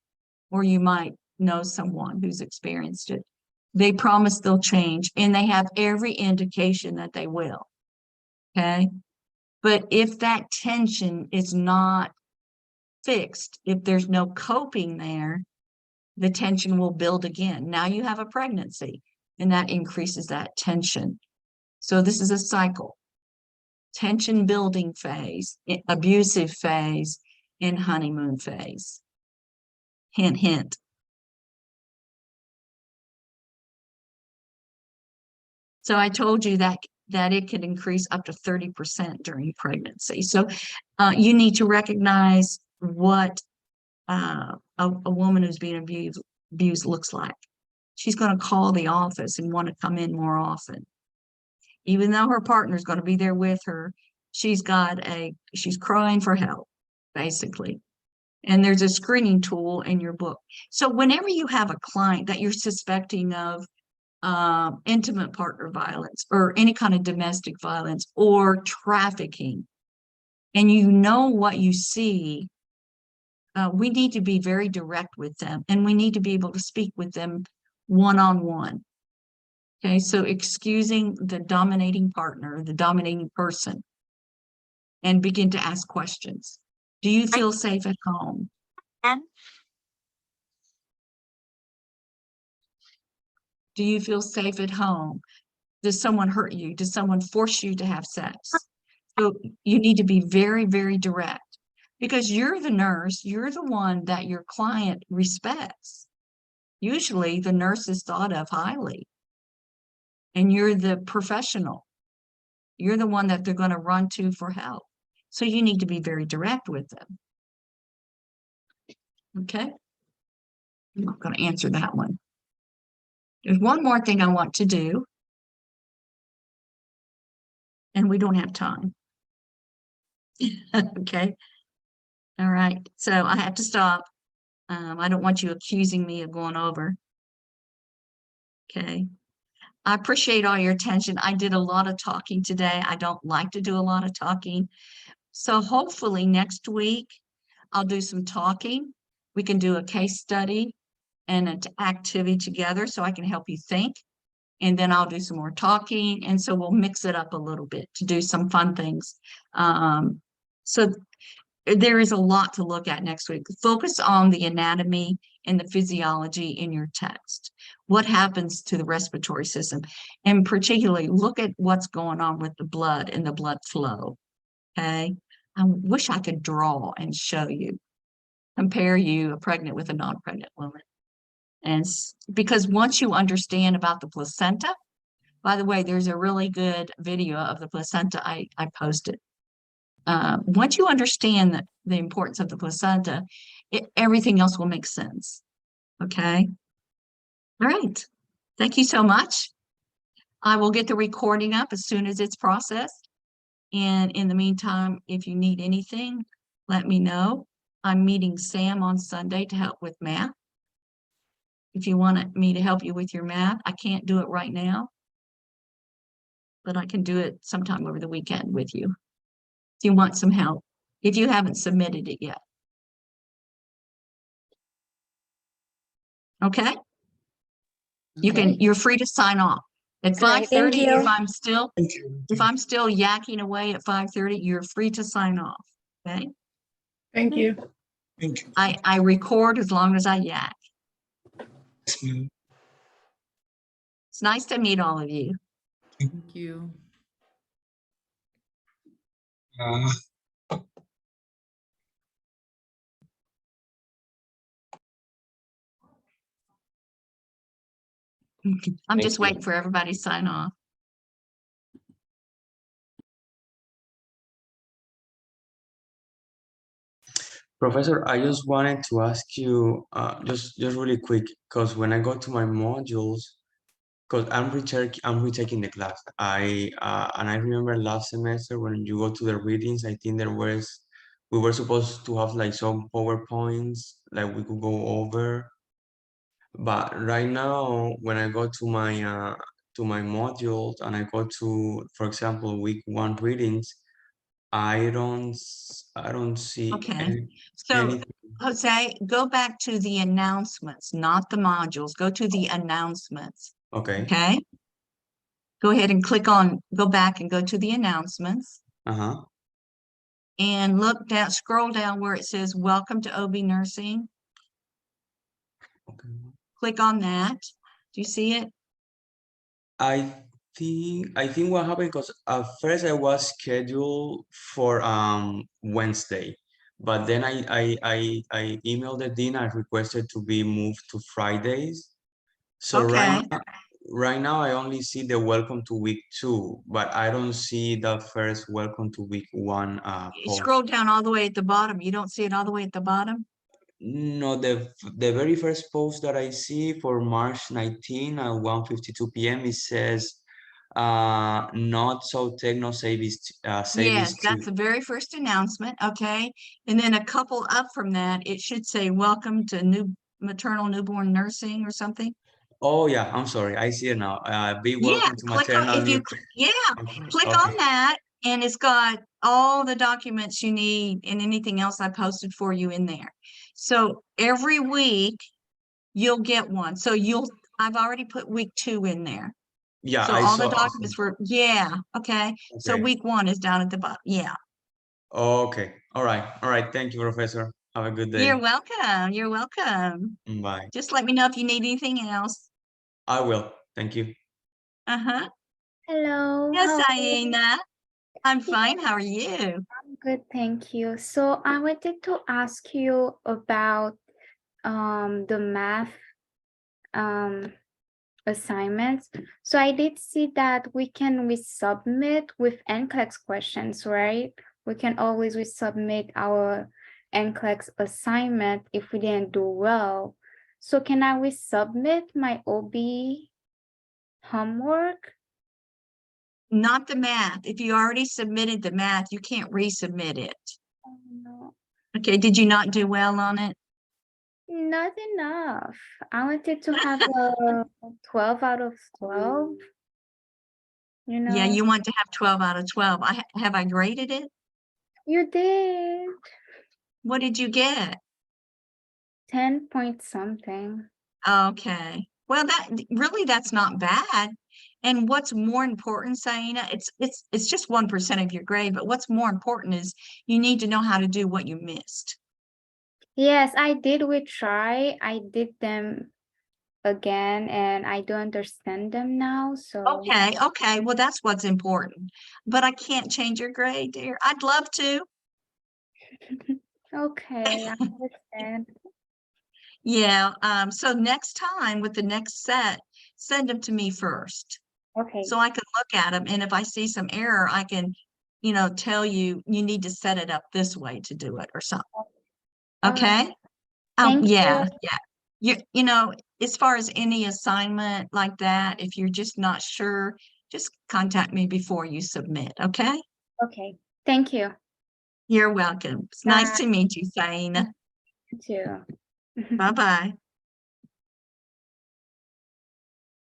or you might know someone who's experienced it. They promise they'll change, and they have every indication that they will. Okay. But if that tension is not fixed, if there's no coping there, the tension will build again. Now you have a pregnancy, and that increases that tension. So this is a cycle. Tension building phase, abusive phase, and honeymoon phase. Hint, hint. So I told you that it could increase up to 30% during pregnancy. So you need to recognize what a woman who's being abused looks like. She's going to call the office and want to come in more often. Even though her partner's going to be there with her, she's crying for help, basically. And there's a screening tool in your book. So whenever you have a client that you're suspecting of intimate partner violence or any kind of domestic violence or trafficking, and you know what you see, we need to be very direct with them, and we need to be able to speak with them one-on-one. Okay, so excusing the dominating partner, the dominating person, and begin to ask questions. Do you feel safe at home? Do you feel safe at home? Does someone hurt you? Does someone force you to have sex? So you need to be very, very direct, because you're the nurse, you're the one that your client respects. Usually the nurse is thought of highly, and you're the professional. You're the one that they're going to run to for help. So you need to be very direct with them. Okay? I'm not going to answer that one. There's one more thing I want to do, and we don't have time. Okay. All right. So I have to stop. I don't want you accusing me of going over. Okay. I appreciate all your attention. I did a lot of talking today. I don't like to do a lot of talking. So hopefully next week I'll do some talking. We can do a case study and an activity together so I can help you think. And then I'll do some more talking. And so we'll mix it up a little bit to do some fun things. So there is a lot to look at next week. Focus on the anatomy and the physiology in your text. What happens to the respiratory system? And particularly look at what's going on with the blood and the blood flow. Okay. I wish I could draw and show you, compare you pregnant with a non-pregnant woman. And because once you understand about the placenta, by the way, there's a really good video of the placenta I posted. once you understand the importance of the placenta, everything else will make sense. Okay. All right. Thank you so much. I will get the recording up as soon as it's processed. And in the meantime, if you need anything, let me know. I'm meeting Sam on Sunday to help with math. If you want me to help you with your math, I can't do it right now, but I can do it sometime over the weekend with you. If you want some help, if you haven't submitted it yet. Okay? You're free to sign off. At Great, thank 5:30, you. Thank you. if I'm still yakking away at 5:30, you're free to sign off. Okay? Thank you. Thank you. I record as long as I yak. Yes, ma'am. It's nice to meet all of you. Thank you. I'm Thank just you. waiting for everybody to sign off. Professor, I just wanted to ask you, just really quick, because when I go to my modules, because I'm retaking the class. And I remember last semester when you go to the readings, I think we were supposed to have like some PowerPoints like we could go over. But right now, when I go to my modules and I go to, for example, week 1 readings, I don't see Okay. So any. Jose, go back to the announcements, not the modules. Go to the announcements. Okay. Okay. Go ahead and go back and go to the announcements Uh-huh. and look down, scroll down where it says welcome to OB nursing. Okay. Click on that. Do you see it? I think what happened, because at first I was scheduled for Wednesday, but then I emailed the dean. I requested to be moved to Fridays. So Okay. right now I only see the welcome to week 2, but I don't see the first welcome to week 1 You post. scroll down all the way at the bottom. You don't see it all the way at the bottom? No, the very first post that I see for March 19 at 1:52 p.m. it says not so techno savings Yes, to. that's the very first announcement. Okay. And then a couple up from that, it should say welcome to maternal newborn nursing or something. Oh yeah, I'm sorry, I see it now. Be Yeah, welcome to click on maternal click okay. on that, and it's got all the documents you need and anything else I posted for you in there. So every week you'll get one. So I've already put week 2 in there. Yeah, So I all the saw. documents okay. So Okay. week 1 is down at the bottom. Yeah. Okay. All right. Thank you, Professor. Have a good day. You're welcome. You're welcome. Bye. Just let me know if you need anything else. I will. Thank you. Uh-huh. Hello. Yes, how are you? Aina. I'm fine. How are you? I'm good, thank you. So I wanted to ask you about the math assignments. So I did see that we can resubmit with NCLEX questions, right? We can always resubmit our NCLEX assignment if we didn't do well. So can I resubmit my OB homework? Not the math. If you already submitted the math, you can't resubmit it. Oh, no. Okay, did you not do well on it? Not enough. I wanted to have a 12 out of 12. You know, Yeah, you want to have 12 out of 12. Have I graded it? you did What did you get? 10 point something. Okay. Well, that's not bad. And what's more important, Saina, it's just 1% of your grade, but what's more important is you need to know how to do what you missed. Yes, I did retry. I did them again and I do understand them now. So Okay. Well, that's what's important. But I can't change your grade, dear. I'd love to. okay, I understand. Yeah, so next time with the next set, send them to me first. Okay. So I can look at them, and if I see some error, I can you know, tell you, you need to set it up this way to do it or something. All right. Okay? Thank Yeah, you. yeah. You know, as far as any assignment like that, if you're just not sure, just contact me before you submit, okay? Okay, thank you. You're welcome. It's nice Bye. to meet you, Thane. You too. Bye-bye.